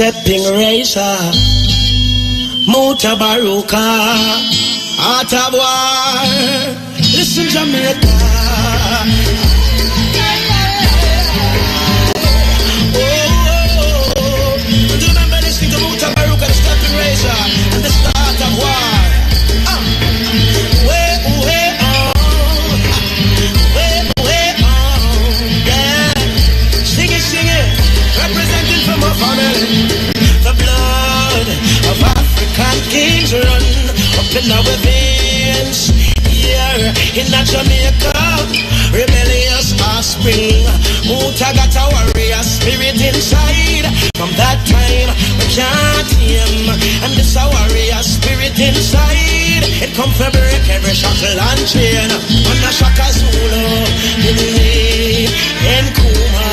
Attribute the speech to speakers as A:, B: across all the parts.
A: stepping razor, Mutabaruka, Ataboy, listen Jamaica. Do you remember listening to Mutabaruka, the stepping razor, and the start of war? The blood of African kings run up in our veins. Here in Jamaica, rebellious offspring. Muta got a warrior spirit inside. From that time, we can't him. And this a warrior spirit inside. It come from break every shackle and chain. On the Shaka Zulu, Pidney, and Kuma,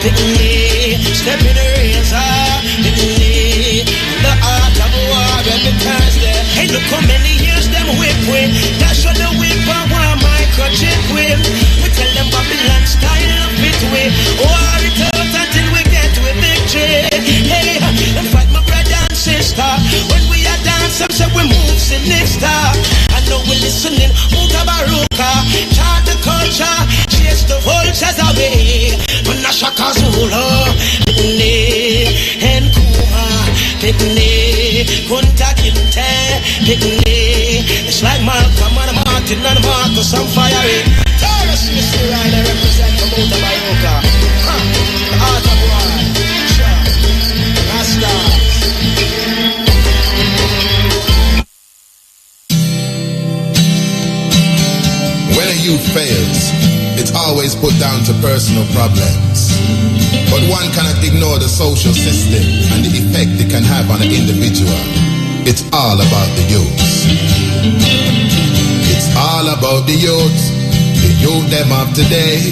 A: Pidney, step in the razor, Pidney, the art of war every Thursday. Hey, look how many years them whip with. That's what the whip I want microchip with. We tell them Babylon style of it with. War it out until we get to victory. Hey, and fight my brother and sister. When we are dancing, say we move sinister. I know we're listening, Mutabaruka. Chant the culture, chase the vultures away. When the Shaka Zulu, Pidney, and Kuma, Pidney, Kunta Kinte, Pidney. It's like Malcolm and Martin and Marcus on fire. Taurus, Mr. Ryder, represent the Mutabaruka. The art of war, sure, Rasta.
B: When a youth fails, it's always put down to personal problems. But one cannot ignore the social system and the effect it can have on an individual. It's all about the youth. It's all about the youth them of today.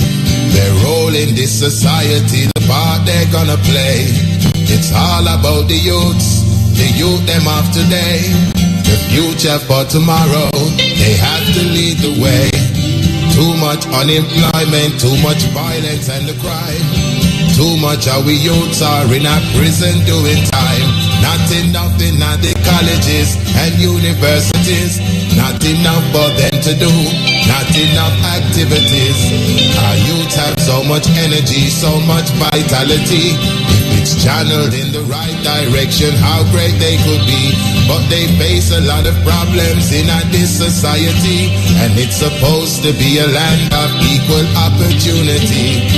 B: Their role in this society, the part they're gonna play. It's all about the youth them of today. The future for tomorrow, they have to lead the way. Too much unemployment, too much violence and the crime. Too much our youths are in a prison doing time. Not enough in the colleges and universities. Not enough for them to do. Not enough activities. Our youths have so much energy, so much vitality. If it's channeled in the right direction, how great they could be. But they face a lot of problems in this society. And it's supposed to be a land of equal opportunity.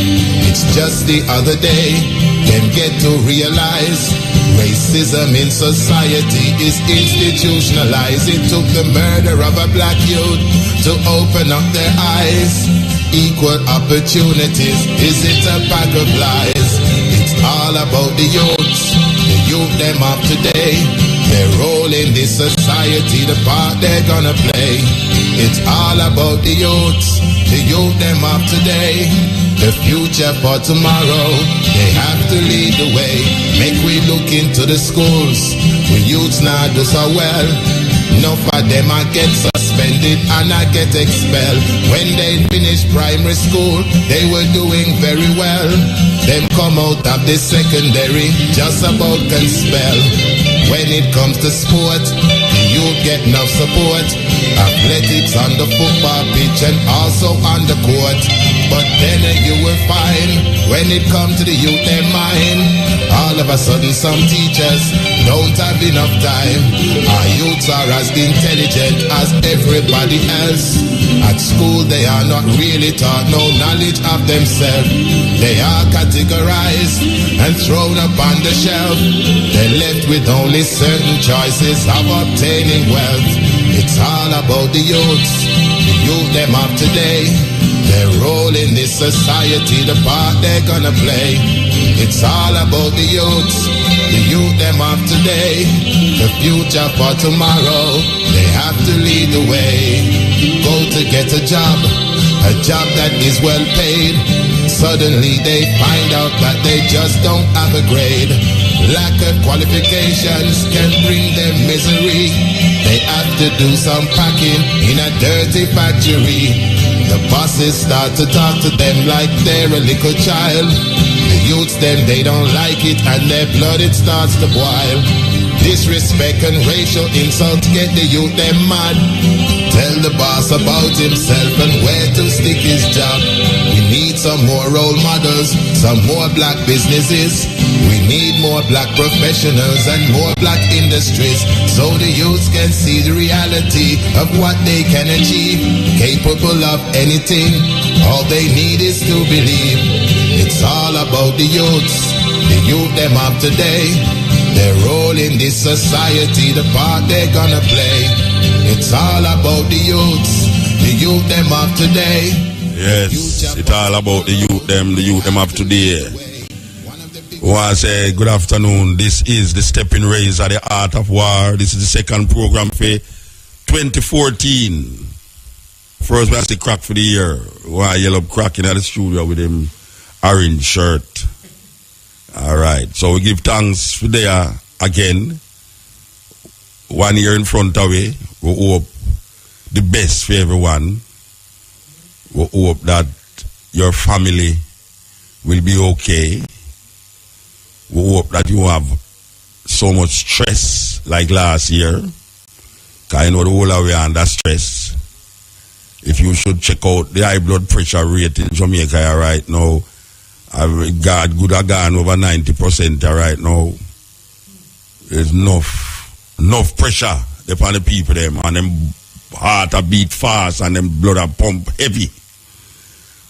B: It's just the other day, them get to realize racism in society is institutionalized. It took the murder of a black youth to open up their eyes. Equal opportunities, is it a pack of lies? It's all about the youths them of today. Their role in this society, the part they're gonna play. It's all about the youths them of today. The future for tomorrow, they have to lead the way. Make we look into the schools, we youths now do so well. Enough of them I get suspended and I get expelled. When they finish primary school, they were doing very well. Them come out of the secondary, just about can spell. When it comes to sport, the youth get enough support. Athletics on the football pitch and also on the court. But then you will find, when it comes to the youth, their mind, all of a sudden some teachers don't have enough time. Our youths are as intelligent as everybody else. At school they are not really taught no knowledge of themselves. They are categorized and thrown up on the shelf. They're left with only certain choices of obtaining wealth. It's all about the youths them of today. Their role in this society, the part they're gonna play. It's all about the youths them of today. The future for tomorrow, they have to lead the way. Go to get a job that is well paid. Suddenly they find out that they just don't have a grade. Lack of qualifications can bring them misery. They have to do some packing in a dirty factory. The bosses start to talk to them like they're a little child. The youths them, they don't like it, and their blood it starts to boil. Disrespect and racial insults get the youth them mad. Tell the boss about himself and where to stick his job. We need some more role models, some more black businesses. We need more black professionals and more black industries, so the youths can see the reality of what they can achieve. Capable of anything, all they need is to believe. It's all about the youth them of today. Their role in this society, the part they're gonna play. It's all about the youth them of today.
C: Yes, it's all about the youth them of today. I say good afternoon. This is the Stepping Rays at the Art of War. This is the second program for 2014. First was the crack for the year. Why yellow cracking at the studio with him orange shirt. Alright, so we give thanks for there again. 1 year in front of we hope the best for everyone. We hope that your family will be okay. We hope that you have so much stress like last year. Because you know the whole of we are under stress. If you should check out the high blood pressure rate in Jamaica right now, God good have gone over 90% right now. There's enough pressure upon the people them, and them heart a beat fast and them blood a pump heavy.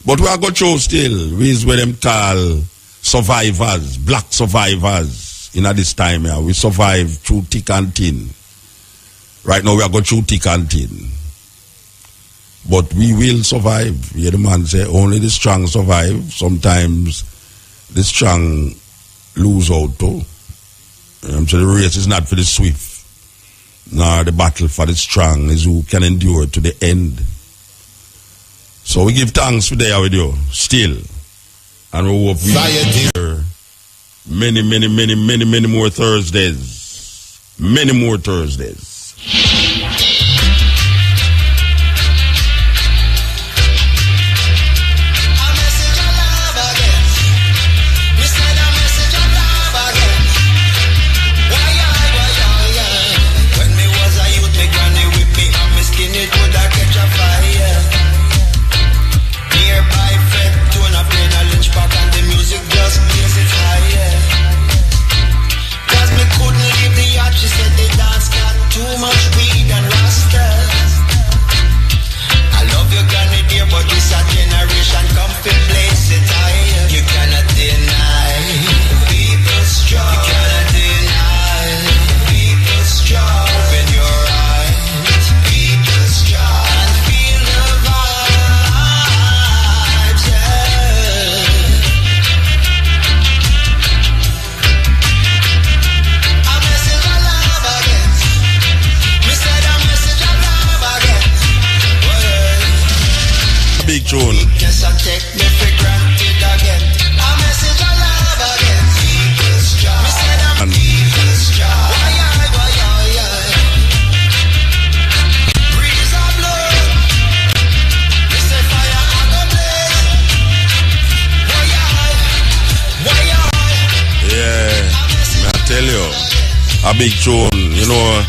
C: But we are going through still. We is what them call survivors, black survivors. In this time here, we survive through thick and thin. Right now we are going through thick and thin. But we will survive. Yeah, the man say only the strong survive. Sometimes the strong lose out too. So the race is not for the swift, nor the battle for the strong is who can endure to the end. So we give thanks for there with you still, and we hope we hear many more Thursdays, many more Thursdays. A big tune, you know.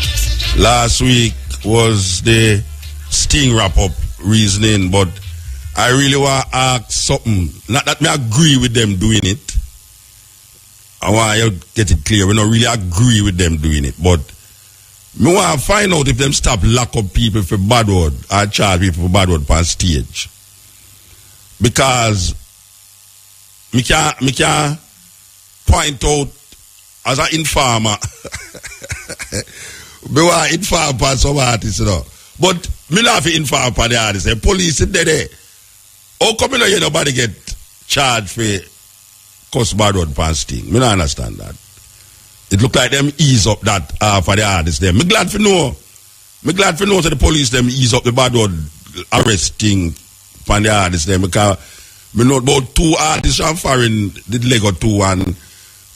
C: Last week was the Sting wrap-up reasoning, but I really want to ask something. Not that I agree with them doing it. I want you to get it clear. We don't really agree with them doing it, but I want to find out if them stop lock up people for bad word or charge people for bad word on stage. Because me can point out as an informer, me want to inform upon some artists, you know. But me not to inform upon the artists. The police is there. How come you don't hear nobody get charged for cuss bad word on stage? Me don't understand that. It look like them ease up that for the artists there. Me glad for know that the police them ease up the bad word arresting for the artists there, because me know about 2 artists from foreign did Lego 2 and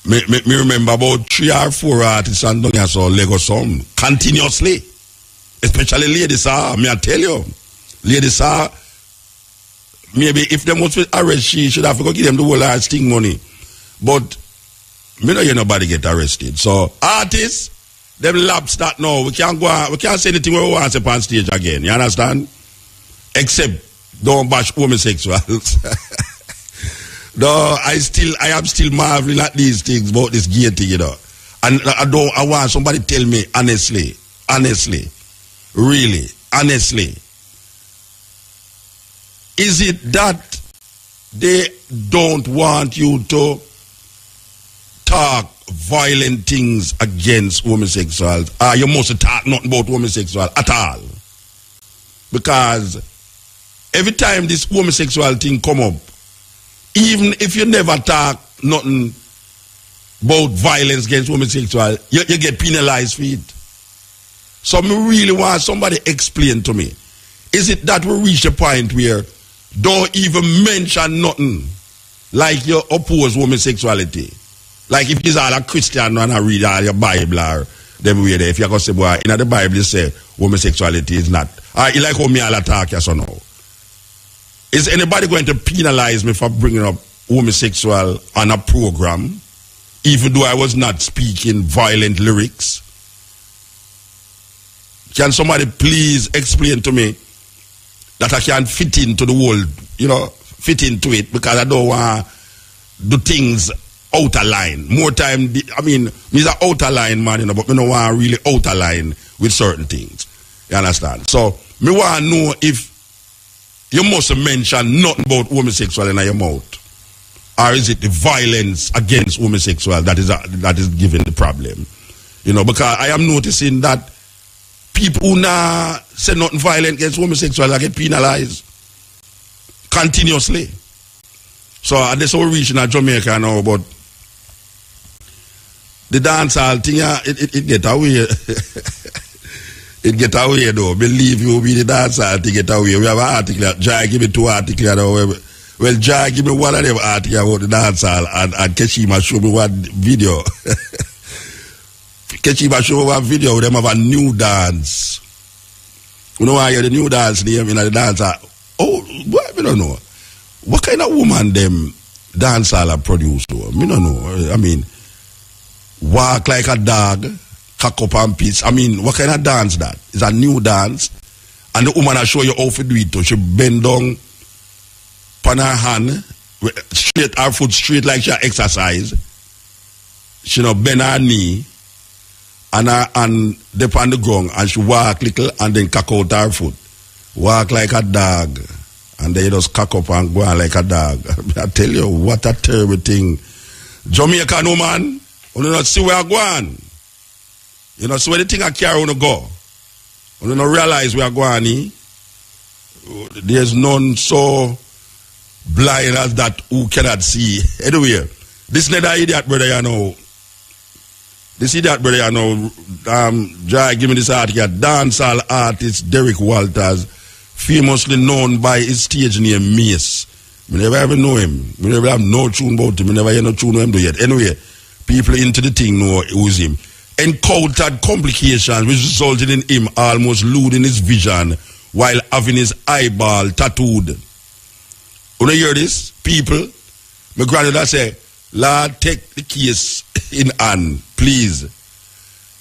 C: me remember about 3 or 4 artists and don't so Lego some continuously. Especially ladies me I tell you. Ladies maybe if them was to arrest she should have to go give them the whole Sting money. But me no hear nobody get arrested. So artists, them laps that now. We can't go on, we can't say anything we want to say on stage again. You understand? Except don't bash homosexuals. No, I am still marveling at these things about this gay thing, you know. And I want somebody tell me honestly, really, honestly. Is it that they don't want you to talk violent things against homosexuals? You mustn't talk nothing about homosexuals at all. Because every time this homosexual thing come up, even if you never talk nothing about violence against homosexuals, you get penalized for it. So me really want somebody explain to me. Is it that we reach a point where don't even mention nothing like you oppose homosexuality? Like if you're a Christian and I read all your Bible or them way there, if you're going to say, boy, in the Bible you say homosexuality is not. You like how me all attack you so now. Is anybody going to penalize me for bringing up homosexual on a program, even though I was not speaking violent lyrics? Can somebody please explain to me that I can fit into the world, fit into it, because I don't want to do things out of line. More time, me's an outer line man, but I don't want to really outer line with certain things. You understand? So, me want to know if you must mention nothing about homosexual in your mouth. Or is it the violence against homosexual that is giving the problem? Because I am noticing that people who now say nothing violent against homosexuals are get penalized continuously. So that's how we're reaching at Jamaica now, but the dancehall thing, it get away. It get away though. Believe you me, the dancehall thing get away. We have an article, Jai give me 2 articles. Well, Jai give me one of them articles about the dancehall, and Keshima show me one video. Keshima show me one video with them have a new dance. You know why I hear the new dance name in the dancehall? Oh, what? I don't know. What kind of woman them dancehall are produced to? I don't know. Walk like a dog, cock up and piece. What kind of dance that? It's a new dance. And the woman will show you how to do it. She bend down on her hand, straight her foot straight like she exercise. She bend her knee and her hand dip on the ground, and she walk little and then cock out her foot. Walk like a dog. And then you just cock up and go on like a dog. I tell you, what a terrible thing. Jamaican woman, you don't see where I go on. You know, see where the thing I carry on to go. You don't realize where I go on. There's none so blind as that who cannot see. Anyway, this is the idiot brother, you know. This idiot brother, you know. Jai, give me this article. Dancehall artist Derek Walters, famously known by his stage name Mace. I never ever know him. I never have no tune about him. I never hear no tune about him yet. Anyway, people into the thing know who's him. Encountered complications which resulted in him almost losing his vision while having his eyeball tattooed. You hear this? People, my grandmother say, Lord, take the case in hand, please.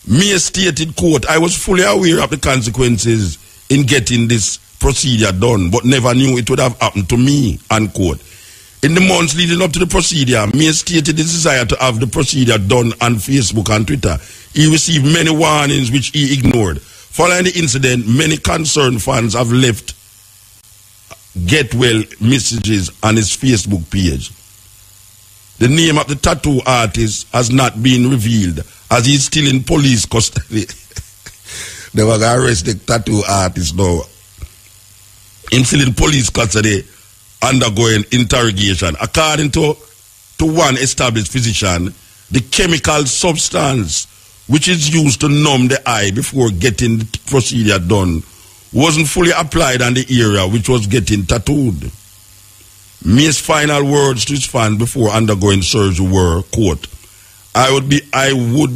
C: Me stated, quote, I was fully aware of the consequences in getting this procedure done, but never knew it would have happened to me, unquote. In the months leading up to the procedure, me stated his desire to have the procedure done on Facebook and Twitter. He received many warnings which he ignored. Following the incident, many concerned fans have left get well messages on his Facebook page. The name of the tattoo artist has not been revealed as he is still in police custody. They were going to arrest the tattoo artist now. He's still in police custody, undergoing interrogation. According to one established physician, the chemical substance which is used to numb the eye before getting the procedure done wasn't fully applied on the area which was getting tattooed. May's final words to his fans before undergoing surgery were, quote, I would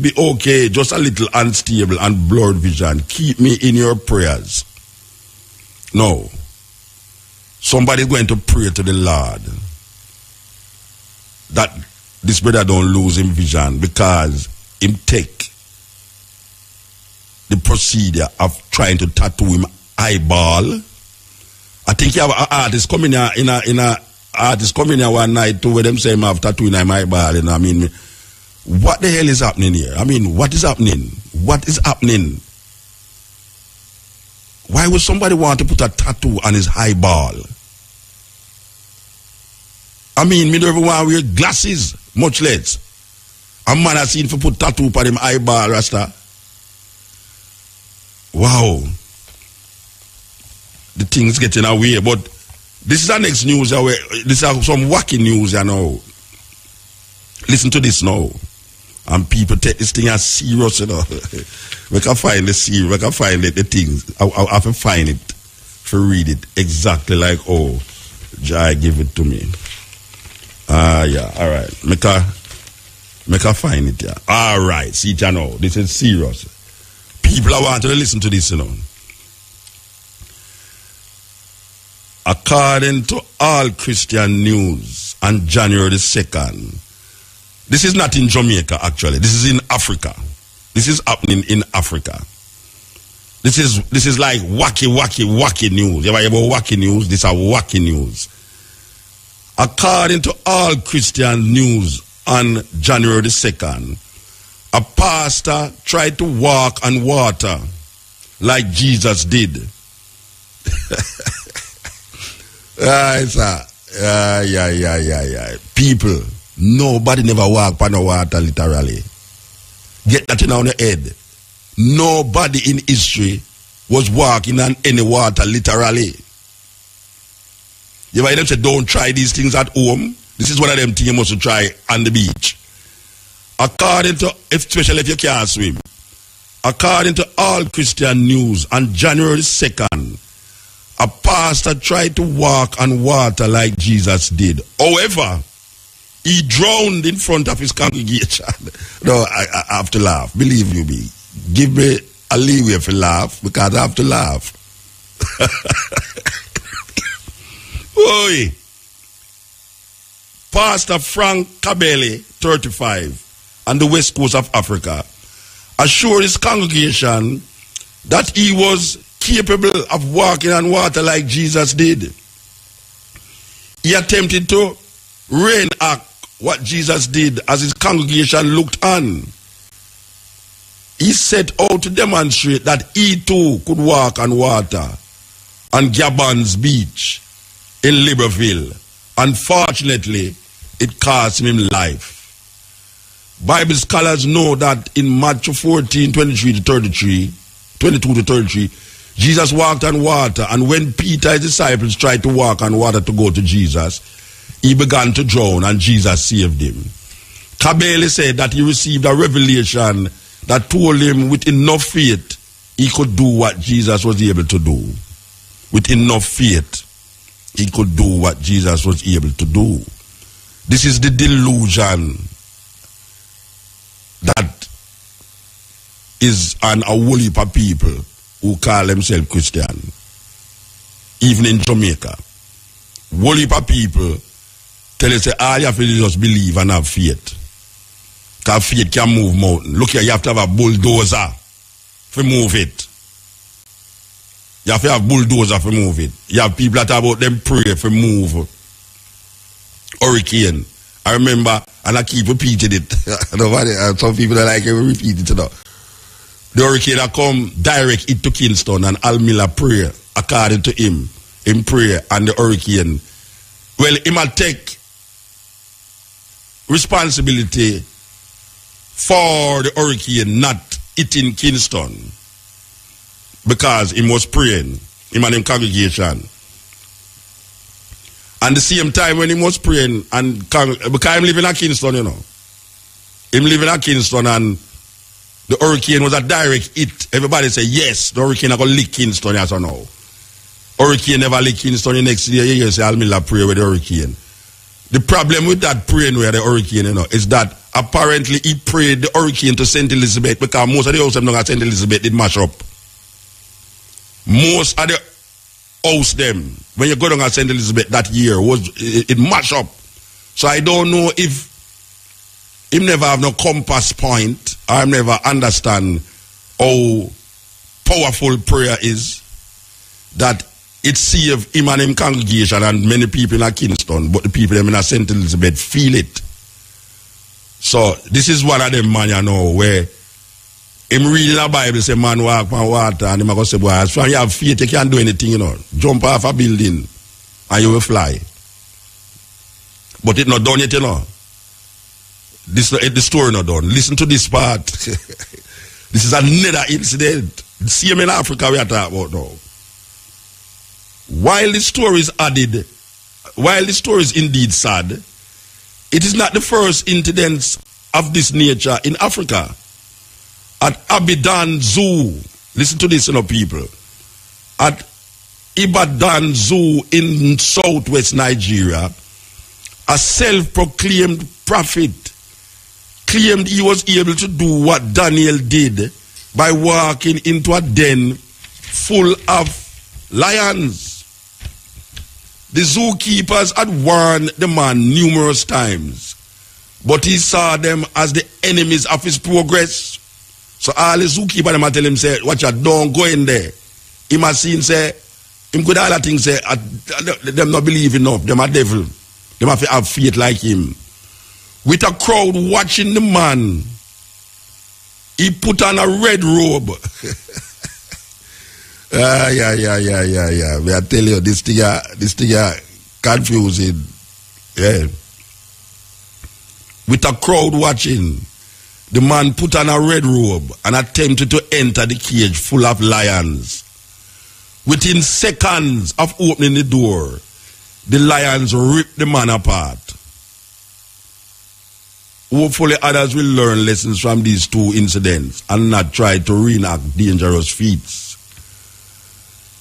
C: be okay, just a little unstable and blurred vision. Keep me in your prayers. No. Somebody's going to pray to the Lord that this brother don't lose him vision because him take the procedure of trying to tattoo him eyeball. I think you have an artist coming here in a artist coming here one night too where them say him have tattoo in him eyeball. You know, I mean, what the hell is happening here? I mean, what is happening? What is happening? Why would somebody want to put a tattoo on his eyeball? I mean, me don't even want to wear glasses, much less. A man has seen for put tattoo on him eyeball, Rasta. Wow. The thing's getting away. But this is the next news. This is some wacky news, you know. Listen to this now. And people take this thing as serious, you know. We can find the serious, we can find the things. I have to find it, to read it exactly like, oh, Jai give it to me. Yeah, all right. Make a find it, yeah. All right, see it, you know. This is serious. People are wanting to listen to this, you know. According to All Christian News on January the 2nd, this is not in Jamaica, actually. This is in Africa. This is happening in Africa. This is like wacky news. You ever hear about wacky news? This is wacky news. According to All Christian News on January the 2nd, a pastor tried to walk on water like Jesus did. People, nobody never walk on the water literally. Get that in on the head. Nobody in history was walking on any water literally. You ever hear them say, don't try these things at home? This is one of them things you must try on the beach. According to, especially if you can't swim, according to All Christian News on January 2nd, a pastor tried to walk on water like Jesus did. However, he drowned in front of his congregation. No, I have to laugh. Believe you me. Give me a leeway if you laugh, because I have to laugh. Oi. Pastor Frank Kabele, 35, on the west coast of Africa, assured his congregation that he was capable of walking on water like Jesus did. He attempted to reenact what Jesus did as his congregation looked on. He set out to demonstrate that he too could walk on water on Gabon's beach in Libreville. Unfortunately, it cost him life. Bible scholars know that in Matthew 14, 22 to 33, Jesus walked on water, and when Peter and his disciples tried to walk on water to go to Jesus, he began to drown and Jesus saved him. Kabele said that he received a revelation that told him with enough faith he could do what Jesus was able to do. With enough faith he could do what Jesus was able to do. This is the delusion that is on a whole heap of people who call themselves Christian. Even in Jamaica. Whole heap of people tell you, say, all you have to do is just believe and have faith. Because faith can move mountain. Look here, you have to have a bulldozer to move it. You have to have bulldozer to move it. You have people that about them pray to move hurricane. I remember, and I keep repeating it. Some people don't like it, repeat it. The hurricane that come direct it to Kingston, and Al Miller pray according to him. Him pray and the hurricane. Well, he might take responsibility for the hurricane not hitting Kingston, because he was praying, him and him congregation. And the same time when he was praying, and because him living at Kingston, you know. Him living at Kingston, and the hurricane was a direct hit. Everybody say, yes, the hurricane are going to lick Kingston, yes or no. Hurricane never lick Kingston. The next day, you say, Almila pray with the hurricane. The problem with that praying with the hurricane, you know, is that apparently he prayed the hurricane to St. Elizabeth, because most of the house them at St. Elizabeth did mash up. Most of the house them, when you go down at St. Elizabeth that year, it mashed up. So I don't know if him never have no compass point. I never understand how powerful prayer is, that it saved him and him congregation and many people in Kingston, but the people them in St. Elizabeth feel it. So this is one of them man you know where him reading the Bible say man walk on water and him go say boy as long as you have faith you can't do anything, you know. Jump off a building and you will fly. But it not done yet, you know. The story not done. Listen to this part. This is another incident. Same in Africa we are talking about now. While the story is indeed sad, it is not the first incident of this nature in Africa. At Ibadan Zoo, listen to this, you know, people. At Ibadan Zoo in southwest Nigeria, a self-proclaimed prophet claimed he was able to do what Daniel did by walking into a den full of lions. The zookeepers had warned the man numerous times, but he saw them as the enemies of his progress. So all the zookeepers them tell him, say, watch out, don't go in there. He must see him say, him could all that things say, them not believe enough, them are devil. Them have to have faith like him. With a crowd watching the man, he put on a red robe. Yeah. May I tell you, this thing confusing. Yeah. With a crowd watching, the man put on a red robe and attempted to enter the cage full of lions. Within seconds of opening the door, the lions ripped the man apart. Hopefully others will learn lessons from these two incidents and not try to reenact dangerous feats.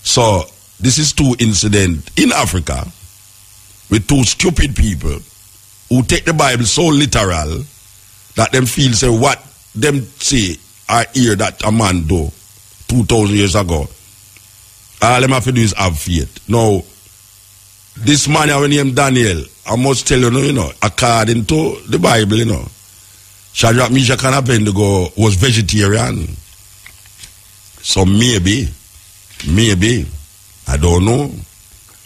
C: So, this is two incidents in Africa with two stupid people who take the Bible so literal that them feel say what them say I hear that a man do 2,000 years ago. All them have to do is have faith. Now, this man when named Daniel, I must tell you, you know, according to the Bible, you know, Shadrach, Meshach, and Abednego was vegetarian. So maybe, I don't know,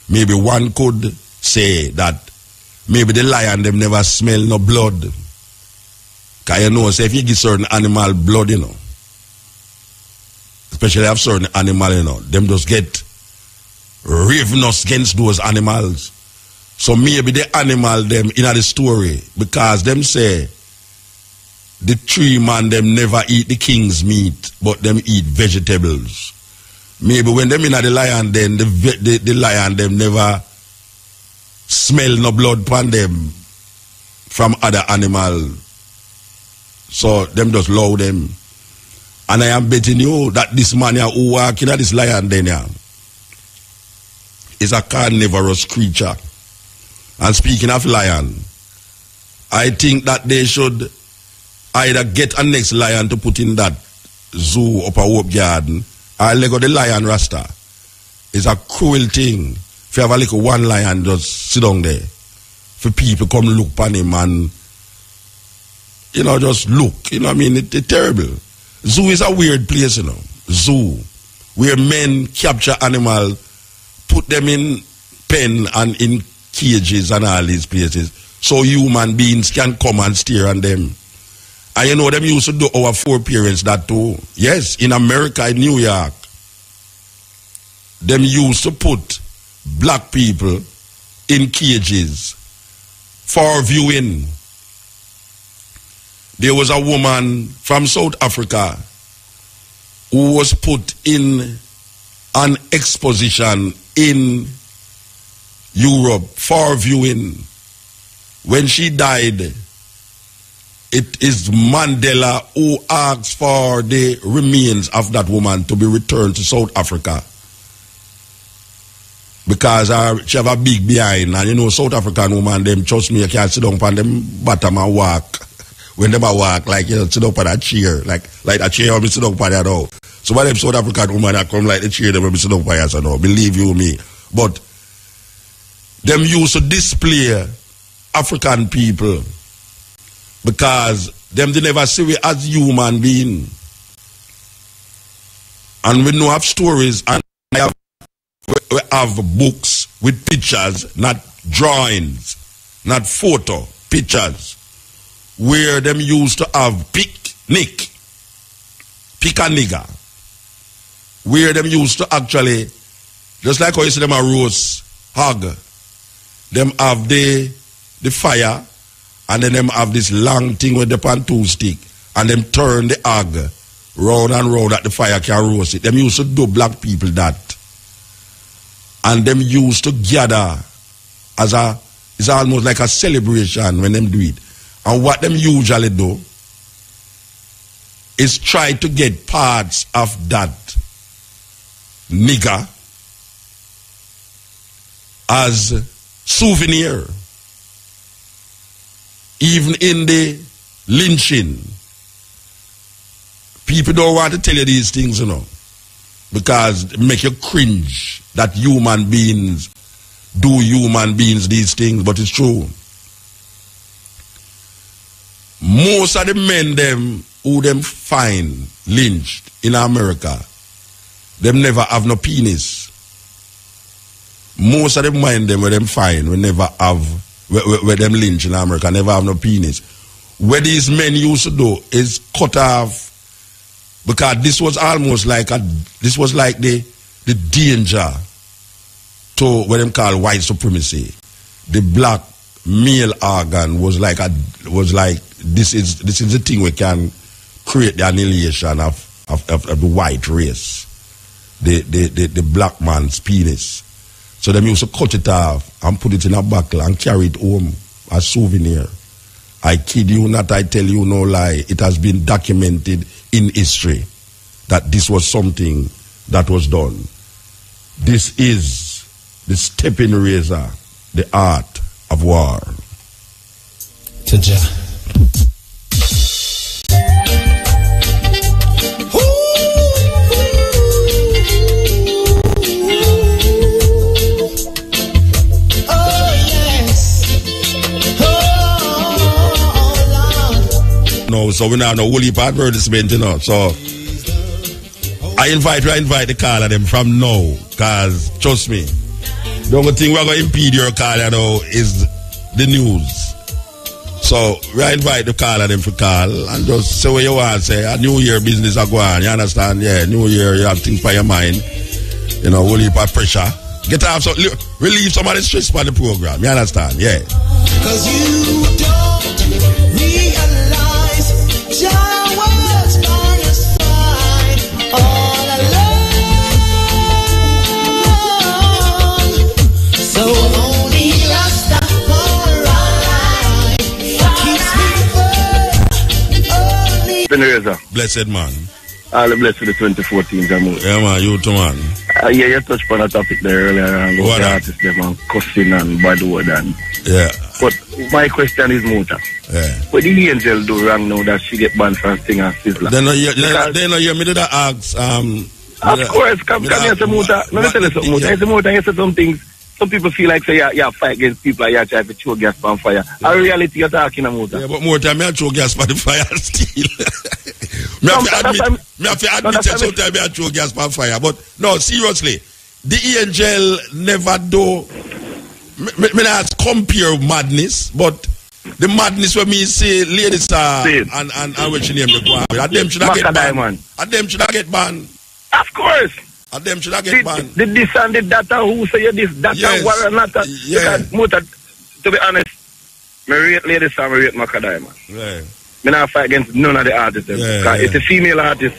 C: maybe one could say that maybe the lion them never smell no blood. Because you know, say if you give certain animal blood, you know, especially have certain animal, you know, them just get ravenous against those animals. So maybe the animal them in the story, because them say the three man them never eat the king's meat, but them eat vegetables. Maybe when them in the lion, then the lion them never smell no blood upon them from other animals. So them just love them. And I am betting you that this man here who walk in this lion then here is a carnivorous creature. And speaking of lion, I think that they should either get a next lion to put in that zoo up a Hope Garden, or let go the lion rasta. It's a cruel thing. If you have a little one lion, just sit down there. For people come look upon him and, you know, just look. You know what I mean? It's terrible. Zoo is a weird place, you know. Zoo. Where men capture animals, put them in pen and in cages and all these places, so human beings can come and stare on them. And you know, them used to do our foreparents that too. Yes, in America, in New York, them used to put black people in cages for viewing. There was a woman from South Africa who was put in an exposition in Europe for viewing. When she died, it is Mandela who asked for the remains of that woman to be returned to South Africa. Because she have a big behind, and you know, South African woman, them, trust me, you can't sit down on them bottom and walk. When them walk, like, you know, sit up on a chair, like a chair, or sit up on that all. So when them South African woman that come like the chair, they will sit up on that, so no, believe you me. But them used to display African people Because them they never see we as human being. And we know have stories and we have books with pictures, not drawings, not photo, pictures, where them used to have pick a nigger, where them used to actually, just like how you see them a roast hog, them have the fire, and then them have this long thing with the pantoon stick, and them turn the hog round and round that the fire can roast it. Them used to do black people that. And them used to gather as it's almost like a celebration when them do it. And what them usually do is try to get parts of that nigger as souvenir. Even in the lynching, people don't want to tell you these things, you know, because it make you cringe that human beings do human beings these things, but it's true. Most of the men them who them find lynched in America, them never have no penis. Most of the men them where them find we never have where them lynch in America never have no penis. What these men used to do is cut off, because this was almost like the danger to what them call white supremacy. The black male organ was like this is the thing we can create the annihilation of the white race, the black man's penis. So them used to cut it off and put it in a buckle and carry it home as souvenir. I kid you not, I tell you no lie. It has been documented in history that this was something that was done. This is the stepping razor, the art of war.
A: Taja.
C: No, so we now have no whole heap of advertisement, you know. So I invite the caller them from now, because trust me, the only thing we're going to impede your caller now is the news. So we invite the caller them for call and just say what you want to say. A new year business are going, you understand? Yeah, new year, you have things by your mind, you know, whole heap of pressure. Get off, so relieve some of the stress by the program, you understand? Yeah.
A: Because you don't realize Jah was by your side all along. So only Rastafari keeps me
D: Benreza.
C: Blessed man.
D: All the blessed for the 2014 Jamu.
C: Yeah man, you too man.
D: Yeah, you touched upon a topic there earlier and the artists them and cussing and bad word and
C: yeah.
D: But my question is Muta.
C: Yeah.
D: What the angel do wrong now that she get banned from Sting and Sizzler?
C: They know you me did ask
D: of course, come here say Muta. Let me tell you something, Muta. I say Muta, you say some things. Some people feel like say you fight against people and you try to throw gas on fire. In reality you're talking about Muta.
C: Yeah, but more time I throw gas on the fire still. Me have to admit that sometimes I throw gas on fire. But no, seriously, the angel never do. Me not compare madness, but the madness when me say ladies are and what you name the go. And them should get banned. And them should get banned.
D: Of course.
C: And them should get banned.
D: The this and the data who say you this data
C: yes.
D: war not because Muta, to be honest, me rate ladies and me rate Macadai man.
C: Yeah.
D: Me not fight against none of the artists. Because it's a female artist,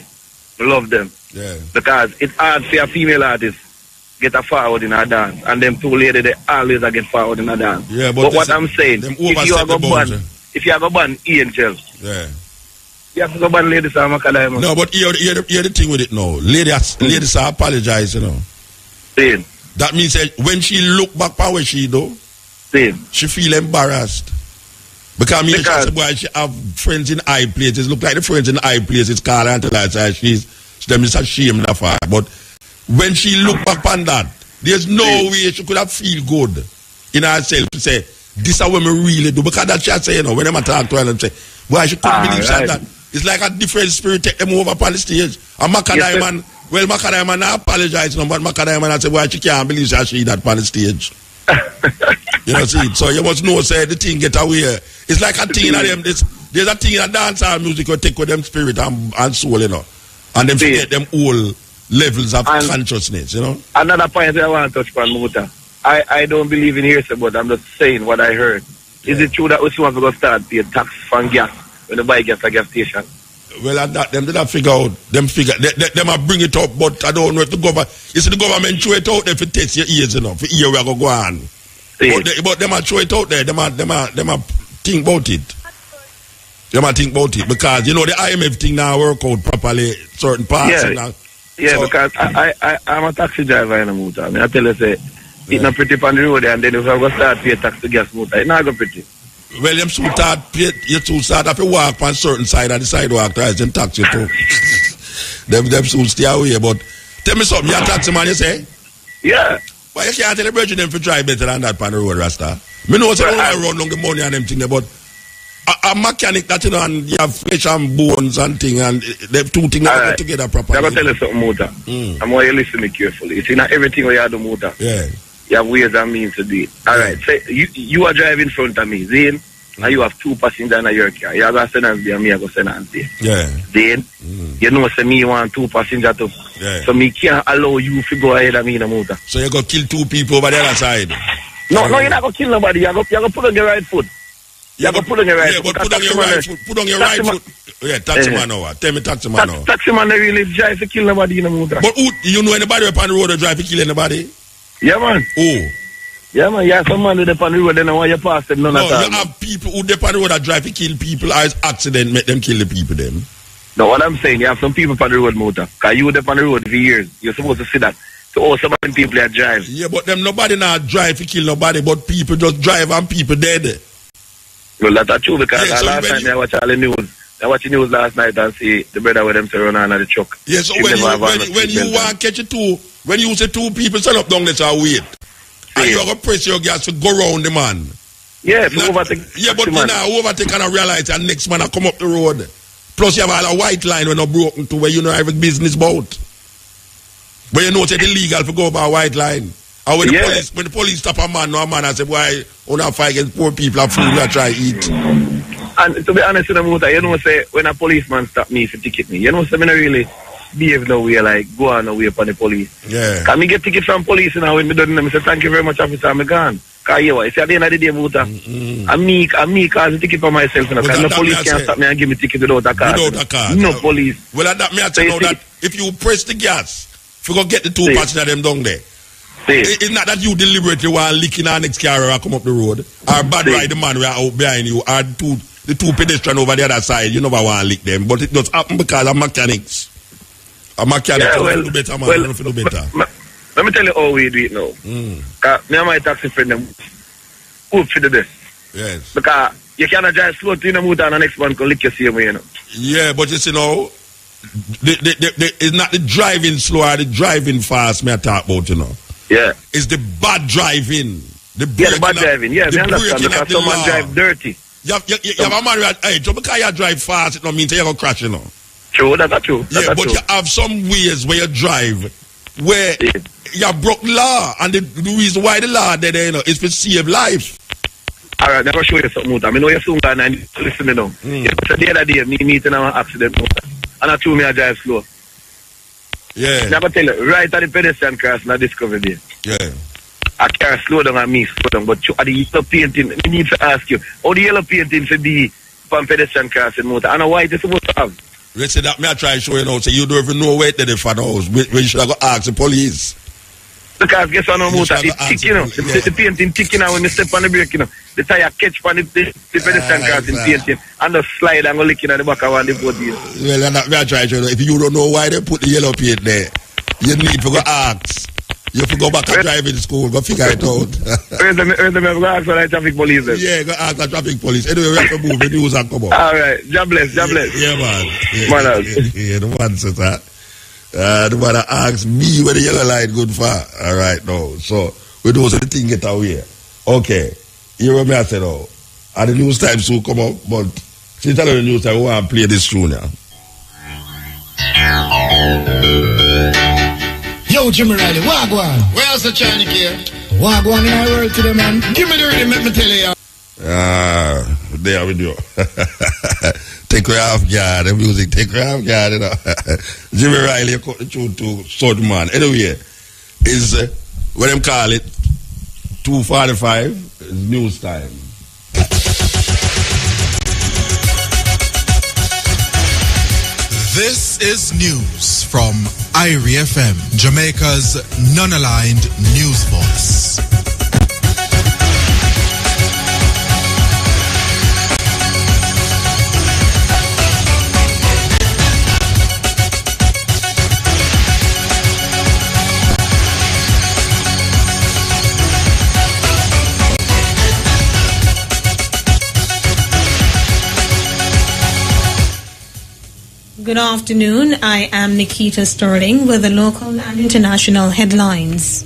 D: I love them.
C: Yeah.
D: Because it's hard for a female artist get a forward in a dance, and them two ladies they always get forward in a dance.
C: Yeah, but
D: what I'm saying, if you are go ban Angel,
C: yeah,
D: you have to go ban ladies and Macadai.
C: No, but hear the thing with it now. Ladies are apologize, you know.
D: Same.
C: That means that when she look back at what she do, she feel embarrassed. Because she have friends in high places. Look like the friends in high places call her and tell her she's ashamed of her. But when she look back on that, there's no way she could have feel good in herself to say, this is what we really do. Because that chat say, you know, when I talk to her and say, why she couldn't believe that. It's like a different spirit take them over upon the stage. And Macadam, well, Macadam I apologize, no, but Macadam I say, why she can't believe she that upon the stage. You know, see, so you must know, say, the thing get away. It's like a thing in them, there's a thing in a dancehall music will take with them spirit and soul, you know. And them forget them all levels of consciousness, you know.
D: Another point I want to touch upon, Muta. I don't believe in hearsay, but I'm just saying what I heard. Is it true that we soon going to start paying tax from gas when you buy gas at gas station?
C: Well, at that, them did not figure out. Them might bring it up, but I don't know if the government. You see, the government throw it out there for test your ears, you know, for ear where I go on. But they might throw it out there. They might think about it. They might think about it because you know the IMF thing now work out properly certain parts.
D: Yeah, so, because I'm a taxi driver in a motor. I tell you, say, it's not pretty on the road, and then if I go start pay tax to gas motor, it's not go pretty.
C: Well, you start have to walk on certain side of the sidewalk, right? Then tax you too. them soon stay away. But tell me something, you're a taxi man, you say?
D: Yeah.
C: But you can't tell the virgin them to drive better than that on the road, Rasta. Me know say I run on the money and them thing, but a mechanic that, you know, and you have flesh and bones and thing, and the two things that go together properly.
D: I'm going to tell you something, Motor. I'm going to listen to me carefully. You see, not everything where you have the motor.
C: Yeah.
D: You have ways and means to do it. Alright, say you are driving in front of me, Zane, and you have two passengers in your car. You have a sentence there, and me I go sentence there.
C: Yeah.
D: Then, you know, say me want two passengers too.
C: Yeah.
D: So me can't allow you to go ahead of me in the motor.
C: So you go kill two people over the other side?
D: No, you're not going to kill nobody. You're going to put on your right foot. You're going to put on your right foot.
C: Yeah, but put on your right foot. Put on your right foot. Yeah, taxi man now. Tell me taxi man now.
D: Taxi man really drive to kill nobody in the motor.
C: But you know anybody up on the road that drive to kill anybody?
D: Yeah, man.
C: Oh.
D: Yeah, man. You have some man who dep on the road, then why you pass them none at all.
C: You have people who dep on the road that drive to kill people, as accident make them kill the people them.
D: No, what I'm saying, you have some people on the road, motor. Because you dep on the road for years. You're supposed to see that. So, some people that drive.
C: Yeah, but them nobody not drive to kill nobody, but people just drive and people dead.
D: Well, that's true, because last night I watched all the news. I watched the news last night and see the brother with them to run on the truck.
C: Yeah, so when you want to catch it too, when you say two people stand up down, let's wait. And you're going to press your gas to go round the man.
D: Yeah, to overtake.
C: Yeah, but you now overtake and I realize that next man I come up the road. Plus you have all a white line when not broken to where you know every business boat. But you know it's illegal to go by a white line. And when the police stop a man, no man, I say, why on a fight against poor people and food that try to eat.
D: And to be honest with the motor, you know, say when a policeman stop me for ticket me, you know, say me not really behave no way, like go on away upon the police.
C: Yeah.
D: Can me get ticket from police now when me done them, I say thank you very much, officer, I'm gone. Cause you see at the end of the day, motor, and me cause the ticket for myself, you know, because no police can't stop me and give me ticket without a card.
C: Without a card.
D: No police.
C: Well, that me I tell you that if you press the gas, if you go get the two passengers them down there, it's not that you deliberately want licking our next car or come up the road, or bad ride the man who are out behind you, or the two pedestrians over the other side, you never want to lick them, but it does happen because of mechanics. A mechanic don't do better, man. Don't do better.
D: Let me tell you how we do it now. Me and my taxi friend them hope for the best.
C: Yes.
D: Because you cannot drive slow to the motor and the next one can lick your same way, you know.
C: Yeah, but you see now, it's not the driving slow or the driving fast me I talk about, you know.
D: Yeah.
C: It's the bad driving. The
D: bad driving. Yeah, me understand because someone drive dirty.
C: You have a man who just because you drive fast, it don't mean you're going to crash, you know.
D: True, that's true.
C: Yeah, but you have some ways where you drive where you broke law, and the reason why the law there, you know, is to save life.
D: Alright, I'm going to show you something. I know you're soon gone and listen to me now. Yeah, so the other day, me meeting an accident, and I told me I drive slow.
C: Yeah.
D: I'm going to tell you, right at the pedestrian crossing, I discovered there.
C: Yeah.
D: I can't slow down and me slow down, but at the yellow painting, I need to ask you, how the yellow painting should be from pedestrian crossing motor, and why it's supposed to have?
C: Let's say that me I try to show you now, so you don't even know where they're for the house. We should go ask the police.
D: Because guess what, no motor, it's tick, you know. The painting tick, you know, when you step on the brake, you know. The tire catch on the pedestrian crossing painting, and the slide and go licking at the back of one of the boat.
C: Well, and me I try to show you, if you don't know why they put the yellow paint there, you need to go ask. You have to go back to driving school, go figure it out.
D: Where's the go ask for the traffic police then?
C: Yeah, go ask the traffic police. Anyway, we have to move the news and come up.
D: Alright, God bless.
C: Yeah, man. Yeah, the man says that. The man asks me where the yellow light good for. Alright, no. So, we do the thing get away. Okay. You know what I said, oh, and the news time soon come up, but since I know the news time, we want to play this tune now.
B: Yo, Jimmy Riley, wagwan.
E: Where's the China here?
B: Wagwan in our world today, man. Give me the rhythm, let me tell you.
C: There we go. Take her off guard, the music, take her off guard, you know. Jimmy Riley, cut the tune to Sort Man. Anyway, is what them call it, 2:45 is news time.
F: This is news from IRI FM, Jamaica's non-aligned news voice.
G: Good afternoon. I am Nikita Sterling with the local and international headlines.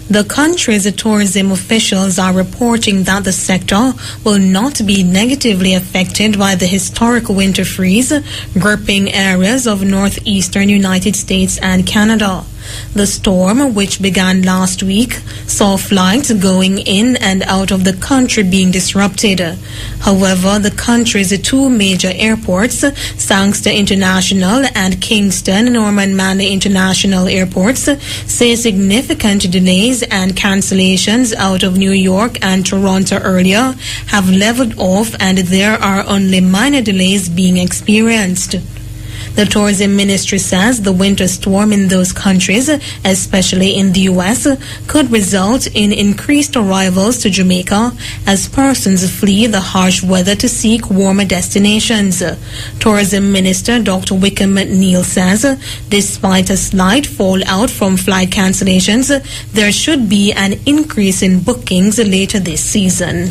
G: The country's tourism officials are reporting that the sector will not be negatively affected by the historic winter freeze gripping areas of northeastern United States and Canada. The storm, which began last week, saw flights going in and out of the country being disrupted. However, the country's two major airports, Sangster International and Kingston Norman Manley International Airports, say significant delays and cancellations out of New York and Toronto earlier have leveled off, and there are only minor delays being experienced. The tourism ministry says the winter storm in those countries, especially in the U.S., could result in increased arrivals to Jamaica as persons flee the harsh weather to seek warmer destinations. Tourism Minister Dr. Wickham Neal says, despite a slight fallout from flight cancellations, there should be an increase in bookings later this season.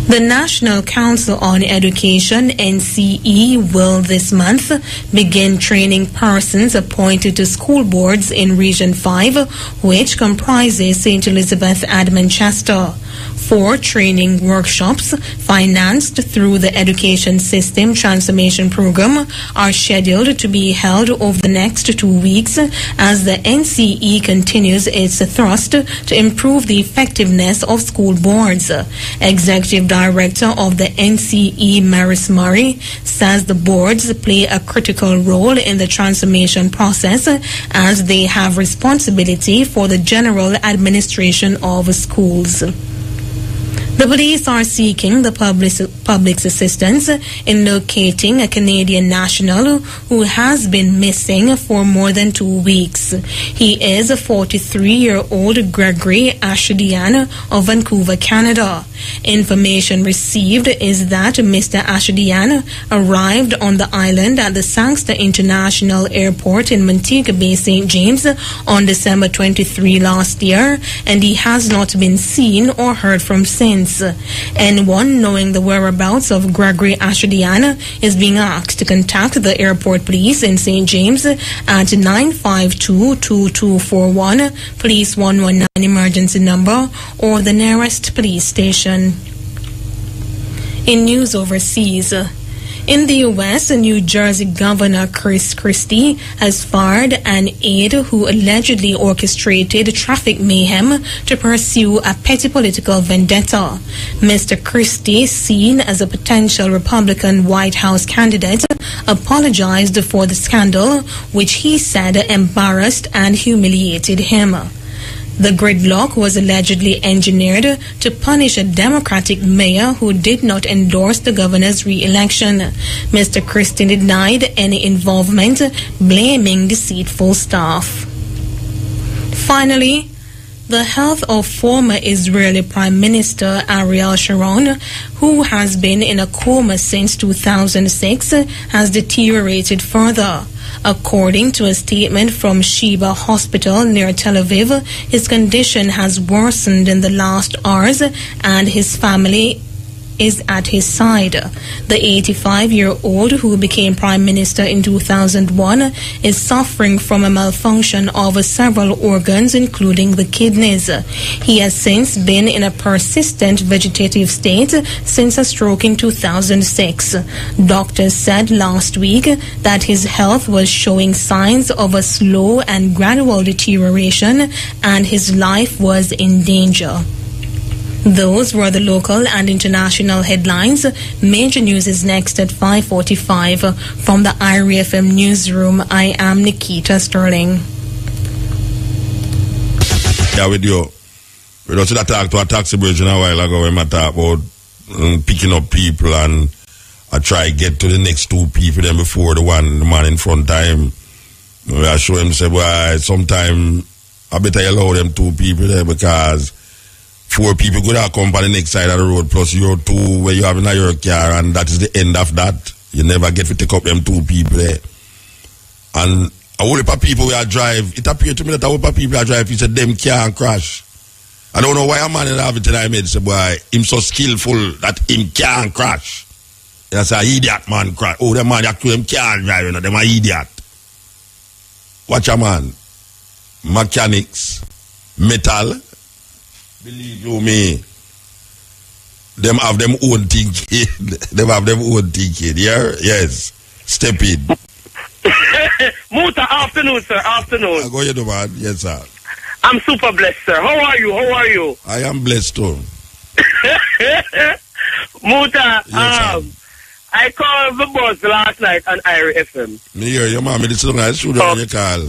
G: The National Council on Education, NCE, will this month begin training persons appointed to school boards in Region 5, which comprises St. Elizabeth and Manchester. 4 training workshops financed through the Education System Transformation Program are scheduled to be held over the next 2 weeks as the NCE continues its thrust to improve the effectiveness of school boards. Executive Director of the NCE, Maris Murray, says the boards play a critical role in the transformation process as they have responsibility for the general administration of schools. The police are seeking the public's assistance in locating a Canadian national who has been missing for more than 2 weeks. He is a 43-year-old Gregory Ashadian of Vancouver, Canada. Information received is that Mr. Ashadian arrived on the island at the Sangster International Airport in Montego Bay, St. James on December 23 last year, and he has not been seen or heard from since. Anyone knowing the whereabouts of Gregory Ashadian is being asked to contact the airport police in St. James at 952-2241, police 119 emergency number, or the nearest police station. In news overseas, in the U.S., New Jersey Governor Chris Christie has fired an aide who allegedly orchestrated traffic mayhem to pursue a petty political vendetta. Mr. Christie, seen as a potential Republican White House candidate, apologized for the scandal, which he said embarrassed and humiliated him. The gridlock was allegedly engineered to punish a Democratic mayor who did not endorse the governor's re-election. Mr. Christie denied any involvement, blaming deceitful staff. Finally, the health of former Israeli Prime Minister Ariel Sharon, who has been in a coma since 2006, has deteriorated further. According to a statement from Sheba Hospital near Tel Aviv, his condition has worsened in the last hours and his family is at his side. The 85-year-old, who became Prime Minister in 2001, is suffering from a malfunction of several organs, including the kidneys. He has since been in a persistent vegetative state since a stroke in 2006. Doctors said last week that his health was showing signs of a slow and gradual deterioration and his life was in danger. Those were the local and international headlines. Major news is next at 5:45. From the IRI FM newsroom, I am Nikita Sterling.
C: Yeah, with you. We also talked to a taxi bridge a while ago when I talk about picking up people, and I try to get to the next two people then before the man in front of him. I show him, say, well, sometime I better allow them two people there because 4 people could have come on the next side of the road plus your 2 where you have in your car, and that is the end of that. You never get to take up them 2 people there. And a whole heap of people who drive, it appeared to me that a whole heap of people that drive, he said them can't crash. I don't know why a man in have it in my head say, boy, him so skillful that him can't crash. That's an idiot man crash. Oh, the man actually them can't drive, you know, them an idiot. Watch a man. Mechanics, metal, believe you me, them have them own thinking. Them have them own thinking. Yeah? Yes. Step in.
D: Muta, afternoon, sir. Afternoon.
C: Go ahead, man. Yes, sir.
D: I'm super blessed, sir. How are you? How are you?
C: I am blessed too.
D: Muta,
C: yes,
D: I called the boss last night on IRI FM.
C: Me hear you, man. Me sit down at the studio when you call.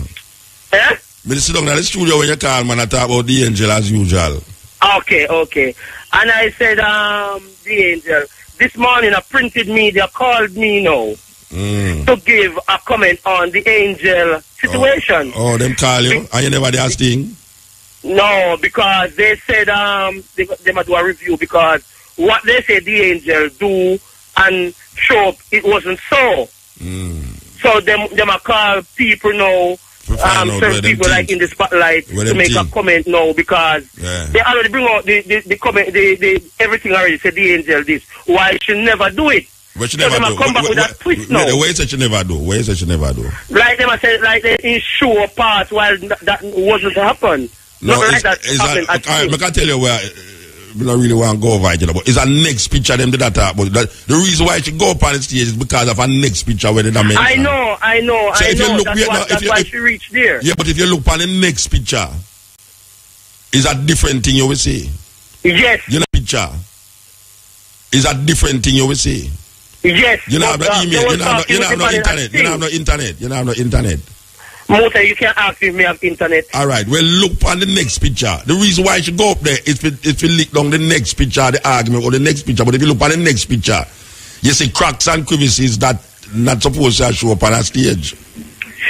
D: Eh?
C: Me sit down at the studio when you call, man. I talk about the angel as usual.
D: Okay. And I said, the angel, this morning a printed media called me now to give a comment on the angel situation.
C: Oh, them call you? And you never did thing?
D: No, because they said they might do a review because what they said the angel do and show up, it wasn't so. So them are call people now, certain people like in the spotlight to make a comment now because they already bring out the comment, the everything already said the angel this. Why she never do it?
C: But she never do.
D: Come back with that twist now.
C: Where is it she never do? Where is it she never do?
D: Like them I said, like they ensure a part while that wasn't happen.
C: No,
D: like that happened.
C: I can tell you where. We don't really want to go over it, you know, but it's a next picture them did that talk about. The reason why she go up on the stage is because of a next picture where they done mention.
D: I know.
C: So
D: That's why she reached there.
C: Yeah, but if you look on the next picture, it's a different thing you will see.
D: Yes.
C: You know picture. It's a different thing you will see.
D: Yes.
C: You know have no email, you have no internet. You have no internet.
D: Muta, you can't ask if me have internet.
C: Alright, well look on the next picture. The reason why she go up there is if you look down the next picture, the argument or the next picture, but if you look on the next picture, you see cracks and crevices that not supposed to show up on a stage.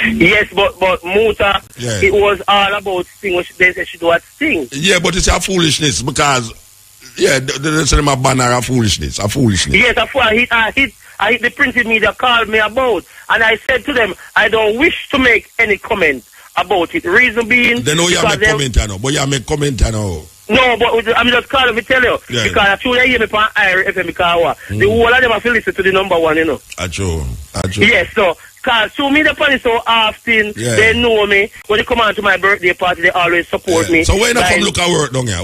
D: Yes, but Muta, it was all about thing what they said she do a thing.
C: Yeah, but it's a foolishness because they say them a banner of foolishness.
D: Yes, I hit the printed media called me about, and I said to them, I don't wish to make any comment about it. Reason being,
C: they know you make comment, I know, but you make comment, I know.
D: No, but I'm just calling to tell you because I truly hear me on IRI FM because the whole of them have to listen to the number one, you know.
C: I true.
D: Yes, so. Because to me, the police so often, they know me. When they come on to my birthday party, they always support me.
C: So where you come look at work down here?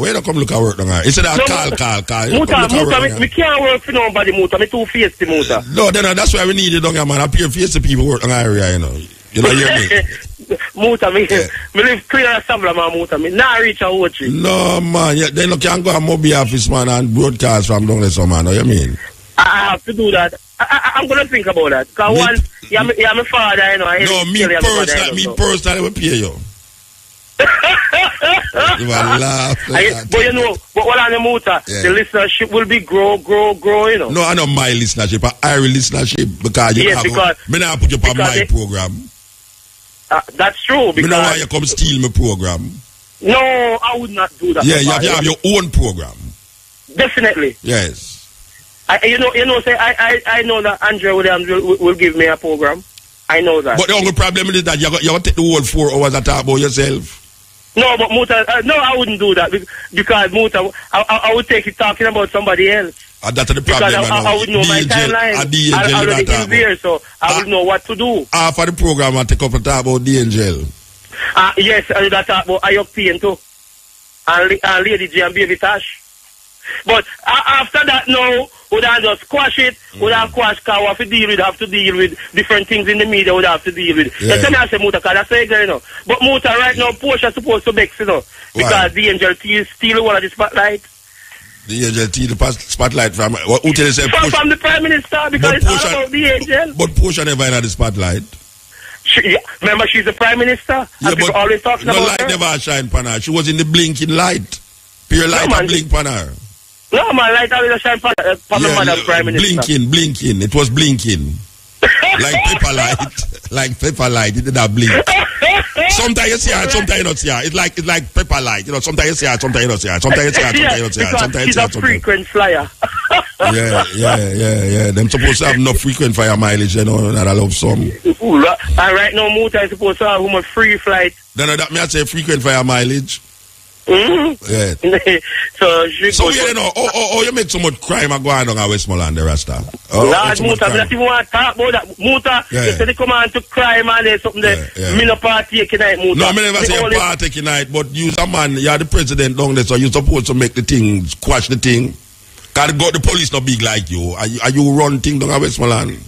C: It's that call.
D: Muta, we can't work for nobody, Muta. Me too feisty, Muta.
C: No, that's why we need it down here, man. Appear feisty people work in the area, you know. You know, hear me?
D: Muta, me live clear as Sabla, man, Muta. Me not reach a watch.
C: No, man. They no can go to mobile office, man, and broadcast from down there, so, man. Know you mean?
D: I have to do that. I'm going to think about that. Because one, you're my father, you know.
C: No, me personally will pay you. You will laugh.
D: But you know, but what on the Muta, the listenership will be grow, you know.
C: No, I know my listenership, but IRI listenership, because you me not put you on my program.
D: That's true. Because
C: me know why you come steal my program.
D: No, I would not do that.
C: Yeah, you have your own program.
D: Definitely.
C: Yes.
D: I know that Andrea Williams will give me a program. I know that.
C: But the only problem is that you got to take the whole 4 hours to talk about yourself.
D: No, but Muta, no, I wouldn't do that because Muta, I would take it talking about somebody else.
C: That's the problem.
D: Because I would know my timeline. I already been there, so I would know what to do.
C: After the program, I take up a talk about the angel.
D: Yes, I would talk about Ayok Pain too. And Lady J and Baby Tash. But after that now, would I just squash it? Would I squash Kawa have to deal with different things in the media would have to deal with.
C: Yeah.
D: That's why I say Muta, because that's say, you know. But Muta right now, Portia supposed to vex, you know. Because
C: Why?
D: the angel steal one of the spotlight.
C: The angel steal the spotlight from who tell you say
D: From the Prime Minister, because it's all about the angel.
C: But Portia never had the spotlight.
D: Remember, she's the Prime Minister. And people always talking about
C: light
D: her.
C: never shine upon her. She was in the blinking light. Pure light and blink upon her.
D: No, man, light always shine upon the mother Prime Minister.
C: Blinking. It was blinking. Like pepper light. Like pepper light. It did not blink. Sometimes you see her, sometimes you don't see her. It's like pepper light. You know, sometimes you see her, sometimes you don't see her. Sometimes you see her, sometimes you don't see her. Sometimes
D: she's a frequent flyer.
C: Yeah. Them supposed to have no frequent fire mileage, you know, that I love some.
D: And right now, Muta is supposed to have a free flight.
C: Then that may I say frequent fire mileage.
D: Mm-hmm.
C: Yeah.
D: So
C: you know, you make so much crime going on in Westmoreland, the Rasta.
D: Lord Muta, I don't even want to talk about that. Muta, if they come on to crime and there's something there, me no partake tonight, Muta.
C: No, I never say partake tonight, but you a man, you're the president down there, so you're supposed to make the thing, squash the thing. Because the police not big like you. Are you run thing down in Westmoreland?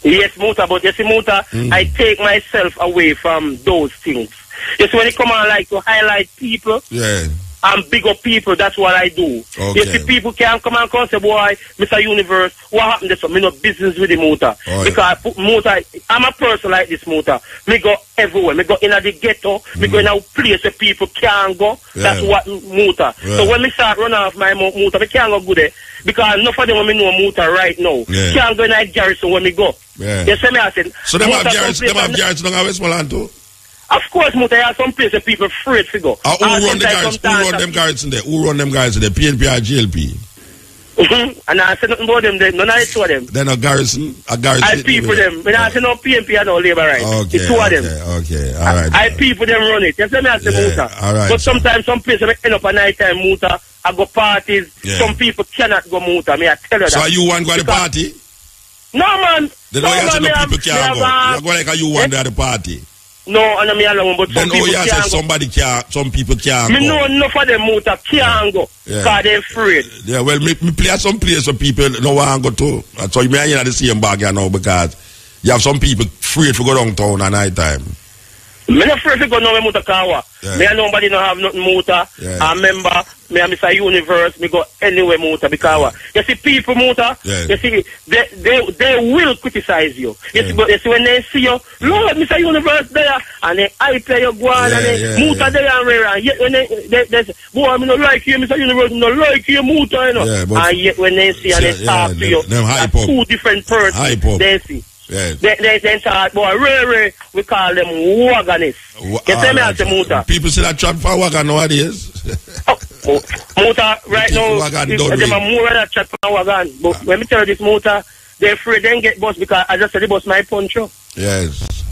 D: Yes, Muta, but you see, Muta, I take myself away from those things. Just when it come on like to highlight people and big up people, that's what I do.
C: Okay.
D: You see, people can come and say, boy, Mr. Universe, what happened to this? Me no business with the Muta. Because Muta, I'm a person like this, Muta. Me go everywhere. Me go in the ghetto. Me go in a place where people can't go. That's what Muta. So when me start running off my Muta, me can't go good there. Because enough of them when me know Muta right now. Can't go in a garrison when me go. You see me, I said.
C: So them have garrison down in Westmoreland too?
D: Of course, Muta, there are some places people afraid to go.
C: Who run them guards in there? Who run them guys in there? PNP or GLP?
D: And I say nothing about them, none of the two of them.
C: Then a garrison?
D: I people them. When I say no PNP and no labor right.
C: Okay,
D: the two of them.
C: Okay, all right.
D: I people them run it. You see me, I say Muta.
C: All right.
D: But sometimes some places end up at night time, Muta. I go parties. Some people cannot go Muta. Me, I tell you that.
C: So you want to go to the party?
D: No, man.
C: Then no, you say no people can't go. You go like you want to the party.
D: No, and me alone, but some people can't go.
C: Some people can't go.
D: Me know enough of them Muta can't go. Because they're afraid.
C: Yeah, well, me play at some place where people no want to go to. So you may have the same bag you know because you have some people afraid to go downtown at night time.
D: Me not afraid to go nowhere Muta Kawa. Me and nobody no have nothing Muta. I remember me and Mr. Universe, me go anywhere Muta because you see people Muta, you see they will criticize you. You see, but you see when they see you, Lord, Mr. Universe there, and they hype you go on and they Muta there and where, and yet when they say, boy, me not like you, Mr. Universe, me not like you Muta, you know. And yet when they see and they talk to you, that's two different persons they see. They start, boy, really, we call them wagonists. You see me as a Muta.
C: People say that chat for wagon nowadays.
D: Muta, right now, them are more than a chat for wagon. But when me tell you this Muta, they're afraid they get bus because I just said the bus my poncho.
C: Yes.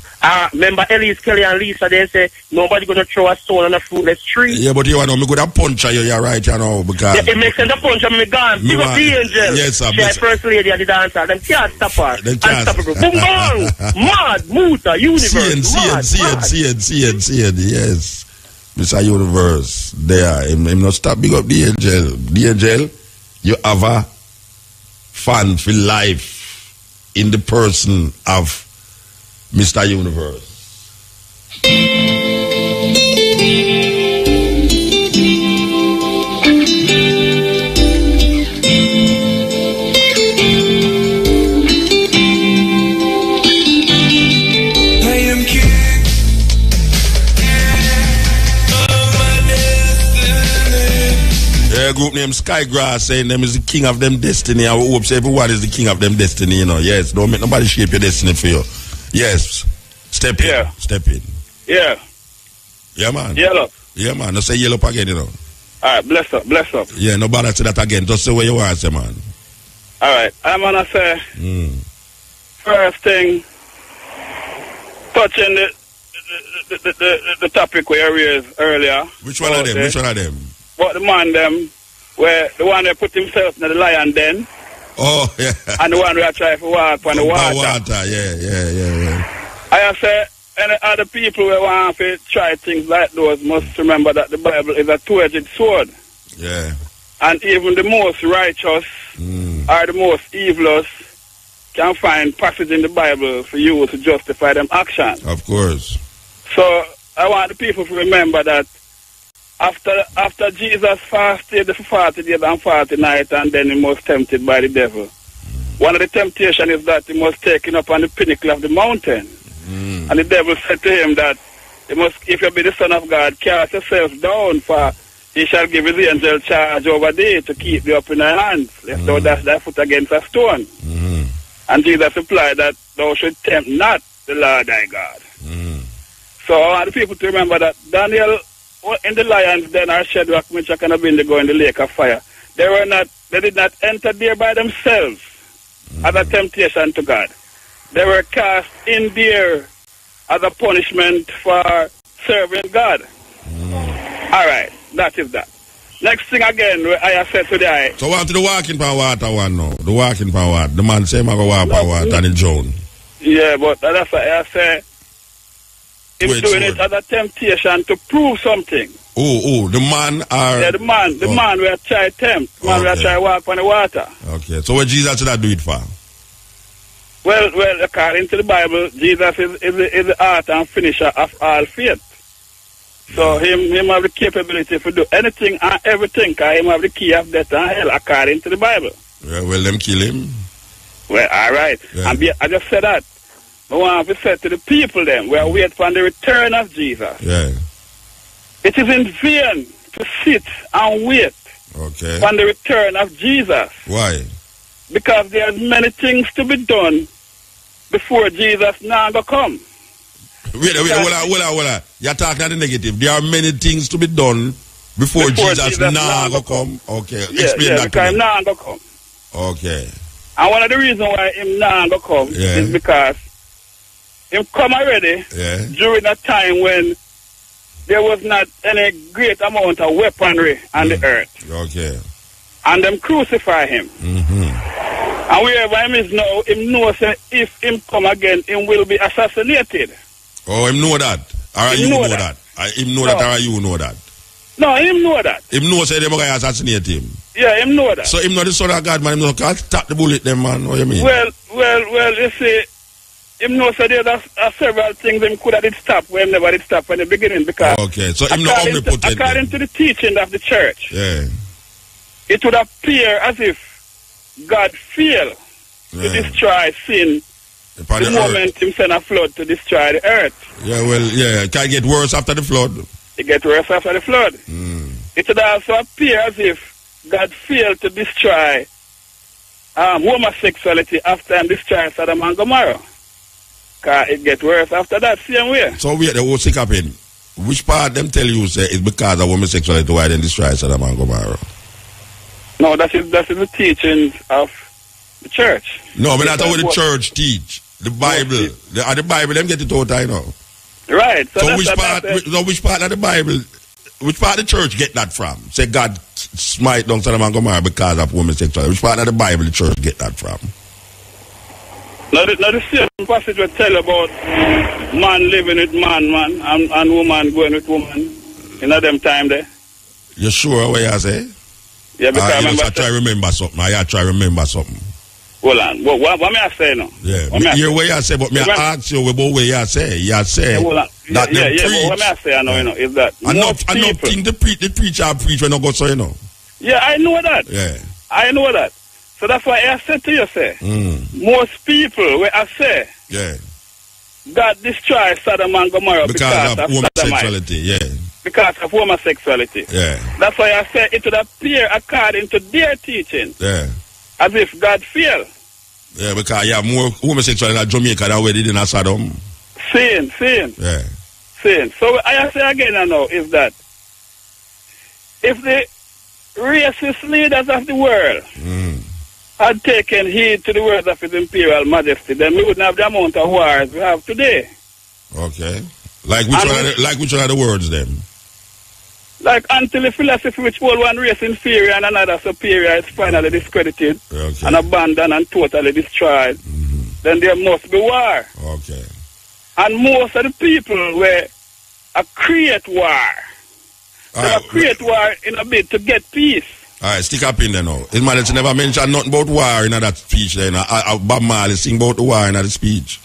D: Remember Elise, Kelly and Lisa, they say nobody gonna throw a stone on a fruitless tree.
C: Yeah, but you know, me go to punch you, you're right, you know, because...
D: Yeah, it makes sense to punch me gone. Give up the angel.
C: Yes, sir.
D: She's first lady at the dancer. Them can't stop her. Unstoppable. Boom, bang! Mad, Muta, Universe.
C: See it, yes. Mr. Universe, there. Him not stop big up the angel. The angel, you have a fan for life in the person of Mr. Universe. Group named Skygrass saying them is the king of them destiny. I hope everyone is the king of them destiny, you know. Yes, don't make nobody shape your destiny for you. Yes. Step in.
D: Yeah.
C: Step in.
D: Yeah.
C: Yeah, man.
D: Yellow.
C: Yeah, man. No say yellow again, you know.
D: Alright, bless up.
C: Yeah, nobody say that again. Just say what you want to say, man.
D: Alright, I'm gonna say first thing, touching the topic we raised earlier.
C: Which one of them?
D: But the man them, where the one that put himself in the lion den,
C: Oh, yeah.
E: And the one we are trying to walk on the water.
C: Yeah.
E: I say, any other people who want to try things like those must remember that the Bible is a two-edged sword.
C: Yeah.
E: And even the most righteous or the most evilest can find passage in the Bible for you to justify them actions.
C: Of course.
E: So I want the people to remember that after Jesus fasted for 40 days and 40 nights, and then he was tempted by the devil. One of the temptations is that he was taken up on the pinnacle of the mountain. And the devil said to him that if you be the Son of God, cast yourself down, for he shall give his angel charge over thee to keep thee up in thy hands, lest thou dash thy foot against a stone. And Jesus replied that thou should tempt not the Lord thy God. So I want the people to remember that Daniel in the lion's den, or Shadrach, Meshach, and Abednego in the lake of fire, they did not enter there by themselves as a temptation to God. They were cast in there as a punishment for serving God. All right, that is that. Next thing again, I have said today.
C: So what to the walking pan water one now? The walking pan water. The man say I go walk pan water and he drown.
E: Yeah, but that's what I say. He's doing it as a temptation to prove something.
C: Oh, the man are...
E: Yeah, the man will try tempt. The man will try walk on the water.
C: Okay, so what Jesus should I do it for?
E: Well, according to the Bible, Jesus is the author and finisher of all faith. So him have the capability to do anything and everything, because him have the key of death and hell, according to the Bible.
C: Yeah, well, them kill him.
E: Well, all right.
C: Yeah.
E: And I just said that. I want to say to the people then, we are waiting for the return of Jesus.
C: Yeah.
E: It is in vain to sit and wait for the return of Jesus.
C: Why?
E: Because there's many things to be done before Jesus now go come.
C: Wait, hold on. You're talking the negative. There are many things to be done before Jesus now go come. Okay, explain that
E: because
C: to me.
E: now go come.
C: Okay.
E: And one of the reasons why him now go come is because him come already during a time when there was not any great amount of weaponry on the earth.
C: Okay.
E: And them crucify him. And wherever him is now, him knows that if him come again, him will be assassinated.
C: Oh, him know that? Or you know that? Him know that or you know that?
E: No, him know that.
C: Him know say they going to assassinate him?
E: Yeah, him know that.
C: So him know the Son of God, man. Him know can't stop the bullet them, man. What you mean?
E: Well, you see, him know say there are several things him could have did stop where him never did stop in the beginning, because
C: so him not omnipotent.
E: According to the teaching of the church, it would appear as if God failed to destroy sin the moment him send a flood to destroy the earth.
C: Can it get worse after the flood?
E: It get worse after the flood. It would also appear as if God failed to destroy homosexuality after him destroyed Sodom and Gomorrah. Because it get worse after that same way.
C: So wait, the whole sick happen. Which part them tell you say it's because of homosexuality why they destroy Sodom and Gomorrah?
E: No, that is the teachings of the church.
C: No, but that's what the church teach. The Bible. The Bible, them get it out, I know.
E: Right.
C: So which part of the Bible, which part of the church get that from? Say God smite down Sodom and Gomorrah because of homosexuality. Which part of the Bible the church get that from?
E: Now the same passage will tell about man living with man, and woman going with woman in them time there.
C: You sure what you say?
E: Yeah, because
C: I try to remember something.
E: Hold on. What may I say now?
C: Yeah. Hear what you say, but may I ask you about what you say? You say that
E: but what may I say, is that
C: I think the preacher preach when I go so,
E: Yeah, I know that.
C: Yeah.
E: I know that. So that's why I said to you, say, most people, where I say, God destroys Sodom and Gomorrah because of
C: homosexuality,
E: because of homosexuality.
C: Yeah.
E: That's why I say it would appear according to their teaching. As if God failed.
C: Yeah, because you have more homosexuality in Jamaica than where they did in Sodom.
E: Saying.
C: Yeah.
E: Saying. So I say again is that if the racist leaders of the world had taken heed to the words of His Imperial Majesty, then we wouldn't have the amount of wars we have today.
C: Okay. Like which one of the words then?
E: Like until the philosophy which hold one race inferior and another superior is finally discredited and abandoned and totally destroyed, then there must be war.
C: Okay.
E: And most of the people were create war. They create war in a bid to get peace.
C: All right, stick up in there now. His man never mentioned nothing about war in that speech there. Bob Marley sing about the war in that speech.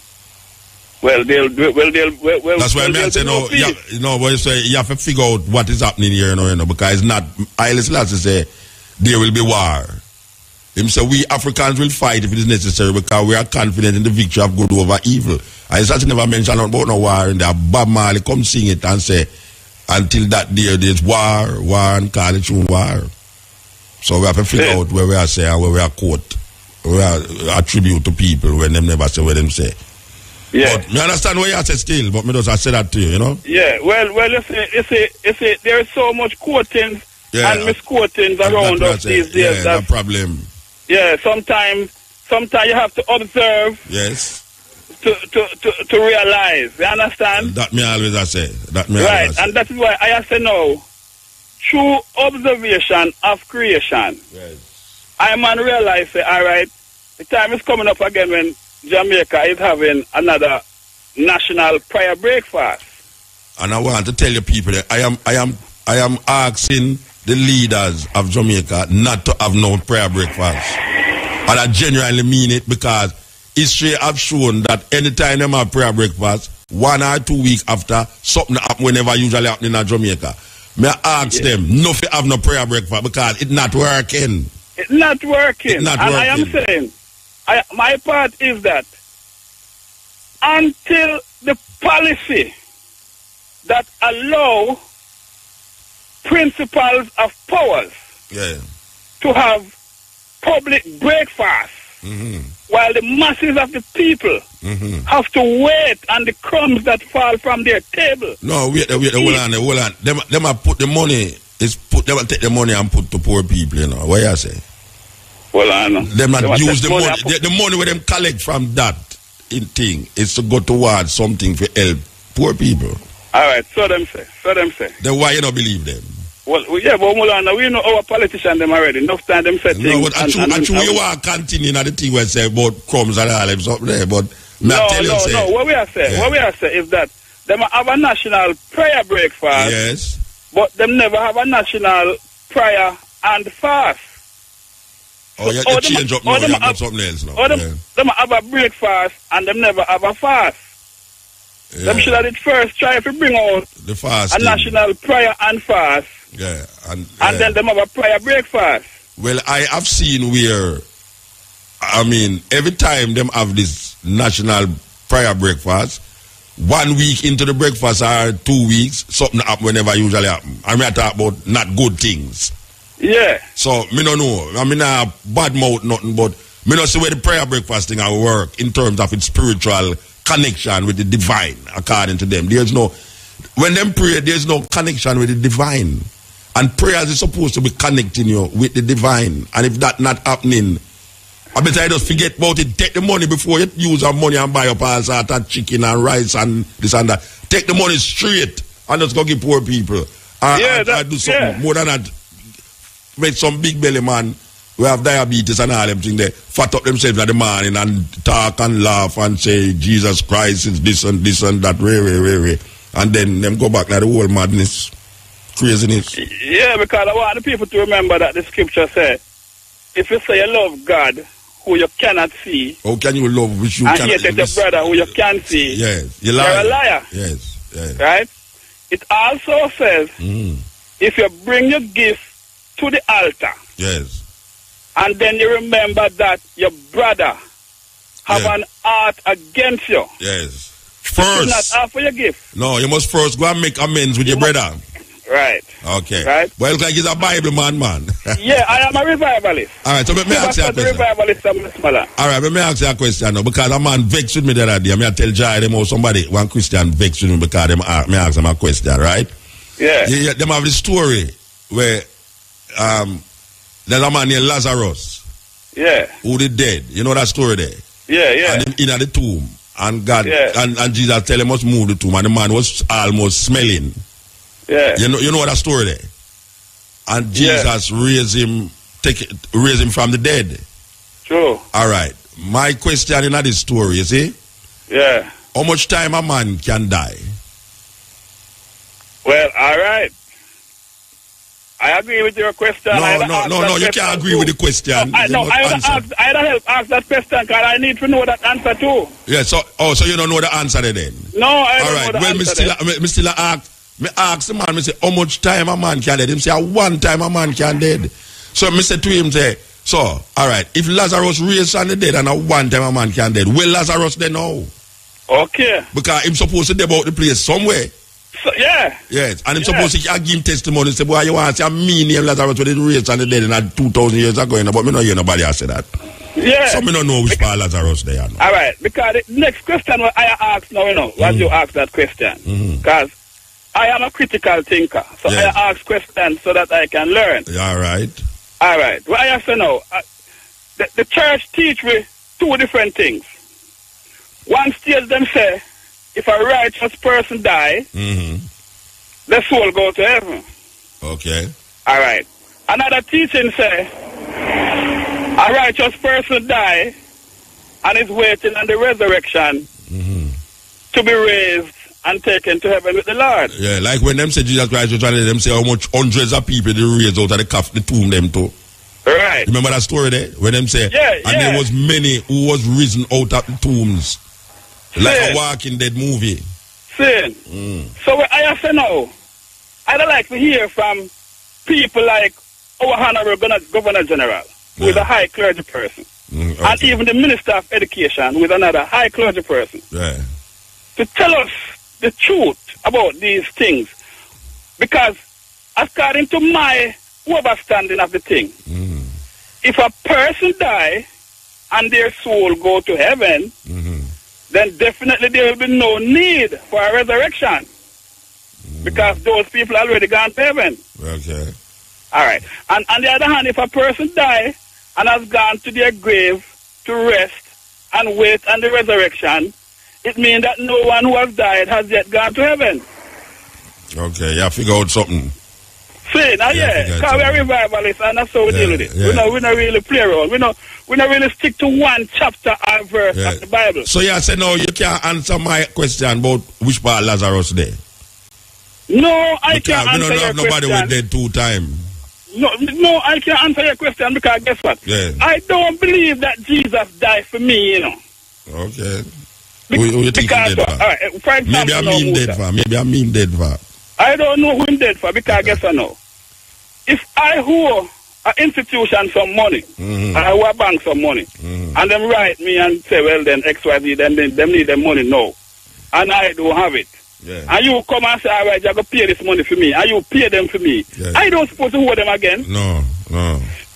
E: Well, that's
C: why I'm saying no. But you say you have to figure out what is happening here, because it's not. Haile Selassie say there will be war. Him say we Africans will fight if it is necessary because we are confident in the victory of good over evil. I such never mentioned about no war in there. Bob Marley come sing it and say until that day there's war, and call it war. So we have to figure out where we are saying and where we are quote, where we are attribute to people when them never say what them say.
E: Yeah.
C: But me understand what you say still, but me just say that to you,
E: Yeah, well, you see, there is so much quotings and misquotings around us these days.
C: Yeah, that's a problem.
E: Yeah, sometimes you have to observe.
C: Yes.
E: To realize, you understand?
C: That me always I say.
E: Right, and that is why I say now, through observation of creation, I man realize, say, all right, the time is coming up again when Jamaica is having another national prayer breakfast. And
C: I want to tell you people that I am asking the leaders of Jamaica not to have no prayer breakfast. And I genuinely mean it because history have shown that anytime them have prayer breakfast, 1 or 2 weeks after, something happen whenever usually happening in Jamaica. May I ask them, no fi have no prayer breakfast because it's not working.
E: It's not working. I am saying, my part is that until the policy that allow principals of powers to have public breakfast while the masses of the people have to wait on the crumbs that fall from their table.
C: No, wait, hold on. Them have put the money, they will take the money and put to poor people, What you say?
E: Well, I know.
C: Them not use the money. The money where them collect from that thing is to go towards something for help poor people.
E: All right, so them say.
C: Then why you not believe them?
E: Well, yeah, but Mulana, we know our politicians them already. Enough time them say things.
C: No, but you are continuing at the thing where say about crumbs and all them something there, but
E: no. What we are saying is that them have a national prayer breakfast.
C: Yes.
E: But them never have a national prayer and fast.
C: Oh, you change up now, you have something else now.
E: Them have a breakfast and them never have a fast. Yeah. Them should have first try to bring out
C: the fast
E: a national prayer and fast.
C: Yeah. And
E: then them have a prayer breakfast.
C: Well, I have seen where, every time them have this national prayer breakfast, 1 week into the breakfast or 2 weeks, something happen whenever usually happen. I talk about not good things.
E: Yeah.
C: So, me don't know. Not bad mouth nothing, but me not see where the prayer breakfast thing will work in terms of its spiritual connection with the divine, according to them. When them pray, there's no connection with the divine. And prayers is supposed to be connecting you with the divine. And if that's not happening, I bet I just forget about it. Take the money before you use our money and buy up all sort of chicken and rice and this and that. Take the money straight and just go give poor people. I do something more than that. Make some big belly man who have diabetes and all them things there fat up themselves in the morning and talk and laugh and say Jesus Christ is this and that way. And then them go back like the whole madness, craziness.
E: Yeah, because I want the people to remember that the scripture says, if you say you love God who you cannot see,
C: how can you love which you cannot see?
E: And yet your brother who you can see,
C: you're
E: a liar.
C: Yes.
E: Right? It also says, if you bring your gift to the altar, and then you remember that your brother have an art against you.
C: Yes.
E: First. You not offer your gift.
C: No, you must first go and make amends with your brother.
E: Right.
C: Okay.
E: Right.
C: Well, it's like he's a Bible man.
E: Yeah, I am a revivalist.
C: All right, so let me ask you a question. All right, let me ask you a question now, because a man vexed with me the other day. I tell Jai them how somebody, one Christian vexed with me because me ask them a question, right?
E: Yeah.
C: Them have the story where there's a man named Lazarus.
E: Yeah.
C: Who did dead. You know that story there?
E: Yeah.
C: And in the tomb. And God and Jesus tell him must move the tomb. And the man was almost smelling.
E: Yeah.
C: You know that story there? And Jesus raised him from the dead.
E: True.
C: All right. My question in this story, you see?
E: Yeah.
C: How much time a man can die?
E: Well, all right. I agree with your question.
C: No, you can't agree with the question.
E: I ask that question because I need to know that answer too.
C: Yeah, so you don't know the answer then?
E: No, I don't know the answer.
C: All right, me still ask the man, me say, how much time a man can dead? Him say, one time a man can dead. So me say to him, so, all right, if Lazarus raised from the dead and a one time a man can dead, will Lazarus then know?
E: Okay.
C: Because him supposed to be about the place somewhere.
E: So, yeah.
C: Yes, and him supposed to give him testimony and say, boy, you want to say a me name Lazarus when it raised from the dead and 2,000 years ago, but me not hear nobody say that.
E: Yeah.
C: So me don't know which part Lazarus they are.
E: All right, because the next question what I ask now, once you ask that question, because I am a critical thinker, so I ask questions so that I can learn.
C: All right.
E: All right. What I have to know, the church teach me two different things. One stage them say, if a righteous person die, the soul go to heaven.
C: Okay.
E: All right. Another teaching say, a righteous person die and is waiting on the resurrection to be raised and taken to heaven with the Lord.
C: Yeah, like when them say Jesus Christ was trying to them say how much hundreds of people they raised out of the tomb them too.
E: Right.
C: Remember that story there? When them say, and there was many who was risen out of the tombs. Like a Walking Dead movie.
E: So what I have to know, I'd like to hear from people like our Honorable Governor General, who is a high clergy person, and even the Minister of Education, who is another high clergy person, to tell us the truth about these things. Because according to my understanding of the thing, if a person die and their soul go to heaven, then definitely there will be no need for a resurrection. Because those people already gone to heaven.
C: Okay.
E: All right. And on the other hand, if a person die and has gone to their grave to rest and wait on the resurrection, it means that no one who has died has yet gone to heaven.
C: Okay, you figure out something.
E: See, now because we're revivalists and that's how we deal with it. We don't really play around. We don't really stick to one chapter or verse of the Bible.
C: So you say no, you can't answer my question about which part Lazarus there.
E: No, I can't answer your question. We don't have
C: nobody with dead 2 times.
E: No, I can't answer your question because guess what? I don't believe that Jesus died for me,
C: Okay. Who you think he dead for?
E: For example,
C: maybe I mean dead for. Maybe I mean dead for.
E: I don't know who I'm dead for because guess what now? If I owe an institution some money, and I owe a bank some money, and them write me and say, well then XYZ, them need the money now, and I don't have it. And you come and say, all right, you're going to pay this money for me, and you pay them for me. I don't supposed to owe them again.
C: No.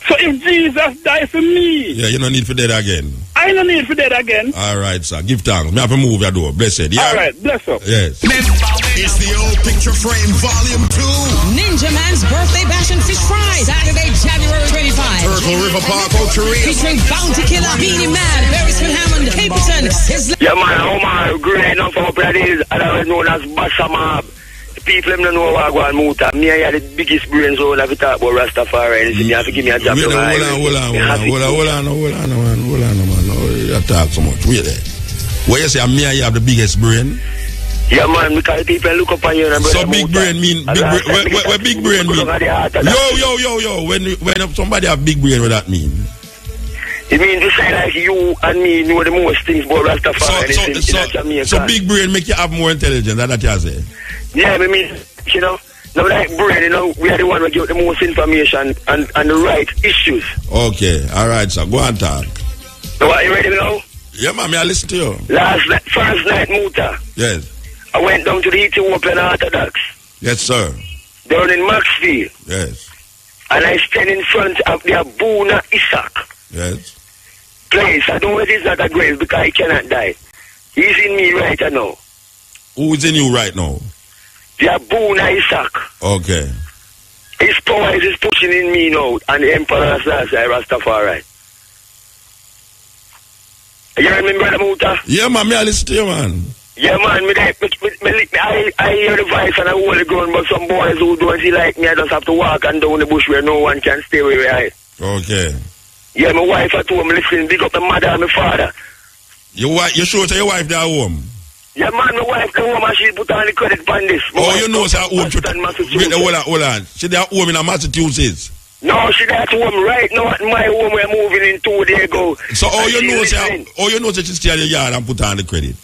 E: So if Jesus died for me...
C: Yeah, you don't need for that again.
E: I don't need for that again.
C: All right, sir. Give thanks. Me have to move your door. Blessed. Yeah.
E: All right, bless up.
C: Yes.
B: It's the old picture frame volume 2.
H: Ninja Man's birthday bash and fish fry. Saturday, January 25.
B: Turtle River Park, Oteria.
H: Featuring Bounty Killer, Beanie Man, Barry Smith Hammond, Capleton.
D: Yeah, man, Omar, great enough for Bradies, otherwise known as Basamab. People don't know what I go and Muta. Me, I had the biggest brains all of it talk about Rastafari. And you have to give me a job.
C: Hold on, man. You talk so much. Wait there. What you say, me, I have the biggest brain?
D: Yeah, man, because people look up on you.
C: So big brain mean, what big brain mean? Yo. When somebody have big brain, what that mean?
D: It means to say like you and me know the most things about Rastafari.
C: So big brain make you have more intelligence, that's what you say?
D: Yeah, I mean, now like brain, we are the one who give the most information and the right issues.
C: Okay, all right, sir. Go and talk.
D: So are you ready now?
C: Yeah, man, I listen to you.
D: First night, Muta.
C: Yes.
D: I went down to the Ethiopian Orthodox.
C: Yes, sir.
D: Down in Maxfield.
C: Yes.
D: And I stand in front of the Abuna Isaac.
C: Yes.
D: Place. I know it is not a grave because he cannot die. He's in me right now.
C: Who is in you right now?
D: The Abuna Isaac.
C: Okay.
D: His power is pushing in me now, and the Emperor Rastafari. You remember the Muta?
C: Yeah, man, I listen to you, man.
D: Yeah, man, I hear the voice and I hold the ground, but some boys who don't see like me, I just have to walk and down the bush where no one can stay where I.
C: Okay.
D: Yeah, my wife at home, listen, big up my mother and my father.
C: You sure your wife there at home?
D: Yeah, man, my wife at home and she put on the credit on this.
C: You know she's at home. Hold on. She's at home in Massachusetts.
D: No, she's at home right now at my home. We're moving in 2 days ago.
C: So you know she stay at the yard and put on the credit?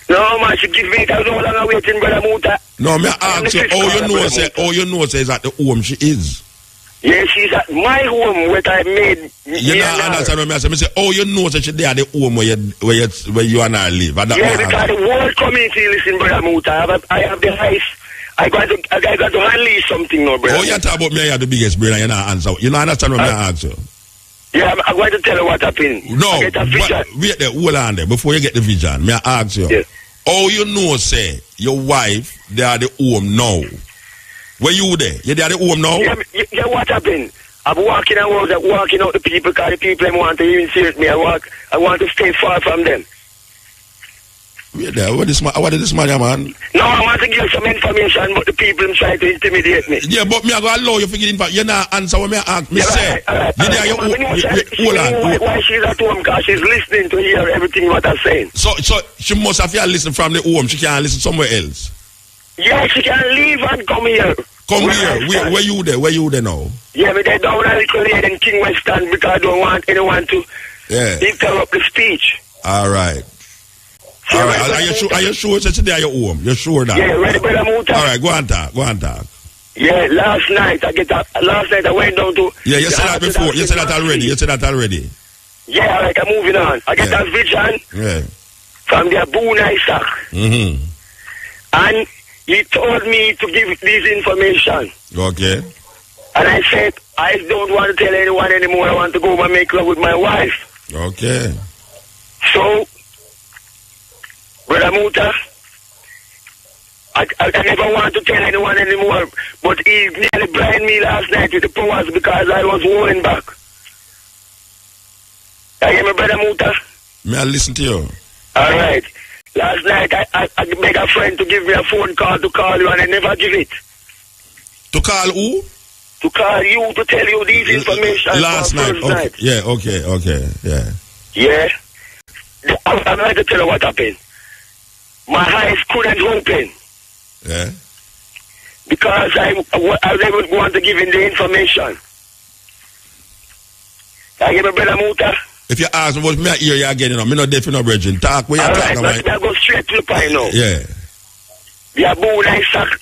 D: No, man, she give me it. I was no longer waiting, Brother Muta.
C: No, me ask you, you know she's at the home she is?
D: Yeah, she's at my home where I made.
C: You know, understand what I say? I say, you know she's there at the home where you and I live.
D: Yeah, because the whole community, listen, Brother Muta, I have the highest. I got to unleash something now, brother.
C: Oh, you talk about me, I have the biggest brain and you're not answer. You know, understand what I ask you?
D: Yeah, I'm going to tell you what happened.
C: No, wait there, hold on there. Before you get the vision, may I ask you?
D: Yeah.
C: Oh, you know, say, your wife, they are the home now. Where you there? You there at the home now?
D: Yeah, what happened? I'm walking out the people, because the people want to even see me. I want to stay far from them.
C: Wait there, what is this man, man?
D: No, I want to give some information, but the people try to intimidate me.
C: Yeah, but me I go allow you to get information. You not answer what me ask. Me say,
D: hold on. Why she's at home? Because she's listening to hear everything what I'm saying.
C: So she must have to listen from the home. She can't listen somewhere else.
D: Yeah, she can leave and come here.
C: Come here. Where you there? Where you there now?
D: Yeah, but they down a little late in King Western because I don't want anyone to interrupt the speech.
C: All right. All right. Are you sure it's there at your home? You're sure that?
D: Yeah, ready, Brother Muta?
C: All right, go on talk.
D: Yeah, last night I went down to.
C: Yeah, you said that before. You said that already.
D: Yeah, all right, I'm moving on. I get that vision from the Abu Isaac.
C: Mm-hmm.
D: And he told me to give this information.
C: Okay.
D: And I said, I don't want to tell anyone anymore. I want to go and make love with my wife.
C: Okay.
D: So, Brother Muta, I never want to tell anyone anymore, but he nearly blinded me last night with the powers because I was holding back. You hear me, Brother Muta?
C: May I listen to you?
D: All right. Last night, I made a friend to give me a phone call to call you, and I never give it.
C: To call who?
D: To call you, to tell you this information.
C: Last night. Okay. Yeah, okay, yeah.
D: Yeah. I'm going to tell you what happened. My eyes couldn't open.
C: Yeah.
D: Because I didn't want to give him the information. I give a Brother Muta.
C: If you ask me what me hear you again, I'm not deaf, no brethren. Talk where you talk about.
D: I go straight to the point now.
C: Yeah.
D: The Abu Isaac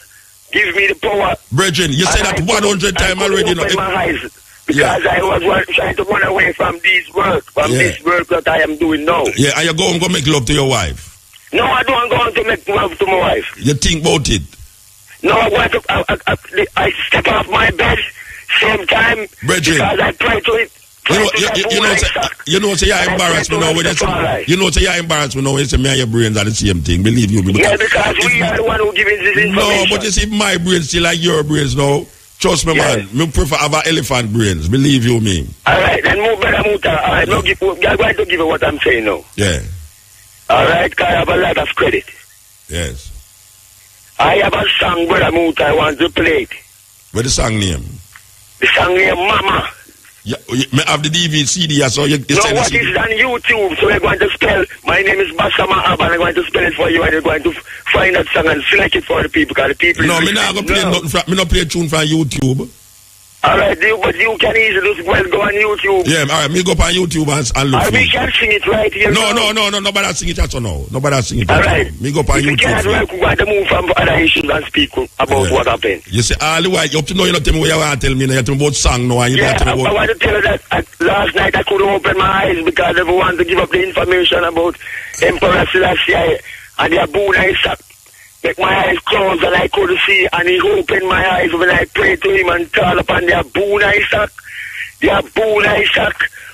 D: give me the power.
C: Brethren, you said that 100 times already.
D: Open my eyes because I was trying to run away from this work, this work that I am doing now.
C: Yeah, and you go make love to your wife.
D: No, I don't go to make love to my wife.
C: You think about it?
D: No, I want to. I step off my bed same time
C: brethren,
D: because I pray to it.
C: You know, say you embarrass me now when you say, you embarrass me now when you say me and your brains are the same thing. Believe you me.
D: Yeah, because we are the one who giving this information.
C: No, but you see, my brains still like your brains now. Trust me, man. Me prefer have an elephant brains. Believe you me.
D: All right, then move, Brother Muta. All right, I'm going to give you what I'm saying now.
C: Yeah.
D: All right, because I have a lot of credit.
C: Yes.
D: I have a song, Brother Muta, I want to play it.
C: What's the song name?
D: The song name Mama.
C: Yeah, me have the DVD, CD, so you
D: no, what is on YouTube? So we're going to spell, my name is Basama Ab, and I'm going to spell it for you, and you're going to find that song and select it for the people, because the people...
C: No, me not going to play nothing from, me not play a tune from YouTube.
D: Alright, but you can easily just go on YouTube.
C: Yeah, alright, me go up on YouTube and look for
D: we can sing it right here.
C: No, nobody sing it also now. Nobody sing it also
D: now.
C: Me go up on YouTube.
D: We can't work, we want to move from other issues and speak about what happened.
C: You say, all the while, you up to know you not tell me what you want to tell me, you tell me about song now, and you tell me about...
D: I want to tell you that last night I couldn't open my eyes because I want to give up the information about Emperor Selassie and the Abu Isaac. Make my eyes closed and I couldn't see, and he opened my eyes when I prayed to him and called upon the Abu Isaac,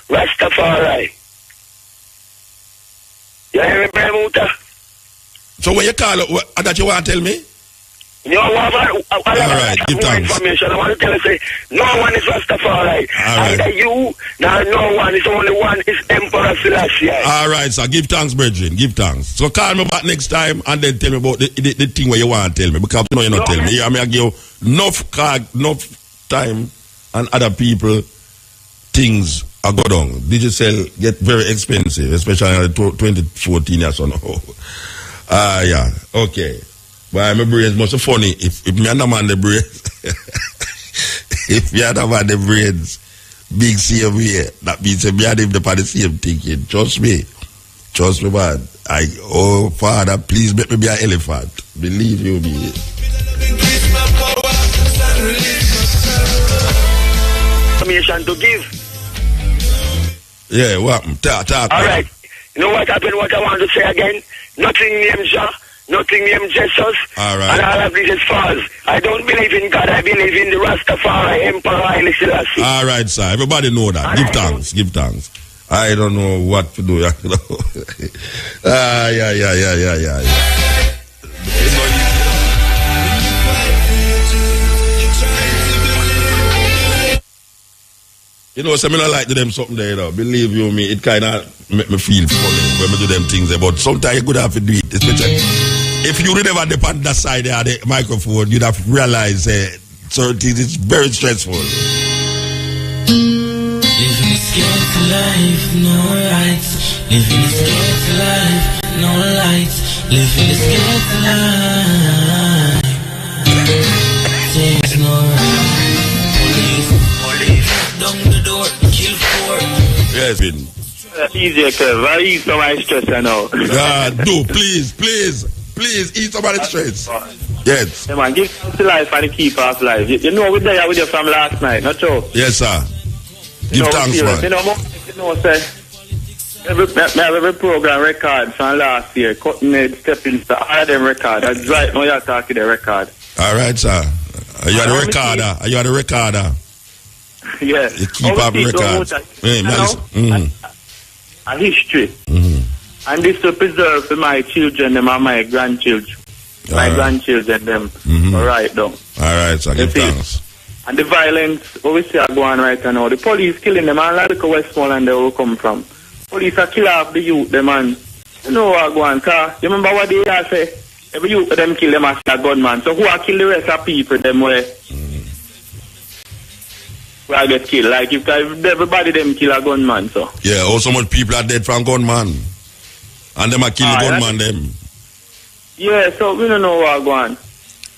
D: Rastafari. You hear me, Brother Muta?
C: So when you call, that you want to tell me?
D: You know,
C: all right, give thanks.
D: Information. I want to tell you, say, no one is Rastafari. Either you, no one is only one is Emperor Selassie.
C: All right, sir. Give thanks, brethren. Give thanks. So call me back next time and then tell me about the thing where you want to tell me. Because you know you're not telling me. I mean, I give you enough time and other people things are go down. Digital get very expensive, especially in 2014 years or now. Yeah. Okay. Why my brains must be funny. If me understand the brains, if me understand the brains, big same way, that means me and him the same thinking. Trust me, man. Oh Father, please make me be an elephant. Believe you me.
D: Information to give.
C: Yeah, what? Talk.
D: All right. You know what happened? What I want to say again? Nothing named Jah. Nothing named Jesus.
C: All right.
D: And all of this is false. I don't believe in God. I believe in the Rastafari Emperor Haile Selassie.
C: All right, sir. Everybody know that. Give thanks. I don't know what to do. Yeah. You know, so I don't like to them something there, you know. Believe you me, it kind of make me feel funny when I do them things there. But sometimes you could have to do it, especially if you never depend that side there, the microphone, you'd have realized certain things. It's very stressful.
I: Living a scarce life, no rights. Living a scarce life, no lights. Living a scarce life. There's no rights. Police, down the door, kill four.
C: Yes, been.
D: Easier, Kev. I ease some of my stress, I know.
C: Do, please, ease some of the stress. Yes.
D: Yeah, man, give the life and the keeper of life. You know, we're there with you from last night, not true?
C: Yes, sir. Give thanks, man.
D: You know, say, every program record from last year, Cutting Edge, Stepping Stone, all of them record. That's right now you're talking the record.
C: All right, sir. Are you the recorder?
D: Yeah.
C: You keep up records.
D: A history.
C: Mm-hmm.
D: And this to preserve for my children them and my grandchildren. My grandchildren them.
C: Mm-hmm.
D: Right down.
C: All right, so give thanks.
D: And the violence, what we see are going right now. The police killing them, and like Westmoreland they will come from. Police are killing off the youth, them, and you know what going, cause you remember what they are say? Every youth of them kill them as a gunman. So who are kill the rest of people them where? Where I get killed. Like if everybody them kill a gunman, so.
C: Yeah, so much people are dead from gunman. And them are killing gunman them.
D: Yeah, so we don't know what going.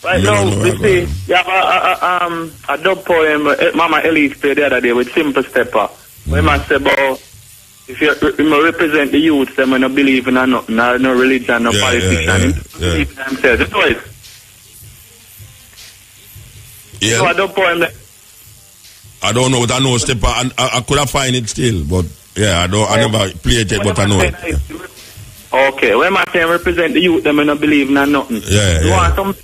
D: Right now, we see, a dub poem Mama Elise played the other day with Simple Stepper. Where man say about, if you represent the youth, them will not believe in nothing, no religion, no politician. Believe in themselves. That's what it is.
C: Yeah.
D: So a dub poem that,
C: I don't know what I know, Stepper, and I could have find it still, but yeah, I never played it, but I know it. Yeah.
D: Okay, when I say represent the youth, them will not believe in nothing. You want some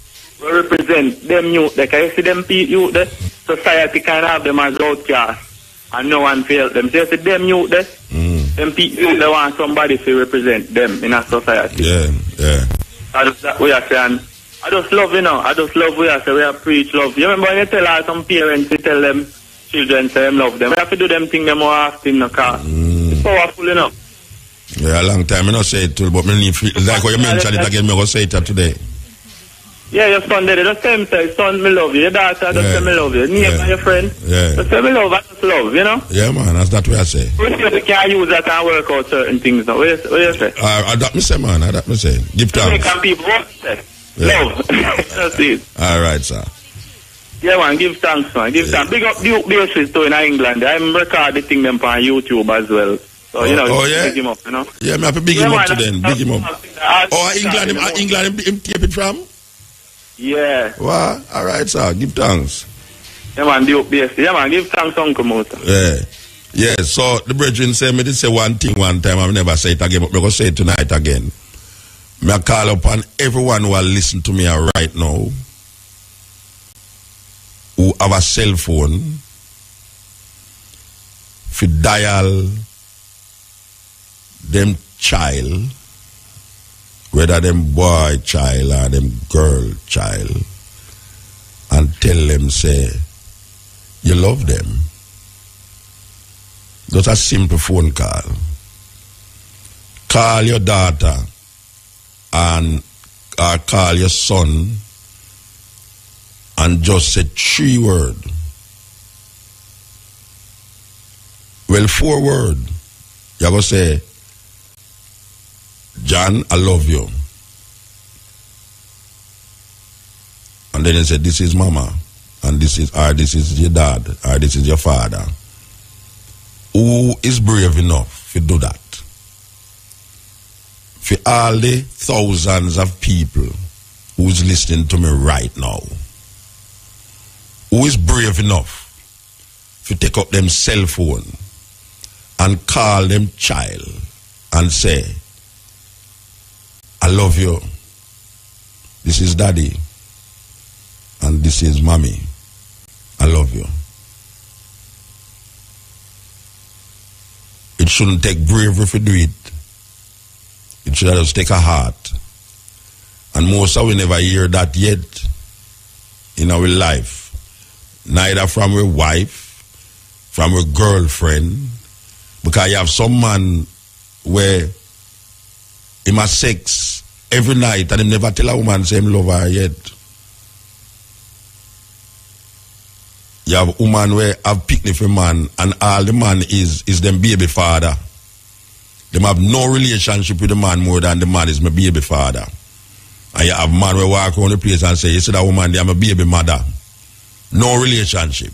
D: represent them youth, they can see them youth, the society can have them as outcasts, and no one feel them. So you see them youth, them people, they want somebody to represent them in a society.
C: Yeah.
D: That's what we are saying. I just love, we are saying, we are preach love. You remember when you tell some parents, you tell them, children say them love them. We have to do them things them more often, because it's powerful enough.
C: Yeah, a long time. I not say it too, but me feel like what you mentioned it again, me go say it today.
D: Yeah, your son did it. The same say, son, me love you. Your daughter, just say me love you. Neighbor, your friend.
C: Yeah.
D: Just say me love, I just love, you know?
C: Yeah, man, that's that way I say.
D: We can't use that and work out certain things now. What you say?
C: That me say, man. That me say. Give thanks.
D: Can people what say? Love. That's it.
C: All right, sir.
D: Yeah, man, give thanks, man. Give thanks. Big up Duke Basis too in England. I'm recording thing them on YouTube as well. So, you know, big him up, you know?
C: Yeah, me have to big him up to them. Big him up. England, him tape it from?
D: Yeah.
C: Wow. All right, sir. Give thanks.
D: Yeah, man, Duke Basis. Yeah, man, give thanks, Uncle Mota.
C: Yeah, so the brethren say, me did say one thing one time, I'll never say it again, but I'm going to say it tonight again. I call upon everyone who are listening to me right now, who have a cell phone, to dial them child, whether them boy child or them girl child, and tell them, say, you love them. Just a simple phone call. Call your daughter and call your son and just say 3 words. Well, 4 words. You have to say, John, I love you. And then you say, this is mama, and this is your dad, or this is your father. Who is brave enough to do that? For all the thousands of people who's listening to me right now, who is brave enough to take up them cell phone and call them child and say, I love you. This is daddy. And this is mommy. I love you. It shouldn't take bravery to do it. It should just take a heart. And most of we never hear that yet in our life. Neither from our wife, from our girlfriend. Because you have some man where he must sex every night and he never tell a woman say him love her yet. You have woman where have picnic for man and all the man is them baby father. Them have no relationship with the man more than the man is my baby father. And you have man where walk around the place and say, you see that woman, they are my baby mother. No relationship.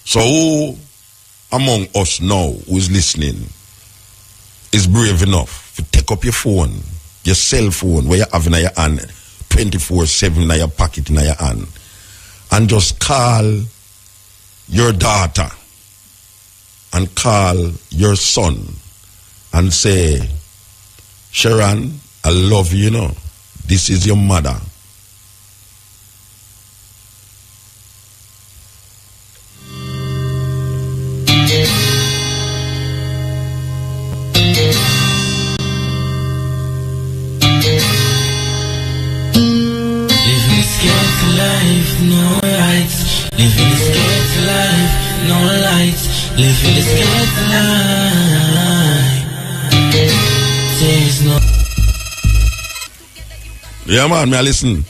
C: So who among us now who is listening is brave enough to take up your phone, your cell phone, where you have in your hand 24/7 in your pocket in your hand, and just call your daughter and call your son and say, Sharon, I love you, you know. This is your mother.
I: Life, no rights. Living this ghetto life, no lights. Living this ghetto life. There's no.
C: Yeah, man, may I listen?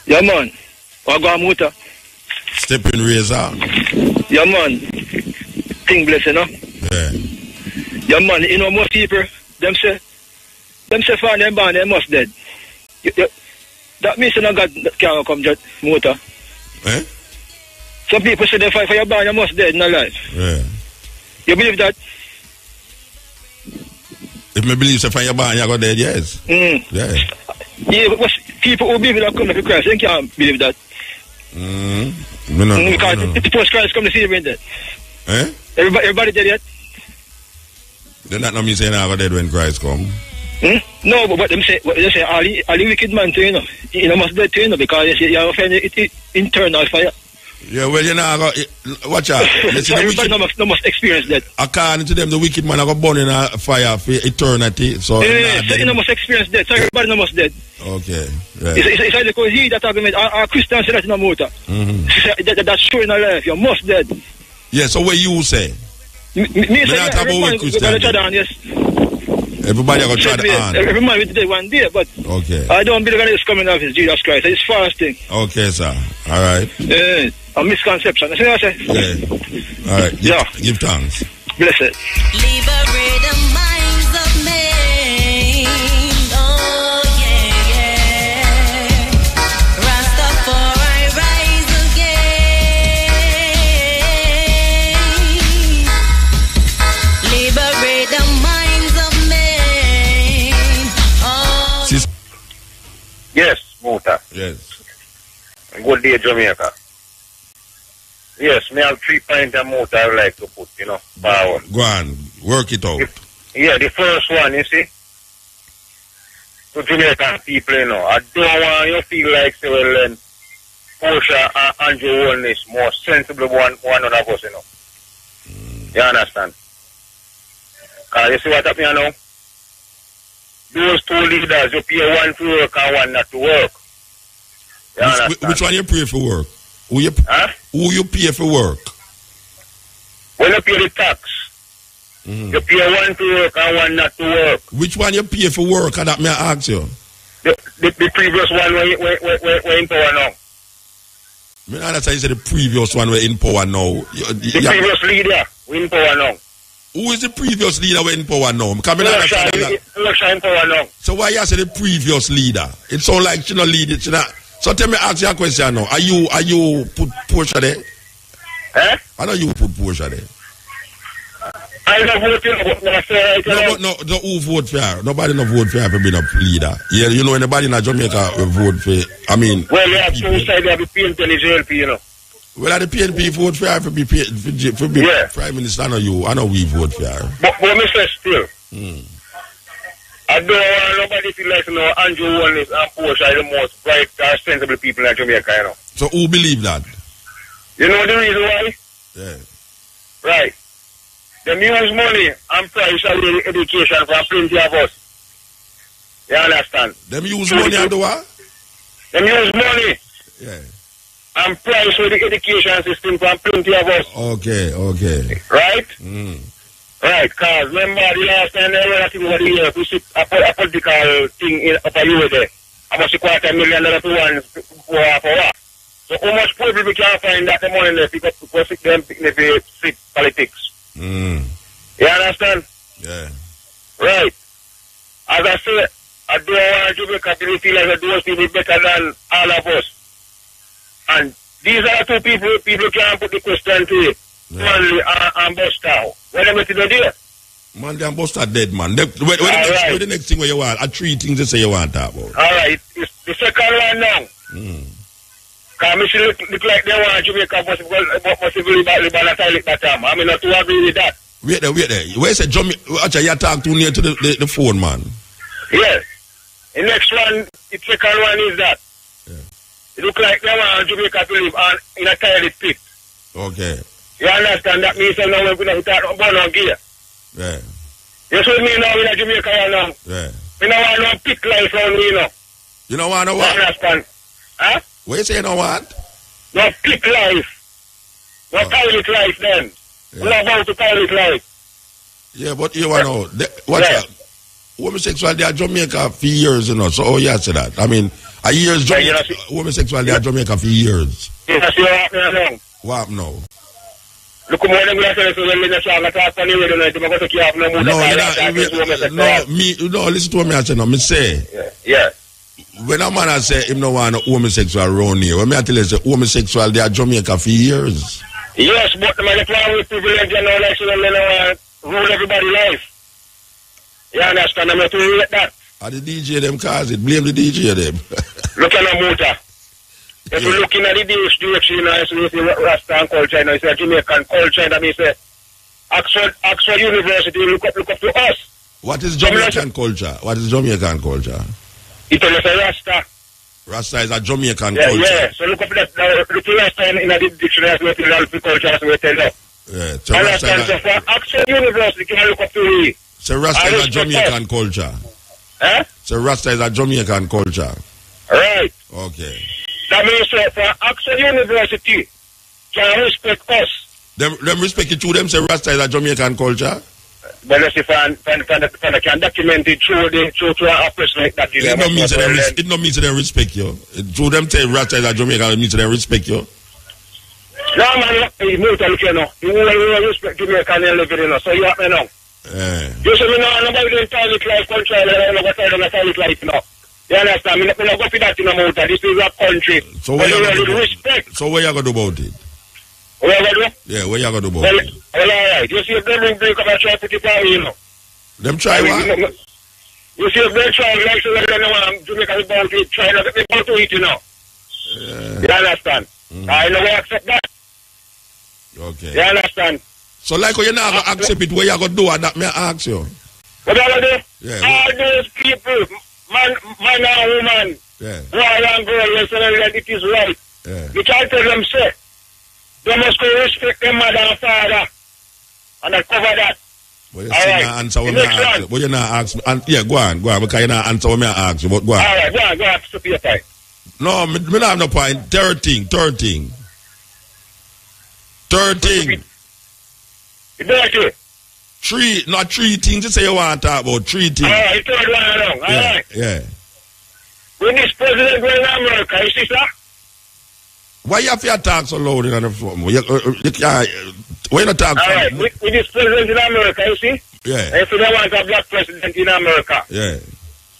D: Yeah, man. Muta.
C: Stepping razor.
D: Yeah, man. Thing bless, you know?
C: Yeah.
D: Yeah, man. You know, most people, them say find them born, they must dead. That means God can't come just Muta.
C: Eh?
D: Some people say they fight for your born, you must dead in a life.
C: Yeah.
D: You believe that?
C: If me believe if you're born, you go dead, yes. Yeah.
D: Yeah, but people who believe that come to Christ, they can't believe that. Because if the post Christ come to see you dead.
C: Eh?
D: Everybody dead yet?
C: Then that not mean saying I go dead when Christ come.
D: No, but they say all the wicked man too, you know. You must dead too, you know, because they say you have offended internal fire.
C: Yeah, well, you know, watch out.
D: So everybody must experience that.
C: According to them, the wicked man are burn in a fire for eternity. So
D: you must experience that. So everybody must dead.
C: Okay. Yeah.
D: It's like because he that argument, our Christians say that in a motor. That's true in our life. You must dead.
C: Yeah, so what you say?
D: Me say
C: not about Christian.
D: Yes.
C: Everybody got tried on.
D: Every man will do one day, but
C: okay.
D: I don't believe that it's coming of his Jesus Christ. It's fasting.
C: Okay, sir. All right.
D: A misconception. You see what I say?
C: Yeah. All right. Give thanks.
D: Blessed.
J: Liberate the minds of men. Oh, yeah. Rastafari rise again. Liberate the minds of men. Oh.
K: Yes, Muta.
C: Yes.
K: Good day, Jamaica. Yes, me have 3 points of motor I would like to put, you know, forward.
C: Go on, work it out.
K: The first one, you see, to Jamaican people, you know, I don't want you to feel like, say, well, then, Portia and Andrew Warren is more sensible one of us, you know. You understand? Because you see what happened, you know? Those 2 leaders, you pay one to work and one not to work.
C: Which one you pay for work? Who you pay for work?
K: When you pay the tax, you pay one to work and one not to work.
C: Which one you pay for work? And that may I ask you?
K: The previous one we're in power now.
C: I understand you said the previous one we're in power now.
K: The previous leader we're in power now.
C: Who is the previous leader we're in power now?
K: Russia in power now.
C: So why you say the previous leader? It sounds like she not lead it. So tell me, ask you a question now. Are you put Portia there? I know you put Portia there.
K: I don't vote
C: no, who vote for her? Nobody no vote for her for being a leader. Yeah, you know, anybody in Jamaica vote for, I mean...
K: Well, you have two sides, you have the PNP and the JLP, you know.
C: Well, the PNP vote for her for be Prime Minister, I know you. I know we vote for her.
K: But Mr. Still, I don't want nobody feel like, you know, Andrew Wallace and Portia are the most bright and sensible people in Jamaica, you know.
C: So who believe that?
K: You know the reason why?
C: Yeah.
K: Right. Them use money and price of education for plenty of us. You understand?
C: Them use money and do what?
K: Them use money.
C: Yeah.
K: And price for the education system for plenty of us.
C: Okay.
K: Right? Right, because remember the last time they were over the year, we see a political thing in upper you there. About $250,000 to one for what? So how much people we can find that the money there pick up to sit them fit politics? You understand?
C: Yeah.
K: Right. As I said, I don't want Jamaica to feel like those people better than all of us. And these are two people can't put the question to it. Manley and Buster. What am I to do there?
C: Manley and Buster dead, man. What the next thing where you want? Three things you say you want to talk about.
K: Alright, it's the second one now. Because I look like they want Jamaica possibly live on a toilet bottom. I mean, not to agree with that.
C: Wait there. Where is it, Jamaica? Actually, you talk too near to the phone, man.
K: Yes. The next one, the second one is that. Yeah. It look like they want Jamaica to live in a toilet pit.
C: Okay.
K: You understand? That means now we're going to start burn on gear.
C: Yeah.
K: You see me now in a Jamaica now?
C: Yeah.
K: We don't want no pit life around me now.
C: You don't want no what?
K: You understand? Huh?
C: What you say you don't want?
K: No pit life. No toilet life then. Yeah. No about to toilet life.
C: Yeah, but you want to know. What's that? Homosexuality in Jamaica for years, you know. So, how you say that? I mean, a year's Jamaica, homosexuality in Jamaica for years.
K: Yes, you are wrong.
C: What happened now?
K: Look, when I'm going to say, when I'm going to talk to you, I'm going to keep up no more.
C: No, listen to what I say now. Me say,
K: yeah.
C: When a man say him no want a homosexual around here, when I tell you say homosexual they are Jamaica for years.
K: Yes, but the man plan with privilege and all that, so they don't rule everybody's life. You understand? I'm not to rule that.
C: Are the DJ them cause it? Blame the DJ them.
K: Look at the motor. If you're looking at the direction, you know, you see Rasta and culture, you know, you see Jamaican culture, and I mean, say, Oxford University, look up to us.
C: What is Jamaican culture? What is Jamaican culture?
K: It is a Rasta.
C: Rasta is a Jamaican culture.
K: Yeah, so look up that, look at Rasta in the dictionary, as we tell the culture, as we tell them.
C: Yeah,
K: so Rasta so for Oxford University, can look up to me.
C: So Rasta is a Jamaican culture.
K: Huh?
C: So Rasta is a Jamaican culture.
K: Right.
C: Okay.
K: That means for Oxford University can respect us.
C: Them respect it to them, say Rasta is a Jamaican culture?
K: But let's see, they can document it through a person like that.
C: It don't mean to them respect you. Through them say Rasta is a Jamaican, it means to them respect you.
K: No, man, you know, you respect Jamaican and live it, you know, so you have me now. You see me now, nobody doing toilet life, culture, I'm not going to toilet life, you know. You understand? I'm not going to go for that in a motor. This is a country.
C: So what you going to do? Respect. So what you going to do about it?
K: What you going to do?
C: Yeah, what you going to do about it?
K: Well, all right. You see if they break up and try to put it on, you know.
C: Them try what?
K: You see if they try, like, so they don't want to make us about it, try to get me about to it, you know. You understand? I know we accept that.
C: Okay.
K: You understand?
C: So like you're not going to accept it, what you going to do? And that may I ask you.
K: What you going to do?
C: Yeah.
K: All those people, man and woman, boy and girl, they say that it is right. You can't tell them, say, they must go respect their mother and father. And I cover that.
C: Well, you not answer what I ask. But you not ask me. Yeah, go on, because you not answer what I ask you. But go on.
K: All right, go on, stop your time.
C: No, me don't have no point. Third thing. Three, not three things. You say you want to talk about 3 things.
K: Alright, third one along. Alright.
C: Yeah.
K: When this president going to America, you see, sir?
C: Why you have to talk so loud in the phone? Why you not talk so
K: Alright,
C: loud?
K: with this president in America, you see?
C: Yeah.
K: If you don't want a black president in America.
C: Yeah.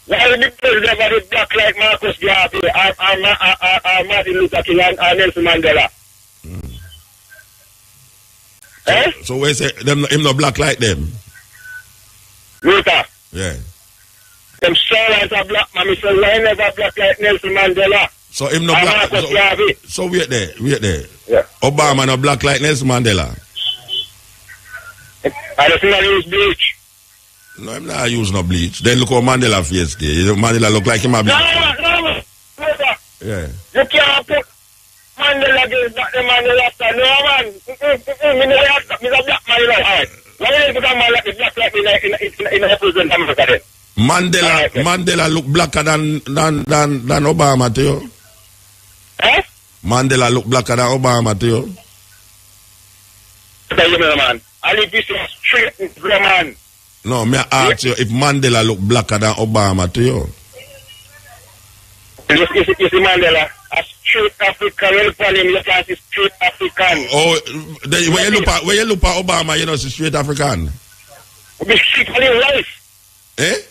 K: Why would the president have a black like Marcus Garvey or Martin Luther King and Nelson Mandela?
C: So where say him no black like them?
K: Luther.
C: Yeah.
K: Them silent a black man, me say why never black like Nelson Mandela?
C: So him no black.
K: Marcus Garvey.
C: So wait there.
K: Yeah.
C: Obama no black like Nelson Mandela.
K: I don't think I use bleach.
C: No, I'm not using no bleach. Then look how Mandela face there. Mandela look like him a bleach.
K: No.
C: Yeah.
K: You can't put Mandela against the Mandela after. No, man. Me no after. Me a black man, you know. Alright. Why don't you put a man like this black like in the president America then?
C: Mandela look blacker than Obama to you. Mandela look blacker than Obama to you.
K: Tell you, man. I live this straight man.
C: No, me ask you if Mandela look blacker than Obama to you.
K: You see Mandela, a straight African. When you call him, you can't see straight African.
C: Oh, when you look at Obama, you know, it's straight African.
K: You see on his wife.
C: Eh?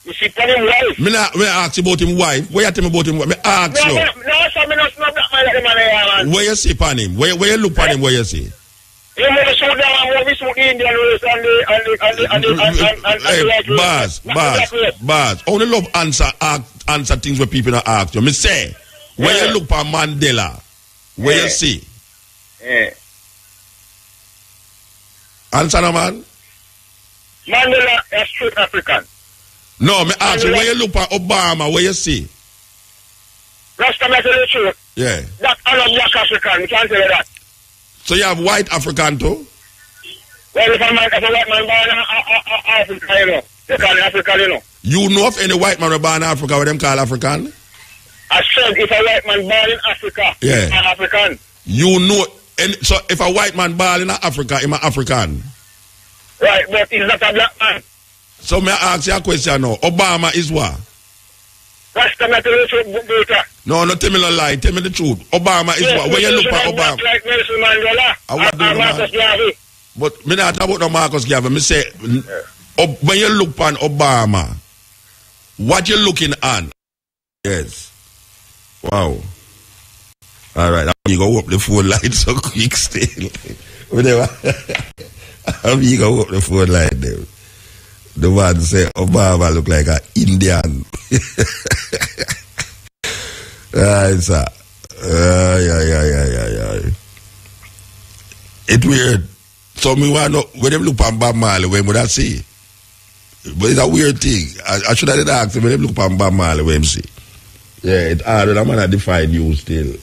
K: You see on his wife.
C: Me ask you about him wife. Where you tell me about him wife? Me ask you.
K: No, so me not black man like the man.
C: Where you see on him? Where you look at him? Where you see?
K: You want to show them how we shoot the Indian race and the
C: Bars. Only love answer things where people don't ask you. Me say, when you look at Mandela, where you see?
K: Yeah.
C: Answer no, man.
K: Mandela is straight African.
C: No, me ask you, when you look at Obama, where you see?
K: Rasta me tell you the truth.
C: Yeah.
K: That I'm not black African, you can't tell you that.
C: So you have white African too?
K: Well, if a white man born in Africa, you know, they call it African, you know.
C: You know of any white man born in Africa what them call African?
K: I said if a white man born in Africa, he's African.
C: You know, so if a white man born in Africa, he's an African.
K: Right, but he's not a black man.
C: So may I ask you a question now? Obama is what?
K: Rasta me tell you the truth,
C: No, tell me no lie. Tell me the truth. Obama is what? When you look at Obama.
K: Like Nelson Mandela and Marcus Garvey.
C: But me not talk about no Marcus Garvey. Me say, when you look at Obama, what you looking on? Yes. Wow. All right. You go up the phone line so quick still. Whatever. How you go up the phone line there? The one say Obama look like an Indian. Right, sir. Yeah. It's weird. So me want to know when them look at Bob Marley, when would I see? But it's a weird thing. I should have asked him when them look at Bob Marley, when see. Yeah, it's hard. I'm gonna define you still.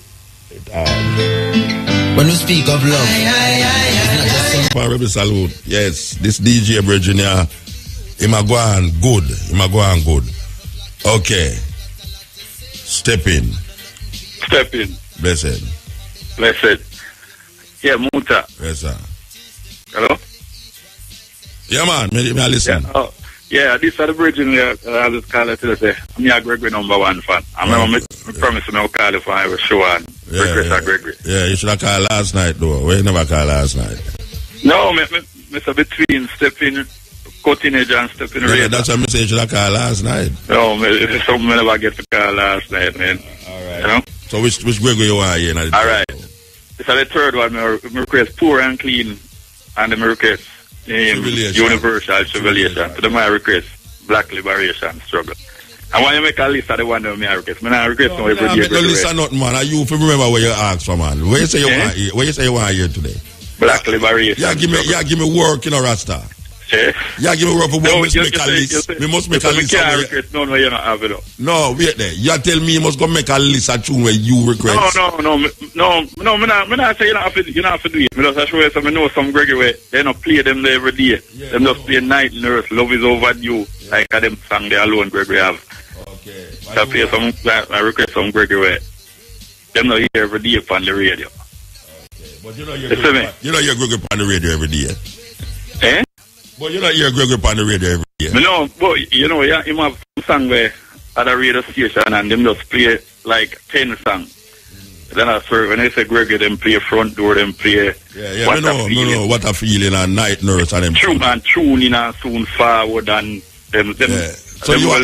C: It's hard.
I: When we speak of love, it's not just
C: salute. Yes, this DJ Virginia. Him a go on good. Okay. Step in. Blessed.
E: Yeah, Muta.
C: Yes, sir.
E: Hello?
C: Yeah, man. Me listen.
E: Yeah, this is the Virginia. I just call it today. I'm your Gregory #1 fan. I remember me promise me I'll call you for every show and Gregory.
C: Yeah, you should have called last night, though. Why you never called last night?
E: No, me between stepping teenage and stepping
C: yeah, that's what I say. You should have called last night.
E: No, it's something I never get to call last night, man.
C: All right.
E: You know?
C: So which Gregory you are here?
E: All right. This is the third one. I request Poor and Clean, and I request Universal Civilization. To them I request Black Liberation Struggle. I want you to make a list of the one that I request. I request no every day.
C: No list of nothing, man. You remember what you asked for, man. Where you say you want here? Where you say you want here today?
E: Black Liberation.
C: Yeah, give me work, you know, Rasta. Yeah, give me work for one. We must make a list. We must make a list.
E: No, you're not having it.
C: No, wait there. You tell me you must go make a list of tune where you request.
E: No. I'm not saying you don't have to do it. I just show you some, I know some Gregory where they don't play them there every day.
C: Yeah,
E: them just play Night Nurse, Love is Overdue, like them song they alone Gregory have.
C: Okay.
L: I play some, I request some Gregory. Them not hear every day on the radio.
C: Okay. But you know you're Gregory on the radio every day.
L: Eh?
C: But you know you're Gregory on the radio every day.
L: No, but you know, yeah, him have some song where at a radio station and them just play like 10 songs. Then I swear when they say Gregory, them play Front Door, them play
C: What a feeling and Night Nurse and them.
L: True and tuning and soon forward and them.
C: So you are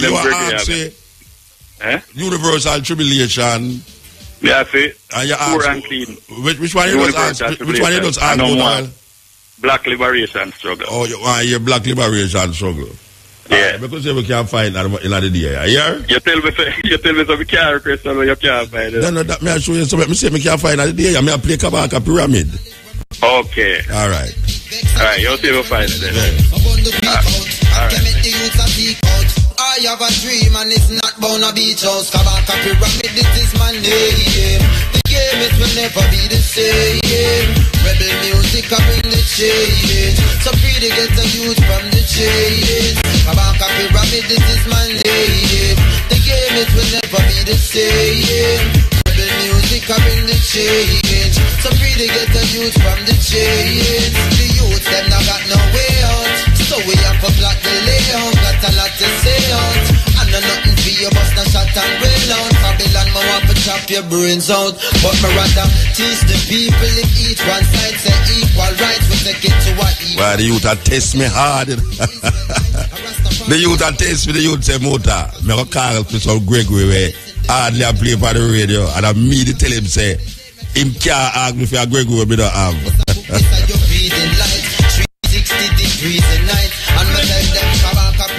C: say Universal Tribulation.
L: Yeah, see.
C: And you
L: Poor
C: ask
L: and clean.
C: Which one you just ask? Which one you just ask about?
L: Black Liberation Struggle.
C: Oh, your Black Liberation Struggle.
L: Yeah.
C: Because we can't find that in the day. Yeah?
L: You tell me so we can't request so you can't find it.
C: No, that may I show you something. I say we can't find that the day. I may play Kabaka Pyramid.
L: Okay.
C: Alright.
L: Alright, you'll see if we find it then. Alright.
A: I have a dream and it's not bound to beach house. Kabaka Pyramid, this is my name. The game it will never be the same. Rebel music, I bring the change. So free to get the youth from the chains. Kabaka Pyramid, this is my name. The game it will never be the same. Rebel music, I bring the change. So free to get the youth from the chains. The youth, them not got no way out. So we have to block the layout. Got a lot to say out. I know nothing for you, bust a shot and rail out. Babylon, me want to chop your brains out. But me rather teach the people if each one side say equal rights, we take it to what equal.
C: Well, the youth a test me hard. The youth a test me, the youth say, Mota, me go call for some Gregory where hardly I play for the radio. And I immediately tell him, say, him can't ask me for a Gregory we don't have.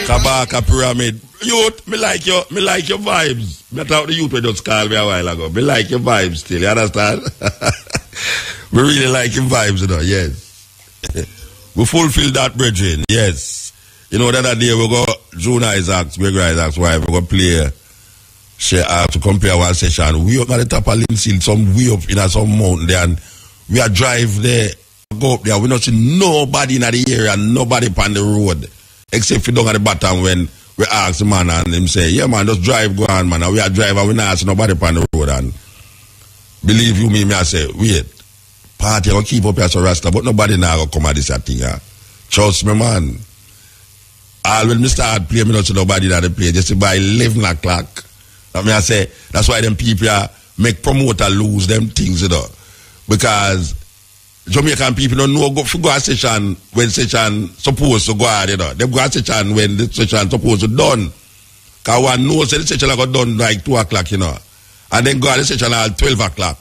C: Kabaka Pyramid. Youth, me like your vibes. Me thought the youth were just called me a while ago. Me like your vibes still, you understand? We really like your vibes, you know, yes. We fulfill that, brethren, yes. You know, the other day we go, June Isaacs, Gregory Isaacs' wife, we go play, she to compare one session. We up at the top of Linfield, some way up in some mountain there, and we are drive there, go up there, we not see nobody in the area, nobody on the road, except for down at the bottom when we ask the man and him say, yeah man, just drive, go on man, and we are driving, we not see nobody on the road, and believe you me, I say, wait, party, I keep up here so rasta, but nobody now go come at this thing, trust me man. All when me start playing, me not see nobody that they play, just by 11 o'clock. I mean, I say, that's why them people make promoter lose them things, you know. Because Jamaican people don't know go a session when session supposed to go out, you know. They go a session when the session supposed to done. Because one knows that the session got done like 2 o'clock, you know. And then go a session at 12 o'clock.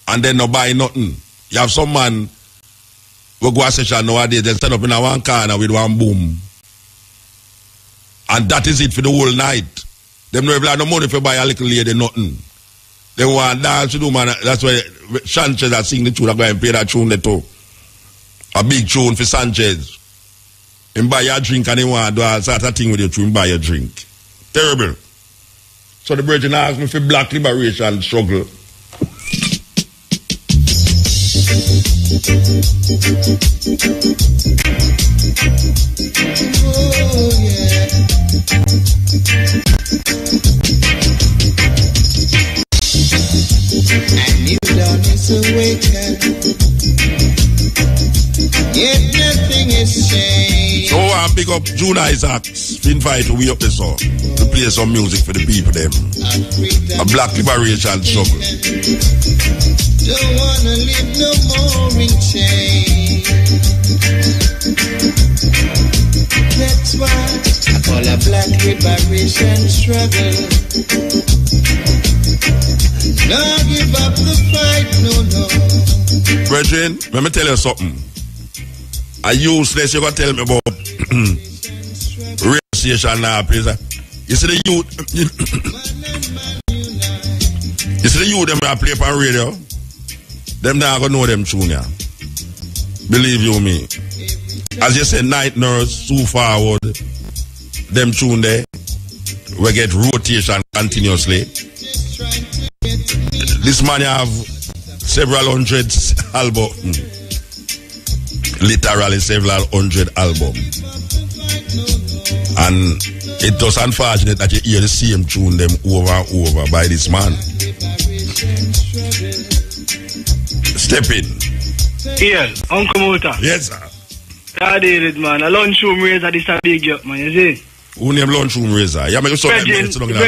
C: And then no buy nothing. You have some man we go a session nowadays, they stand up in a one corner with one boom. And that is it for the whole night. Them no have no money for buy a little lady, nothing. They want dance to do, man. That's why Sanchez are sing the tune. I'm going to play that tune there too. A big tune for Sanchez. Him buy your drink and he want to do a sort of thing with your tune, buy your drink. Terrible. So the brethren asked me for Black Liberation Struggle.
A: Oh yeah. And new dawn is awakened. Yet nothing is changed.
C: So I pick up June Isaacs, invite we up the song to play some music for the people them. A Black Liberation Struggle.
A: Don't wanna live no more in chains. That's why I call a Black Liberation Struggle. No give up the fight, no.
C: Brethren, let me tell you something. I useless, you gonna tell me about radio station now, please. You see the youth, you see the youth them that play on radio, them now gonna know them tune, yeah. Believe you me. As you say, Night Nurse, Too Forward, them tune there, we get rotation continuously. This man have several hundred albums. Literally several hundred albums. And It's just unfortunate that you hear the same tune them over and over by this man. Step in.
M: Yeah, Uncle Muta.
C: Yes, sir.
M: I did it, man. A lunchroom raiser, this a big up, man, you see?
C: Who name lunchroom raiser? Yeah, make some minutes long in a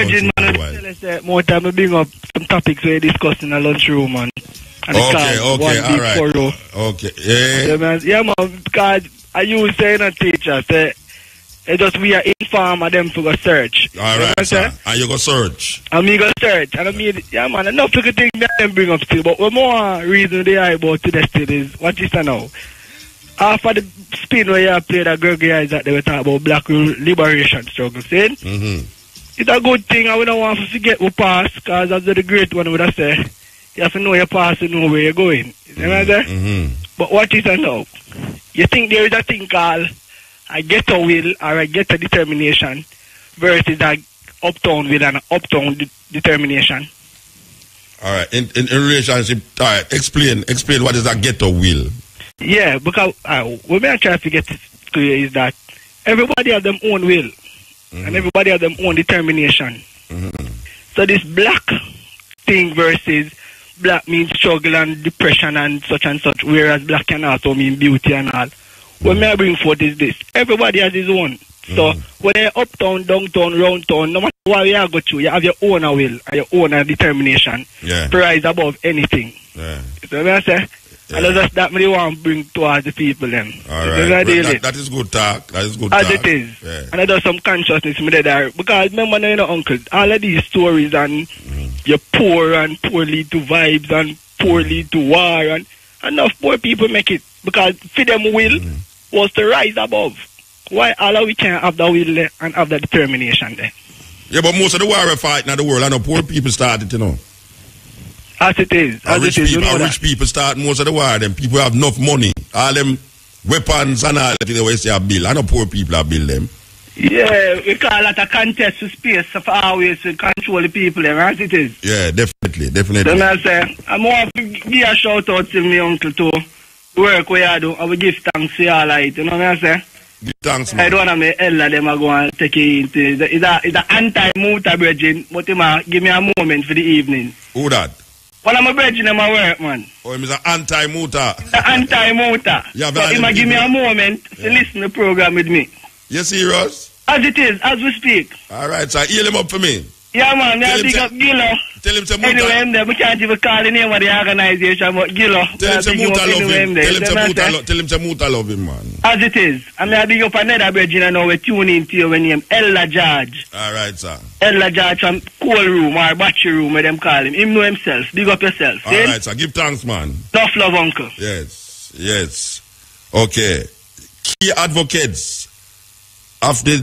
C: lunchroom.
M: More time I bring up some topics we discussed in a lunchroom, man. And
C: okay, all right. Okay,
M: yeah, man, because I used saying a teacher, say, it just we are informed of them to go search.
C: All right, sir. And you go search.
M: And me go search. And I mean, yeah, man, enough to think that them bring up still. But one more reason they are about today still is, what is that now? After the spin where you played that Gregory is that they were talking about black liberation struggle, see? It's a good thing, and we don't want to forget we pass, because that's the great one would have said, you have to know your past to know where you're going. You know what I'm saying? But what is that now? You think there is a thing called a ghetto will or a ghetto determination versus a uptown will and an uptown determination?
C: All right, in relationship, all right, explain what is a ghetto will.
M: Yeah, because what I'm trying to get clear is that everybody has their own will and everybody has their own determination. So this black thing versus black means struggle and depression and such, whereas black can also mean beauty and all. What may I bring forth is this. Everybody has his own. So whether you're uptown, downtown, round town, no matter what you go through, you have your own will and your own determination to rise above anything.
C: Yeah.
M: So what I say? And that's that me want to bring towards the people then.
C: All right. That is good talk. That is good
M: as
C: talk.
M: it is.
C: Yeah.
M: And I do some consciousness me there. Because remember, you know, uncle, all of these stories and you're poor and poor lead to vibes and poor lead to war and enough poor people make it. Because for them will was to rise above. Why all of we can't have the will there and have the determination there?
C: Yeah, but most of the war we're fighting in the world, I know poor people started, you know.
M: As it is.
C: Rich people start most of the war. Them people have enough money. All them weapons and all that they always say are build. I know poor people are build them.
M: Yeah, we call that a contest for space for always to control the people there, as it is.
C: Yeah, definitely.
M: Then I say, I'm more to give a shout out to my uncle to work where I do. I will give thanks to all right. You know what I say?
C: Give thanks, man.
M: I don't want to make Ella them go and take it into it's an anti-Mutabaruka, but give me a moment for the evening.
C: Who that?
M: Well, I'm a bridging in my work, man.
C: Oh, he's an anti-Muta.
M: Anti-Muta.
C: Yeah,
M: so he might give me a moment to listen to the program with me.
C: You serious?
M: As it is, as we speak.
C: All right, so heal him up for me.
M: Yeah, man, I big up Gillo.
C: Tell him to Muta.
M: Anyway, we can't even call the name of the organization, but Gillo.
C: Tell him to Muta love him. Tell him to Muta love him, man.
M: As it is. I mean, I big up another bridging and now we tune in to you when name Ella George.
C: All right, sir.
M: Ella George from Coal Room or Battery Room, where them call him. Him know himself. Big up yourself.
C: All right, sir. Give thanks, man.
M: Tough love, uncle.
C: Yes. Okay. Key advocates of the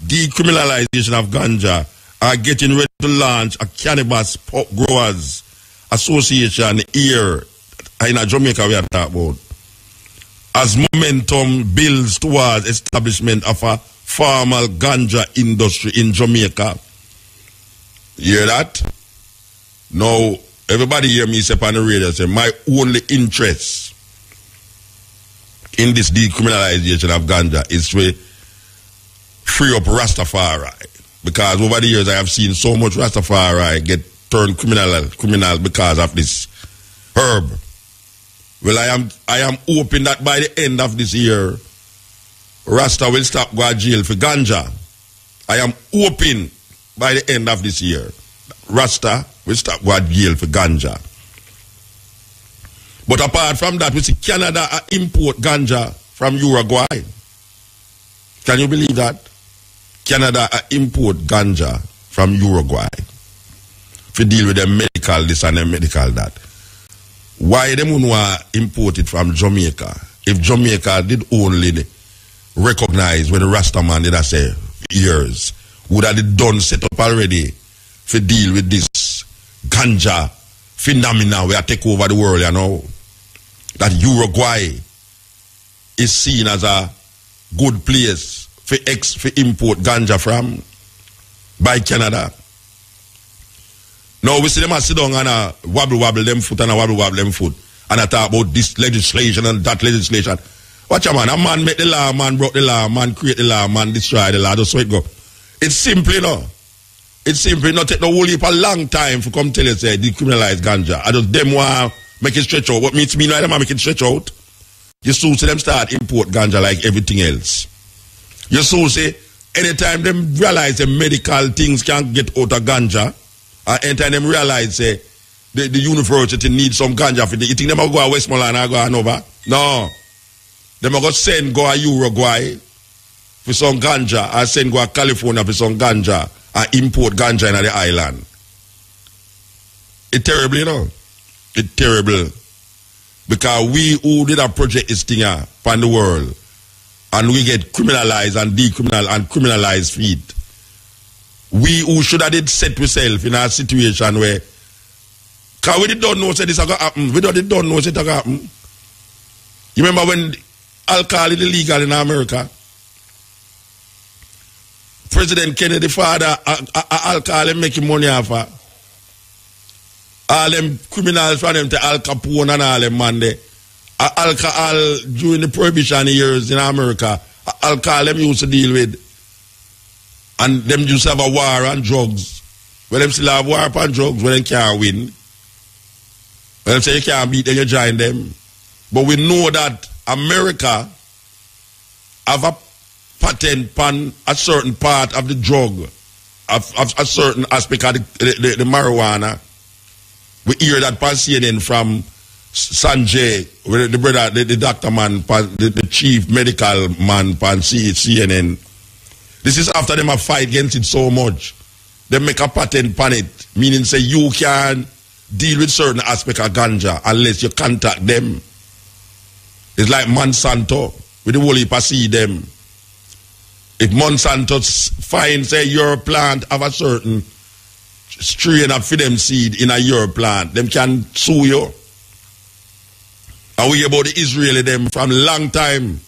C: decriminalization of ganja are getting ready to launch a cannabis growers association here in Jamaica we are talking about, as momentum builds towards establishment of a formal ganja industry in Jamaica. You hear that? Now, everybody hear me say on the radio, say my only interest in this decriminalization of ganja is to free up Rastafari. Because over the years I have seen so much Rastafari get turned criminal because of this herb. Well, I am hoping that by the end of this year, Rasta will stop going to jail for ganja. I am hoping by the end of this year, Rasta will stop going to jail for ganja. But apart from that, we see Canada import ganja from Uruguay. Can you believe that? Canada import ganja from Uruguay to deal with the medical this and the medical that. Why them want to import it from Jamaica? If Jamaica did only recognize when the Rastaman did I say years, would have done set up already to deal with this ganja phenomena where I take over the world, you know. That Uruguay is seen as a good place for import ganja from by Canada. Now we see them sit down and wobble them foot and wobble them foot and I talk about this legislation and that legislation. Watch a man make the law, man broke the law, man create the law, man destroy the law, just so it go. It's simple, you know. It's simple. Not take the whole heap a long time for come tell you say decriminalize ganja. I just them want make it stretch out. What means me now them make it stretch out. You soon see them start import ganja like everything else. You soon see anytime them realize the medical things can't get out of ganja, and anytime them realize the university needs some ganja for the, you think them will go to Westmoreland and go Hanover? No. Them will go send go to Uruguay for some ganja, or send go to California for some ganja, and import ganja in the island. It's terrible, you know. It's terrible. Because we who did a project this thing upon the world, and we get criminalized and criminalized feet. We who should have did set ourselves in a situation where, because we don't know say this is going to happen. We don't know say it's going to happen. You remember when alcohol is illegal in America? President Kennedy father alcohol and making money off of. All them criminals from them to Al Capone and all them man there. Alcohol during the prohibition years in America, alcohol them used to deal with. And them used to have a war on drugs. When them still have war on drugs, when they can't win. When them say you can't beat, then you join them. But we know that America have a patent on a certain part of the drug, of a certain aspect of the marijuana. We hear that on CNN from Sanjay, the brother, the doctor man, the chief medical man on CNN. This is after them a fight against it so much. They make a patent on it, meaning say you can deal with certain aspect of ganja unless you contact them. It's like Monsanto, with the whole heap of seed them. If Monsanto finds say your plant have a certain strain of for them seed in a your plant, them can sue you. And we hear about the Israeli them from long time.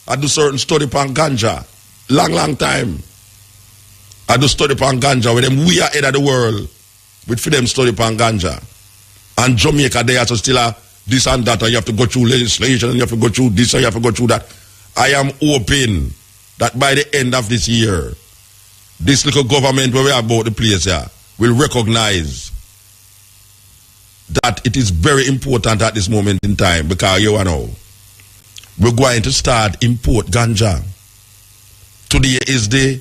C: I do certain study upon ganja. Long time. I do study upon ganja with them. We are head of the world with for them study upon ganja. And Jamaica they also still are this and that, and you have to go through legislation, and you have to go through this, and you have to go through that. I am hoping that by the end of this year, this little government where we are about the place here will recognize that it is very important at this moment in time, because you know we're going to start import ganja. Today is the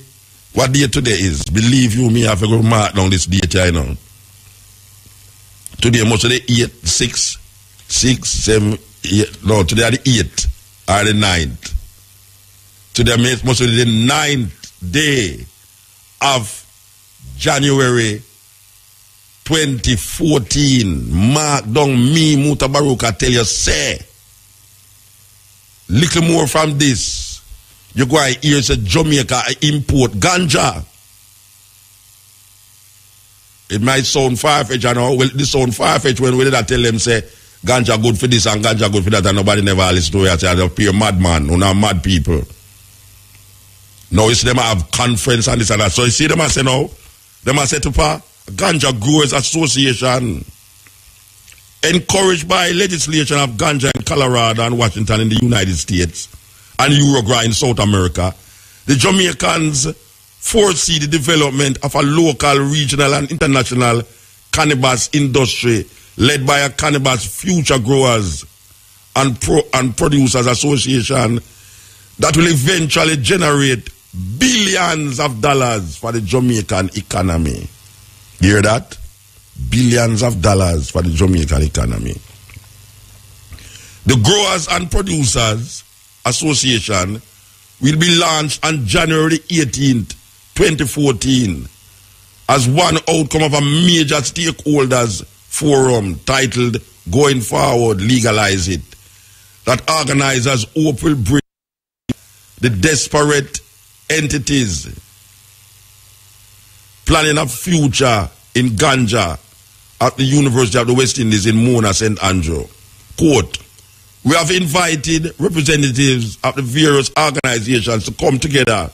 C: what day today is. Believe you me, I have to go mark down this date here, you know. Today must be the 8th, 6, 7, 8. No, today are the 8th or the 9th. Today must be the 9th day of January 2014. Mark down me, Mutabaruka, tell you, say, little more from this. You go and hear say Jamaica import ganja. It might sound far-fetched, I know. Well, this sound far-fetched when we did tell them, say, ganja good for this and ganja good for that, and nobody never listen to it. Say, they'll be a madman, or not mad people. Now, you see them have conference and this and that. So you see them, I say now, them I say to Ganja Growers Association, encouraged by legislation of ganja in Colorado and Washington in the United States and Uruguay in South America, the Jamaicans foresee the development of a local, regional and international cannabis industry led by a cannabis future growers and producers association that will eventually generate billions of dollars for the Jamaican economy. You hear that? Billions of dollars for the Jamaican economy. The Growers and Producers Association will be launched on January 18th, 2014 as one outcome of a major stakeholders forum titled Going Forward, Legalize It, that organizers hope will bring the desperate entities planning a future in ganja at the University of the West Indies in Mona, St. Andrew. Quote, we have invited representatives of the various organizations to come together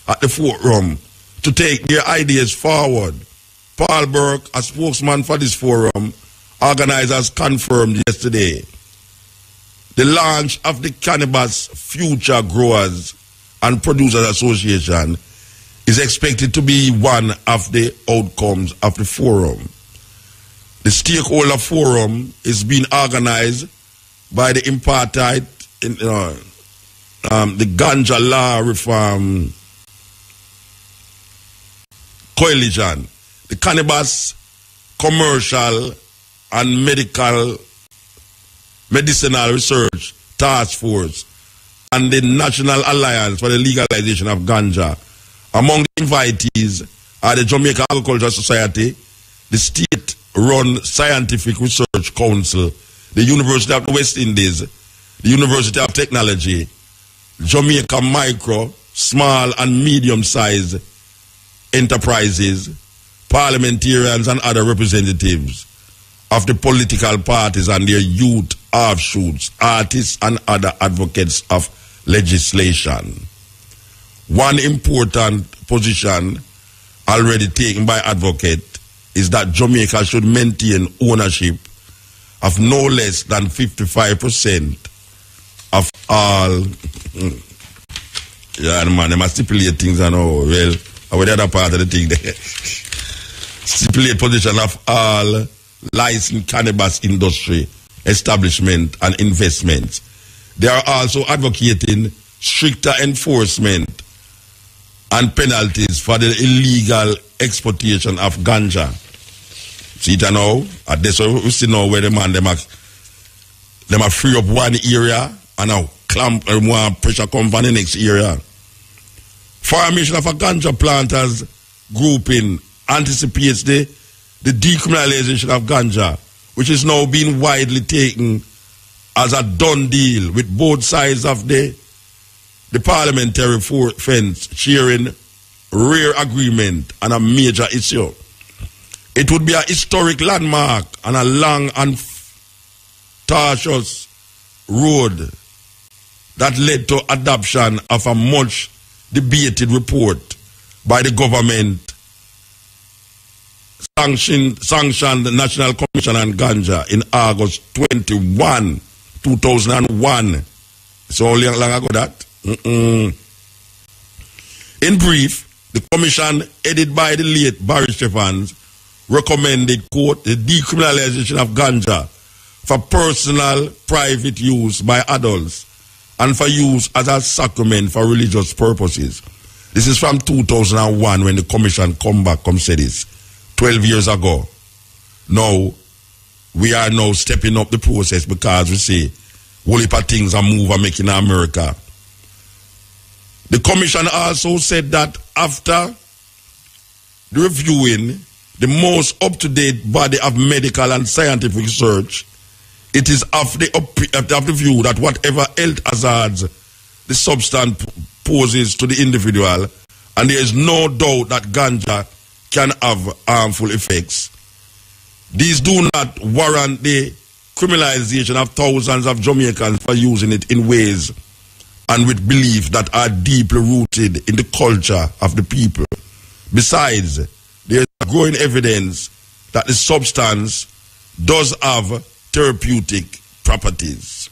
C: at the forum to take their ideas forward. Paul Burke, a spokesman for this forum, organizers confirmed yesterday the launch of the Cannabis Future Growers and Producers Association is expected to be one of the outcomes of the forum. The stakeholder forum is being organized by the Impartite, the Ganja Law Reform Coalition, the Cannabis Commercial and Medicinal Research Task Force, and the National Alliance for the Legalization of Ganja. Among the invitees are the Jamaica Agricultural Society, the state-run Scientific Research Council, the University of the West Indies, the University of Technology, Jamaica Micro, Small and Medium-Sized Enterprises, parliamentarians and other representatives of the political parties and their youth offshoots, artists and other advocates of legislation. One important position already taken by advocate is that Jamaica should maintain ownership of no less than 55% of all. Yeah, man, they must stipulate things, I know. Well, over the other part of the thing, they stipulate position of all licensed cannabis industry establishment and investments. They are also advocating stricter enforcement and penalties for the illegal exportation of ganja. See it now? At this we see now where the man them are free up one area and now clamp more pressure come from the next area. Formation of a ganja planters grouping anticipates the decriminalization of ganja, which is now being widely taken as a done deal, with both sides of the parliamentary fence sharing rare agreement on a major issue. It would be a historic landmark and a long and tortuous road that led to adoption of a much debated report by the government sanctioned the National Commission on Ganja in August 21, 2001. So how long ago that? In brief, the commission headed by the late Barry Stephens recommended, quote, the decriminalization of ganja for personal private use by adults and for use as a sacrament for religious purposes. This is from 2001 when the commission come say this. 12 years ago. Now, we are now stepping up the process because we say, whole heap of things are moving making in America. The commission also said that after the reviewing the most up-to-date body of medical and scientific research, it is of the view that whatever health hazards the substance poses to the individual, and there is no doubt that ganja can have harmful effects, these do not warrant the criminalization of thousands of Jamaicans for using it in ways and with beliefs that are deeply rooted in the culture of the people. Besides, there is growing evidence that the substance does have therapeutic properties.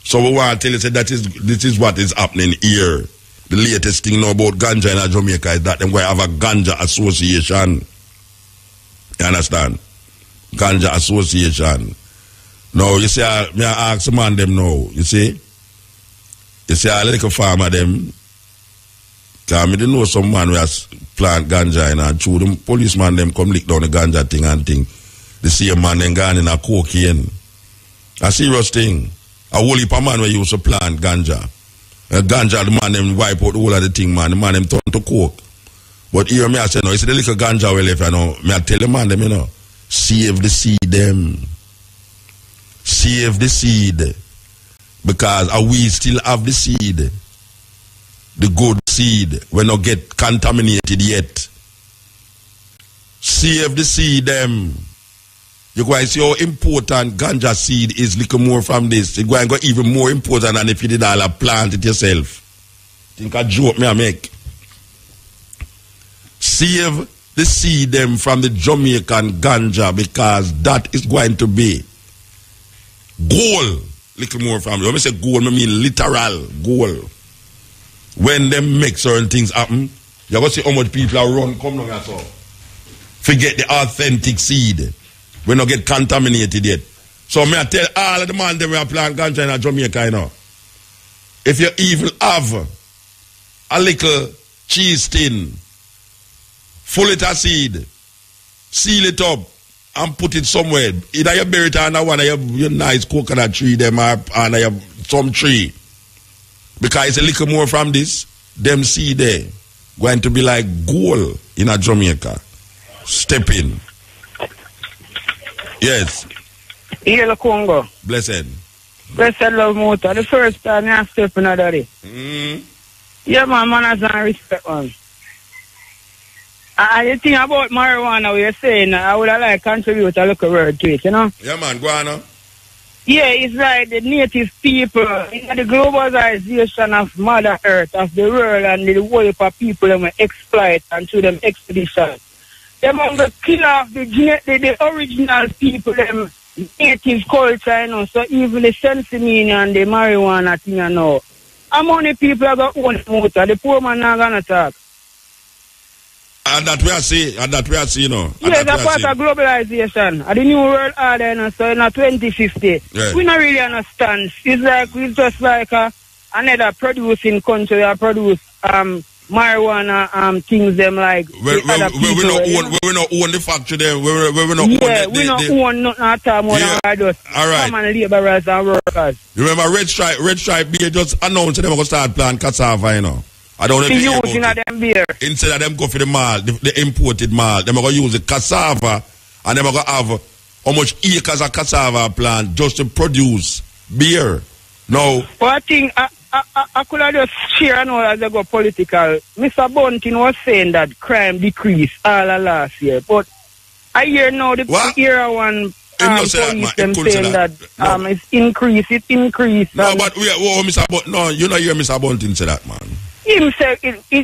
C: So we want to tell you that this is what is happening here. The latest thing now about ganja in Jamaica is that they're going to have a ganja association. You understand? Ganja association. Now, you see, I ask some man them now, you see? You see, I like a farmer them, because I didn't know some man who has plant ganja and chew them policeman them come lick down the ganja thing and thing. The same man then gone in a cocaine. A serious thing. A whole heap of man who used to plant ganja. Ganja, the man them wipe out all of the thing, man. The man them turn to coke. But here me I say, no, you see the little ganja we left, you know. Me I tell the man them, you know, save the seed them. Save the seed. Because we still have the seed. The good seed. We not get contaminated yet. Save the seed them. You guys see how important ganja seed is, little more from this. It's going to go even more important than if you did all plant it yourself. Think a joke me I make. Save the seed them from the Jamaican ganja, because that is going to be gold. Little more from it. When I say gold, I mean literal gold. When them make certain things happen, You go see how much people are run, come down here, so. Forget the authentic seed. We not get contaminated yet. So me I tell all of the man that we are plant ganja in Jamaica, you know. If you even have a little cheese tin, full it of seed, seal it up, and put it somewhere. Either you bury it under one of your nice coconut tree, them or under some tree. Because it's a little more from this, them seed there going to be like gold in a Jamaica. Step in. Yes.
N: Yellow Congo.
C: Blessed.
N: Blessed love motor. The first time I step in another day. Yeah, man, manners and respect, man. The thing about marijuana, you're saying, I would have like contribute a little word to it, you know?
C: Yeah, man, go on.
N: Yeah, it's like the native people, the globalization of Mother Earth, of the world, and the world of people them exploit and to them expedition. Them on the kill off the original people, them native culture, you know, so even the sensimine and the marijuana thing, you know. How many people are going to own motor? The poor man not going to talk.
C: And that we are seeing, you know.
N: Yes, that's part of globalization. And the new world order, you know, so in 2050, we don't really understand. It's just like another producing country that produce marijuana things them like
C: we not own the factory them. We not
N: own nothing at all more than just common laborers and workers.
C: You remember Red Stripe beer just announced them going to start planting cassava, you know. I don't know if you know
N: them beer.
C: Instead of them go for the malt, the imported malt, they're going to use the cassava and they're going to have how much acres of cassava plant just to produce beer. No.
N: But I think I could have just share now as I go political. Mr. Bunting was saying that crime decreased all last year. But I hear now the era one police them saying that it's increased.
C: No, but Mr. Bunting, no, you don't hear Mr. Bunting say that, man.
N: Him say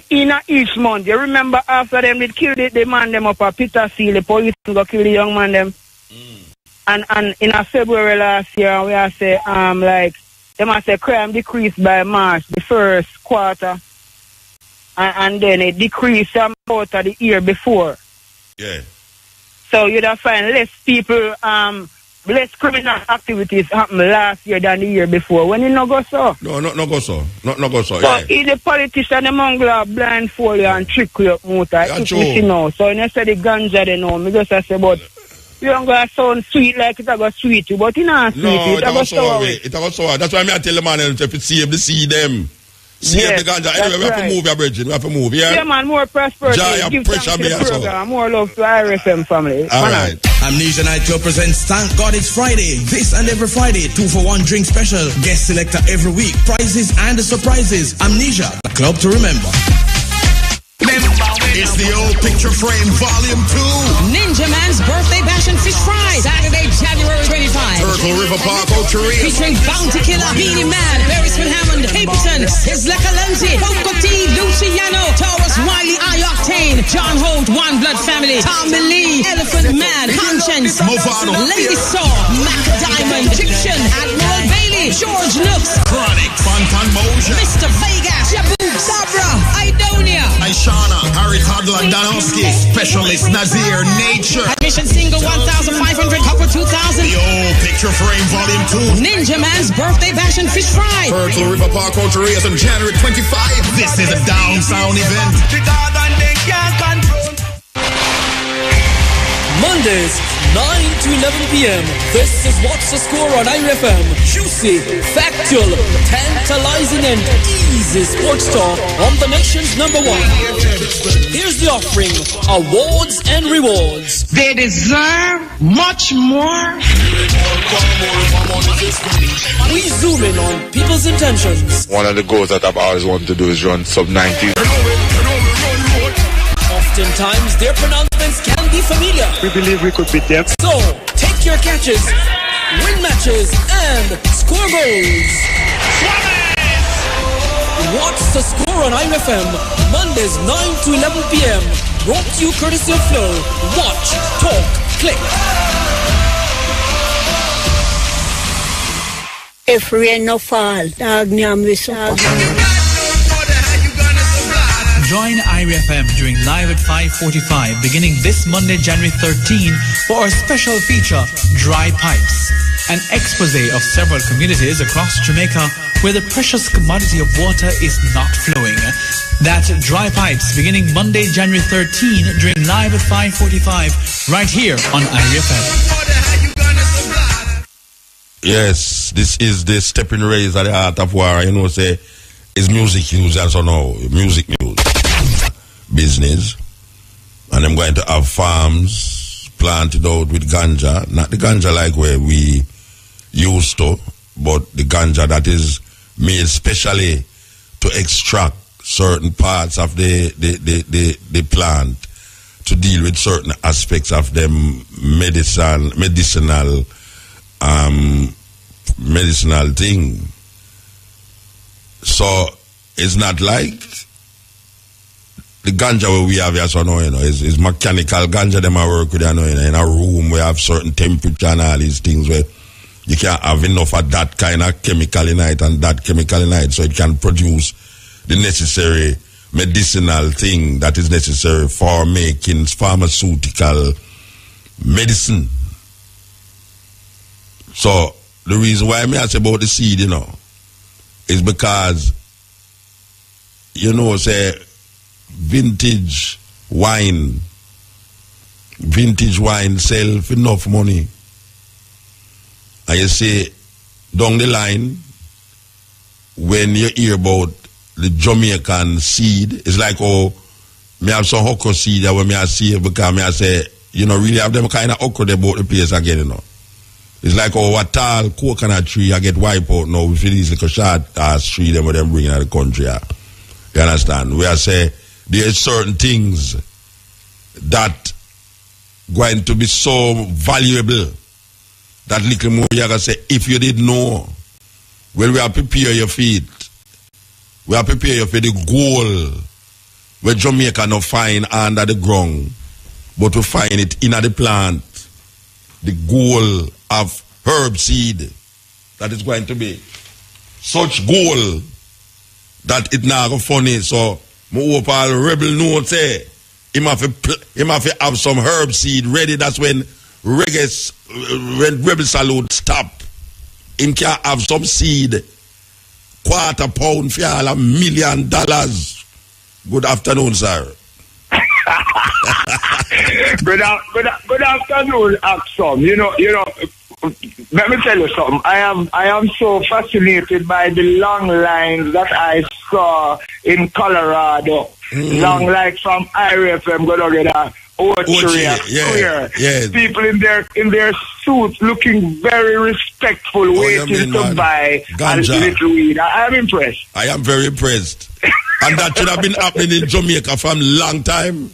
N: in each month. You remember after them they killed the man them up at Peter Seal, the police go kill the young man them. And in February last year we are say like them I say crime decreased by March the first quarter. And then it decreased about the year before.
C: Yeah.
N: So you'd have find less people less criminal activities happened last year than the year before. When it no go so?
C: No go so. Not go so.
N: So if the politician the mongrel blindfold you and trick you up motor, it's you know. So when you say the ganja they know, me just say but you don't go sound sweet like it go sweet you, but it not sweet.
C: No,
N: it go sour.
C: It go sour. That's why I tell the man if you see them. Save the ganja. Anyway, we have to move, Bridget. We have to move, yeah?
N: Yeah, man, more prosperity. Give thanks to the program. More love to RFM family.
C: All right.
O: Amnesia Night Club presents Thank God It's Friday. This and every Friday, 2-for-1 drink special. Guest selector every week. Prizes and surprises. Amnesia, the club to remember.
B: It's the old picture frame volume 2.
H: Ninja Man's birthday bash and fish fry. Saturday, January 25.
B: Turtle River Park, Oteria.
H: Featuring Bounty Killer, Beanie Man, Barry Smith Hammond, Capleton, Sizzla Kalenzi, Coco T, Luciano, Taurus, Wiley, I-Octane, John Holt, One Blood Family, Tommy Lee, Elephant Man, Conscience, Lady Saw, Mac Diamond, Egyptian, Admiral Bailey, George Nooks,
B: Chronic, Fontan Moja,
H: Mr. Vegas, Jabu, Sabra, Idonia,
B: Aishana, Harry Toddler, Danowski, Specialist, Nazir, Nature.
H: Admission single 1,500, couple 2,000.
B: The old picture frame volume 2.
H: Ninja Man's birthday bash and fish fry.
B: Turtle River Park, Oteria on January 25. This is a down sound event.
P: Mondays, 9 to 11 p.m. This is What's the Score on IRFM. Juicy, factual, tantalizing and easy sports talk on the nation's #1. Here's the offering, awards and rewards.
H: They deserve much more.
P: We zoom in on people's intentions.
Q: One of the goals that I've always wanted to do is run sub-90.
P: Oftentimes, their pronouncements can be familiar.
M: We believe we could beat them.
P: So, take your catches, win matches, and score goals. What's the Score on IRFM? Mondays, 9 to 11 p.m. Brought to you courtesy of Flow. Watch, talk, click.
R: If rain no fall, dog nyam we so. Join IRFM during Live at 5:45 beginning this Monday, January 13 for our special feature, Dry Pipes, an expose of several communities across Jamaica where the precious commodity of water is not flowing. That's Dry Pipes beginning Monday, January 13 during Live at 5:45 right here on IRFM.
C: Yes, this is the stepping rays at the Art of War. You know, say, it's music news as you know, music news, business. And I'm going to have farms planted out with ganja. Not the ganja like where we used to, but the ganja that is made specially to extract certain parts of the plant to deal with certain aspects of them medicinal thing. So it's not like the ganja where we have here, so no, you know, it's mechanical ganja. Them I work with, you know, in a room where have certain temperature and all these things where you can't have enough of that kind of chemical in it and that chemical in it, so it can produce the necessary medicinal thing that is necessary for making pharmaceutical medicine. So the reason why I say about the seed, you know, is because, you know, say vintage wine sell for enough money. And you see, down the line, when you hear about the Jamaican seed, it's like, oh, me have some okra seed that when me I see it, because me I say, you know, really have them kind of okra they bought the place again, you know. It's like, oh, a tall coconut tree I get wiped out now with these little short tree them bring in the country. You understand? Where I say there are certain things that going to be so valuable that little more you gotta say, if you didn't know, well, we are prepare your feet. We are prepare you for the goal where Jamaica no find under the ground, but we find it in the plant. The goal of herb seed that is going to be such goal that it now go funny. So I hope all rebel know say him have to have some herb seed ready. That's when rebel salute stop. Him can have some seed, £250 million for all $1 million. Good afternoon, sir.
S: Good afternoon, Axum. You know, let me tell you something. I am so fascinated by the long lines that I saw in Colorado. Long lines from IRFM going to get a Square.
C: Yeah.
S: People in their suits looking very respectful, waiting to buy
C: ganja.
S: A little weed. I am impressed.
C: I am very impressed. And that should have been happening in Jamaica for a long time.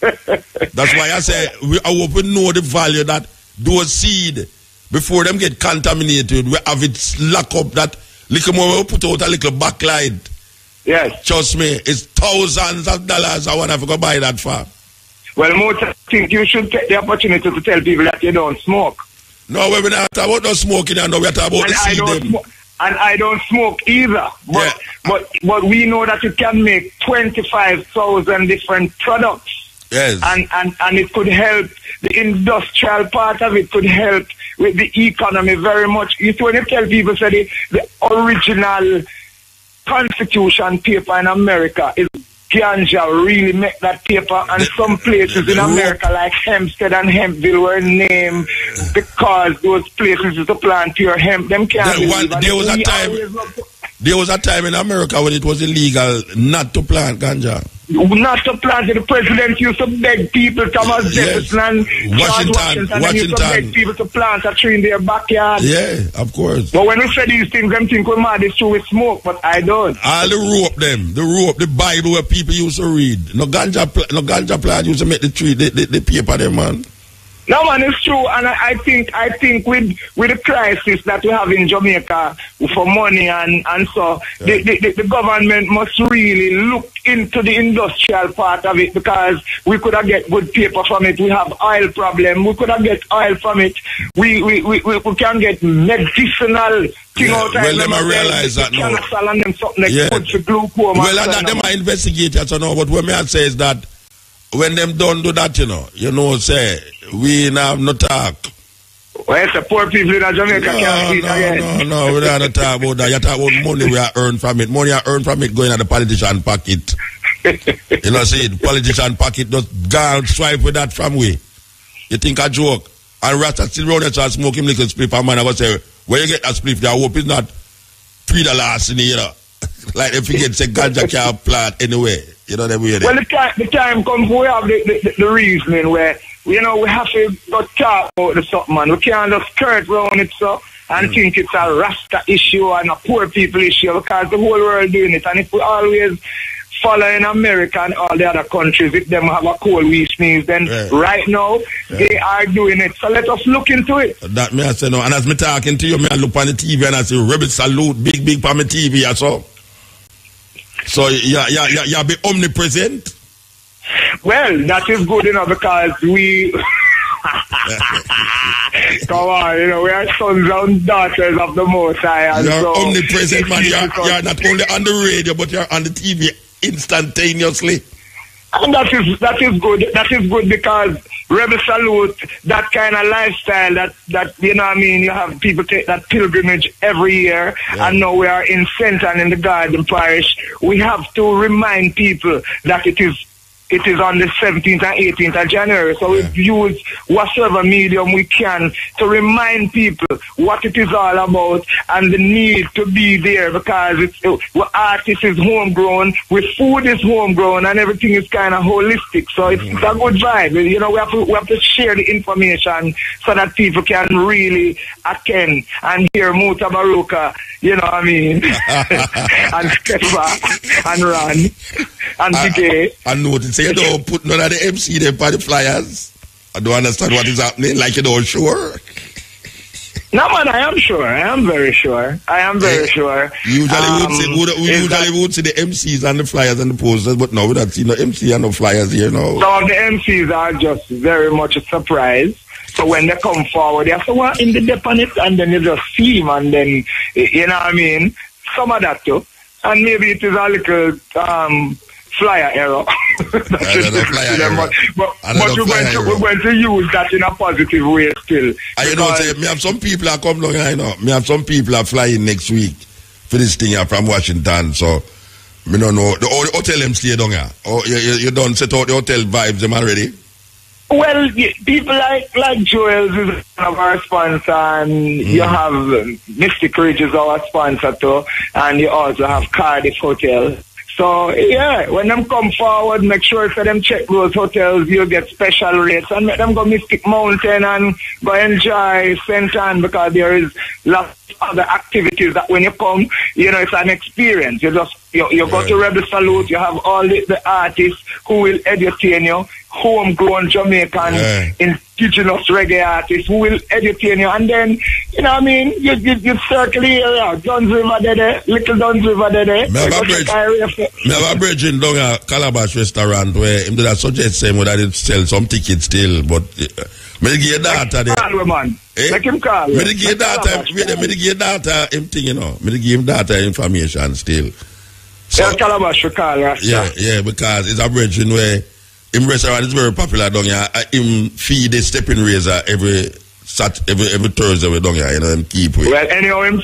C: That's why I say I hope we know the value that those seed before them get contaminated. We have it lock up that little more we put out a little backlight.
S: Yes.
C: Trust me, it's thousands of dollars I want to go buy that for.
S: Well, most I think you should take the opportunity to tell people that you don't smoke.
C: No, we're not talking about no smoking and we're talking about the seed.
S: And I don't smoke either. But we know that you can make 25,000 different products.
C: Yes.
S: And it could help, the industrial part of it could help with the economy very much. You see, when you tell people say the original Constitution paper in America is ganja, really make that paper, and some places in America like Hempstead and Hempville were named because those places used to plant pure hemp. Them can't
C: there was a time in America when it was illegal not to plant ganja.
S: Not to plant it. The president used to beg people, Thomas Jefferson and Washington used to beg people to plant a tree in their backyard.
C: Yeah, of course.
S: But when we say these things, them think we're mad, it's true with smoke, but I don't.
C: All the Bible where people used to read. No ganja plant used to make the tree, the paper there, man.
S: No, man, it's true, and I think with the crisis that we have in Jamaica for money and so the government must really look into the industrial part of it, because we could have get good paper from it. We have oil problem. We could have get oil from it. We can get medicinal thing out of it.
C: Well, them I realize that now.
S: And them something like glucose.
C: Well, that them are investigators, but what me I say is that when them don't do that, say, we have no talk.
S: Well, it's the poor people in Jamaica can't eat again.
C: No, we don't talk about that. You talk about money we are earned from it. Money are earned from it going in the politician pocket. See, the politician pocket just gone swipe with that from we. You think a joke? And Rasta still round there and smoke him little spliff, and man, I was say, where you get that spliff, I hope it's not $3 in here. Like if you get say ganja can't plant anyway. You know that way.
S: Well, the time comes we have the reasoning where we have to go talk about the something, man. We can't just skirt around it and think it's a Rasta issue and a poor people issue, because the whole world doing it. And if we always follow in America and all the other countries, if them have a cold we sneeze, then right now they are doing it. So let us look into it.
C: That me I say no. And as me talking to you, me I look on the TV and I say Rebel Salute, big on my TV I saw. So you be omnipresent?
S: Well, that is good enough, because we come on, we are sons and daughters of the Most High. And
C: you're
S: so
C: omnipresent, man. You're not only on the radio, but you're on the TV instantaneously.
S: And that is good. That is good, because Rebel Salute, that kind of lifestyle, that you have people take that pilgrimage every year, and now we are in St. Ann in the Garden Parish. We have to remind people that it is on the 17th and 18th of January. So we use whatever medium we can to remind people what it is all about and the need to be there, because artists is homegrown, with food is homegrown, and everything is kind of holistic. So it's a good vibe. We have to share the information so that people can really attend and hear Mutabaruka, and Steppa and Ron and DK.
C: And notice you don't put none of the MC there for the flyers. I don't understand what is happening. Like you don't sure.
S: No, man, I am sure. I am very sure.
C: Usually we would see the MCs and the flyers and the posters, but no, we don't see no MC and no flyers here now.
S: Some of the MCs are just very much a surprise. So when they come forward, they say, well, in the depth on it, and then you just see them, and then, some of that too. And maybe it is a little flyer error. But we're going to use that in a positive way still.
C: And me have some people that come down here, me have some people that flying next week for this thing here from Washington, so me don't know. The hotel them stay down here. Oh, you don't set out the hotel vibes them already?
S: Well, people like Joel's is one of our sponsor, and you have Mystic Ridge is our sponsor too, and you also have Cardiff Hotel. So, when them come forward, make sure for them check those hotels, you'll get special rates, and let them go Mystic Mountain and go enjoy St. Ann, because there is lots of other activities that when you come, it's an experience. You go to Rebel Salute, you have all the artists who will entertain you, homegrown Jamaican, indigenous reggae artists who will entertain you, and then, you circle here, Duns River there, Little Duns River there.
C: Me have a bridge in down a Calabash restaurant where him did a suggest same that it sell some tickets still, but me give data there.
S: Make him call.
C: Me give data him thing, Me give him data information still.
S: So Calabash we call, right?
C: Yeah, because it's a bridge where him restaurant is very popular down here. Him feed a stepping razor every Thursday we down here, and keep with.
S: Well, anyhow him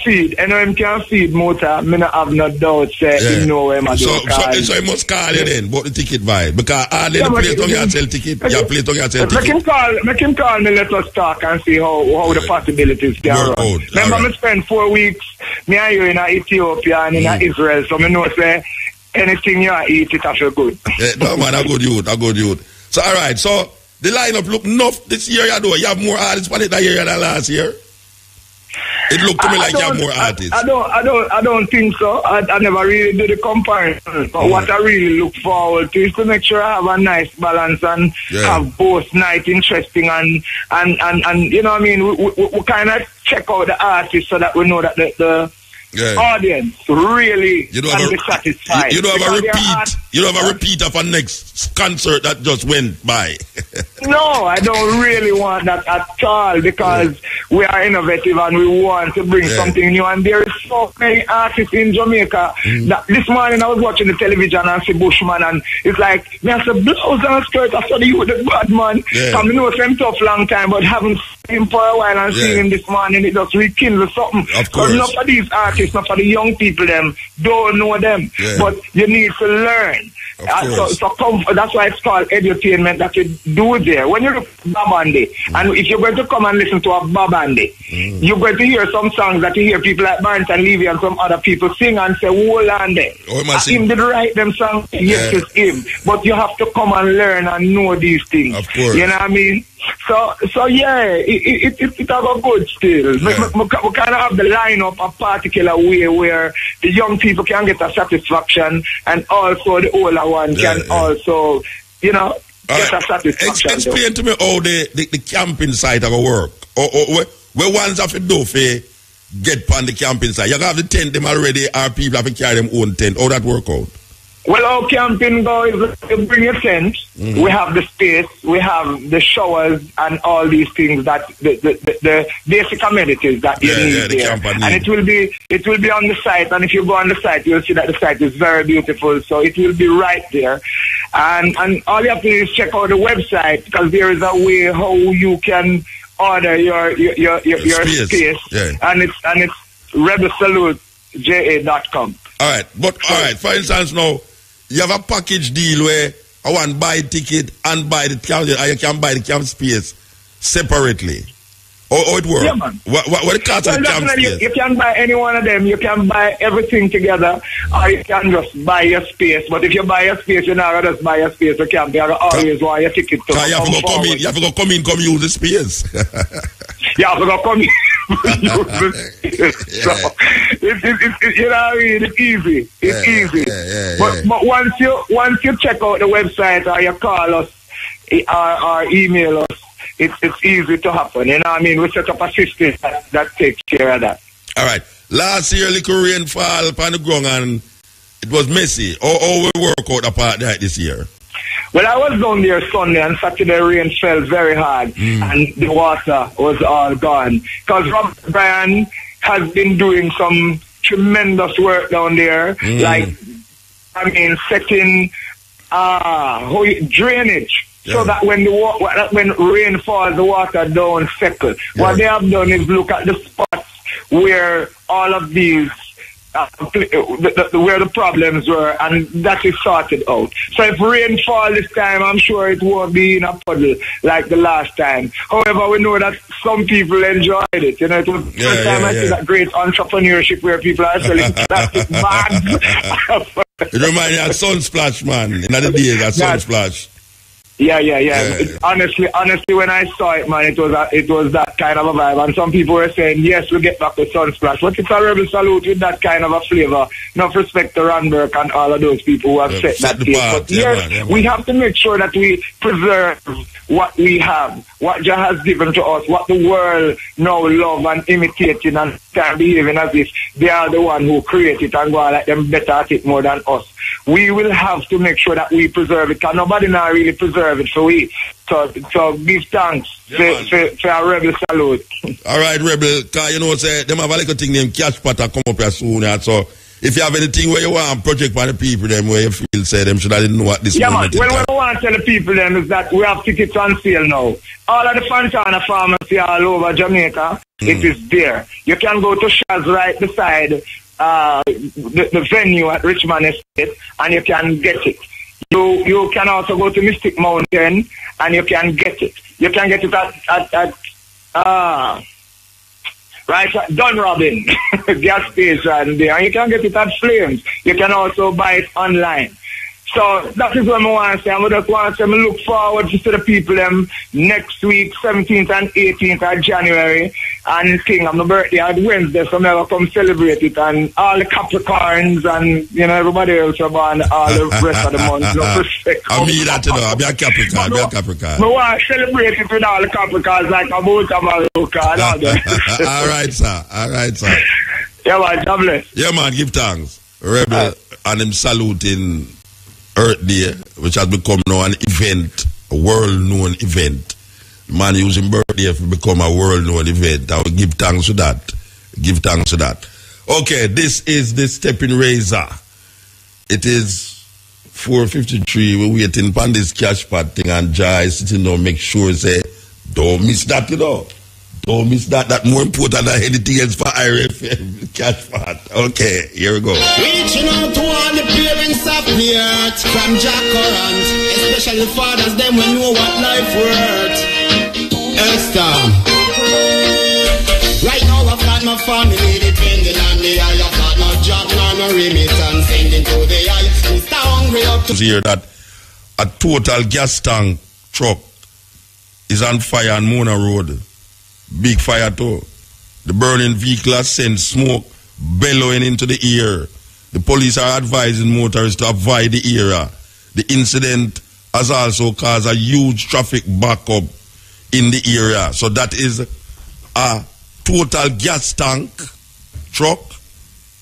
S: can feed motor, me not have no doubt say him know where my
C: so he must call you then about the ticket buy, because all the place down here sell ticket. Place down here sell ticket.
S: Make him call me, let us talk and see how the possibilities can run. Remember me spend 4 weeks, me and you in Ethiopia and in Israel, so me know say anything you eat, it feel good.
C: No man, a good youth. So alright, so the lineup look enough this year, you have more artists on it than last year. It looked to me like you have more artists.
S: I don't think so. I never really do the comparison. But what I really look forward to is to make sure I have a nice balance and have both nice, interesting and you know what I mean. We kind of check out the artists so that we know that the audience really can be satisfied.
C: You don't have a repeat. You don't have a repeat of a next concert that just went by.
S: No, I don't really want that at all because we are innovative and we want to bring something new. And there is so many artists in Jamaica. That this morning I was watching the television and see Bushman and it's like, me as a blouse and a skirt after the youth, the bad man. Come to know him tough long time, but haven't seen him for a while and seen him this morning. It just rekindles something. Because enough of these artists, enough of the young people, them don't know them. But you need to learn. That's why it's called edutainment that you do there. When you look at Babandi, and if you're going to come and listen to a Babandi, you're going to hear some songs that you hear people like Barrington Levy and some other people sing and say, hold on there. Him did write them songs, yes, it's him. But you have to come and learn and know these things.
C: Of course.
S: You know what I mean? So yeah, it have a good still. We kind of have the lineup a particular way where the young people can get a satisfaction and also the older one can also, you know, get a satisfaction.
C: Explain to me how the camping site of a work. Or where ones have to do for get on the camping site. You have the tent them already, or people have to carry them own tent. How that work out?
S: Well, our camping goes, you bring your tent, we have the space, we have the showers and all these things that the basic amenities that you need there. And it will be on the site, and if you go on the site, you'll see that the site is very beautiful, so it will be right there. And all you have to do is check out the website, because there is a way how you can order your space. And it's rebelsalute.ja.com.
C: All right, for instance now, you have a package deal where I want to buy ticket and buy the camp, or you can buy the camp space separately. Or it works?
S: Yeah, man.
C: What the cost of the camp space?
S: You can buy any one of them. You can buy everything together, or you can just buy your space. But if you buy your space, you're not going to just buy your space. You can't. You always want your ticket to come forward.
C: You have to go come use the space.
S: You have to go come in. So, it's you know what I mean? It's easy. It's easy. But once you check out the website or you call us or email us, it's easy to happen. You know what I mean? We set up a system that takes care of that.
C: All right. Last year, little rainfall upon the ground and it was messy. How we work out apart that this year?
S: Well, I was down there Sunday and Saturday rain fell very hard and the water was all gone. Because Rob Bryan has been doing some tremendous work down there. Like, I mean, setting drainage. So that when rain falls, the water don't settle. What they have done is look at the spots where all of these where the problems were, and that is sorted out. So if rain falls this time, I'm sure it won't be in a puddle like the last time. However, we know that some people enjoyed it. You know, it was the first time I see that great entrepreneurship where people are selling plastic bags.
C: It reminds me of Sunsplash, man. In the days of Sunsplash.
S: Yeah. Honestly, when I saw it, man, it was that kind of a vibe. And some people were saying, yes, we'll get back to Sunsplash. But it's a rebel salute with that kind of a flavor. Enough respect to Ranberg and all of those people who have set that pace. But yes, we have to make sure that we preserve what we have, what Jah has given to us, what the world now love and imitating and start behaving as if they are the one who create it and go like them better at it more than us. We will have to make sure that we preserve it, because nobody now really preserve it. So give thanks for our Rebel salute.
C: All right, Rebel, because you know, say, them have a little thing named Cash Potter come up here soon. So if you have anything where you want to project for the people, them where you feel, say, them should have know what this moment is.
S: Well, what I want to tell the people then is that we have tickets on sale now. All of the Fontana Pharmacy all over Jamaica, it is there. You can go to Shaz right beside the venue at Richmond Estate, and you can get it. You can also go to Mystic Mountain and you can get it. You can get it at Dunrobin gas station there, and you can get it at Flames. You can also buy it online. So that is what I want to say. I just want to say I look forward to see the people them next week, 17th and 18th of January. And King, on my birthday on Wednesday, so I will come celebrate it. And all the Capricorns and, you know, everybody else are born all the rest of the month. No respect.
C: I mean that, you know, I'll be a Capricorn, I
S: want to celebrate it with all the Capricorns like a Mutabaruka and all that.
C: All right, sir.
S: Yeah, man, God bless.
C: Yeah, man, give thanks. Rebel and him saluting Earth Day, which has become now an event, a world-known event. Man using birthday to become a world-known event. I will give thanks to that. Okay, this is the Stepping Razor. It is 4:53. We're waiting for this cash pot thing, and Jai sitting down, make sure say, don't miss that, you know. Don't miss that. That's more important than anything else for IRFM cash pot. Okay, here we go.
A: Reaching out to all the parents of the earth, from Jack Current, especially the fathers, them will know what life worth. Earthstorm. Right now I've got my family depending on the eye. I've got no job, no remittance, sending to the eye. Mr. Hungry up to
C: hear that a total gas tank truck is on fire on Mona Road. Big fire too. The burning vehicle has sent smoke bellowing into the air. The police are advising motorists to avoid the area. The incident has also caused a huge traffic backup in the area. So that is a total gas tank truck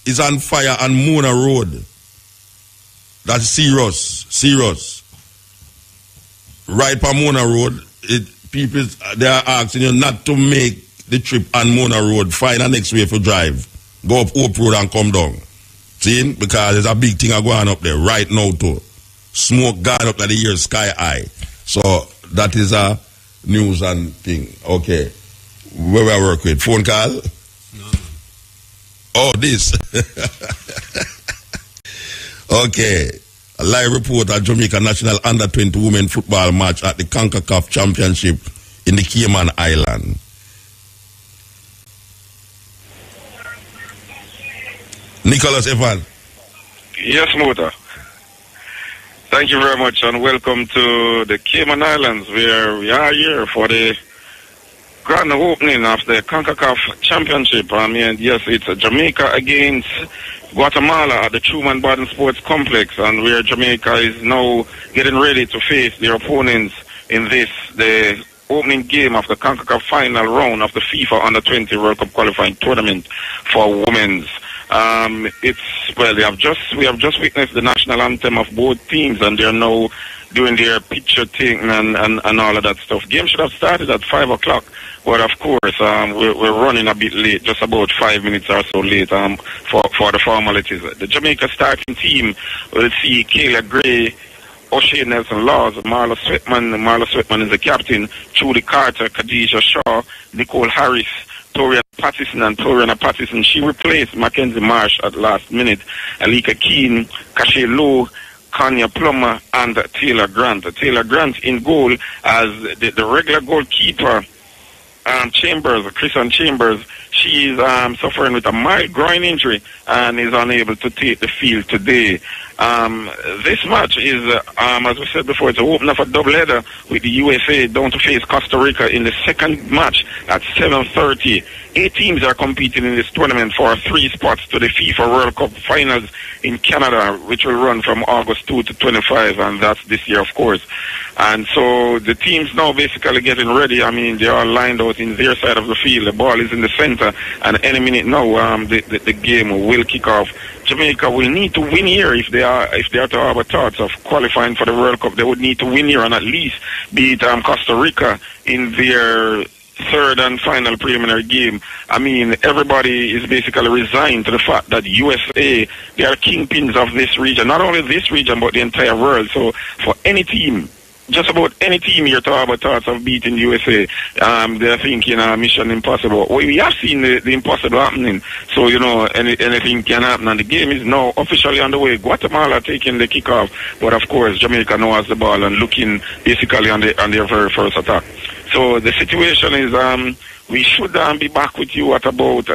C: is on fire on Mona Road. That's serious. Right on Mona Road, people, they are asking you not to make the trip on Mona Road. Find a next way for drive. Go up Hope Road and come down. See? Because there's a big thing going up there right now too. Smoke gone up to the air sky high. So that is a news and thing. Okay. Where I work with? Phone call? No. Oh, this. Okay. A live report at Jamaica National Under-20 Women Football match at the CONCACAF Championship in the Cayman Island. Nicholas Evan.
L: Yes, Mota. Thank you very much and welcome to the Cayman Islands, where we are here for the grand opening of the CONCACAF Championship. I mean, yes, it's Jamaica against Guatemala at the Truman Barton Sports Complex, and where Jamaica is now getting ready to face their opponents in this, the opening game of the CONCACAF final round of the FIFA Under-20 World Cup qualifying tournament for women's. We have just witnessed the national anthem of both teams, and they're now doing their picture thing and all of that stuff. Game should have started at 5 o'clock, but of course we're running a bit late, just about 5 minutes or so late for the formalities. The Jamaica starting team will see Kayla Gray, O'Shea Nelson Laws, Marla Sweatman is the captain, Judy Carter, Khadijah Shaw, Nicole Harris, Toriana Pattison. She replaced Mackenzie Marsh at last minute. Alika Keane, Kashe Lowe, Kanya Plummer, and Taylor Grant. Taylor Grant in goal as the regular goalkeeper, Christian Chambers. She is suffering with a mild groin injury and is unable to take the field today. This match is, as we said before, it's an opener for doubleheader with the USA down to face Costa Rica in the second match at 7:30. 8 teams are competing in this tournament for 3 spots to the FIFA World Cup finals in Canada, which will run from August 2 to 25, and that's this year, of course. And so the teams now basically getting ready. I mean, they are lined out in their side of the field. The ball is in the center, and any minute now, the game will kick off. Jamaica will need to win here if they are to have a thoughts of qualifying for the World Cup. They would need to win here and at least beat Costa Rica in their third and final preliminary game. I mean, everybody is basically resigned to the fact that USA, they are kingpins of this region, not only this region but the entire world. So for any team, just about any team here to have a thoughts of beating USA, they're thinking mission impossible. We have seen the impossible happening, so anything can happen, and the game is now officially underway. Guatemala taking the kickoff, but of course Jamaica now has the ball and looking basically on their very first attack. So the situation is we should be back with you at about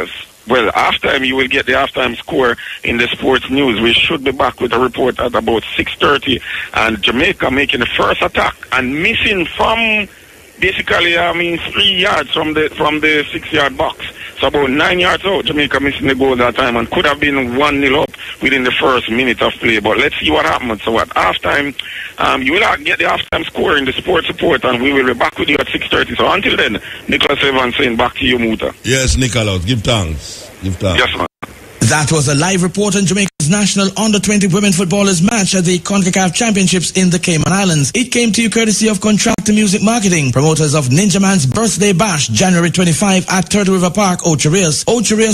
L: Well, halftime, you will get the halftime score in the sports news. We should be back with a report at about 6:30. And Jamaica making the first attack and missing from basically, 3 yards from the 6-yard box. So about 9 yards out, Jamaica missing the goal that time and could have been 1-0 up within the first minute of play. But let's see what happens. So at halftime, you will get the halftime score in the sports report, and we will be back with you at 6:30. So until then, Nicholas Evans saying back to you, Muta.
C: Yes, Nicholas, give thanks. Give thanks.
L: Yes, man.
O: That was a live report on Jamaica's national under-20 women footballers match at the CONCACAF Championships in the Cayman Islands. It came to you courtesy of Contractor Music Marketing, promoters of Ninja Man's Birthday Bash, January 25 at Turtle River Park, Ocho Rios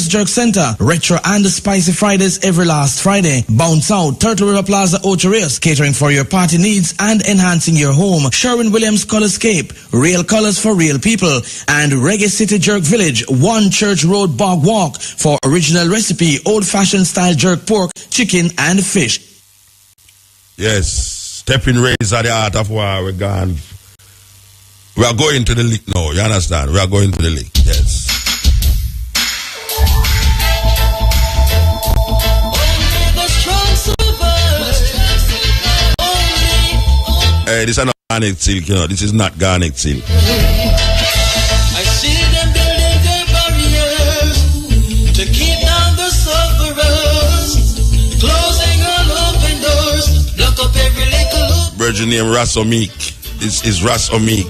O: Jerk Center, Retro and Spicy Fridays every last Friday. Bounce Out, Turtle River Plaza, Ocho Rios, catering for your party needs and enhancing your home. Sherwin-Williams Colorscape, real colors for real people. And Reggae City Jerk Village, One Church Road Bog Walk for original recipe, old-fashioned style jerk pork, chicken, and fish.
C: Yes, stepping rays at the heart of war. We're gone. We are going to the league now. You understand? We are going to the league. Yes. Hey, this is not garnet silk, you know. This is not garnet silk.
I: I see them building their barriers to keep down the sufferers, closing all open doors, block up every little loop.
C: Virgin name Rasomik. This is Rasomik.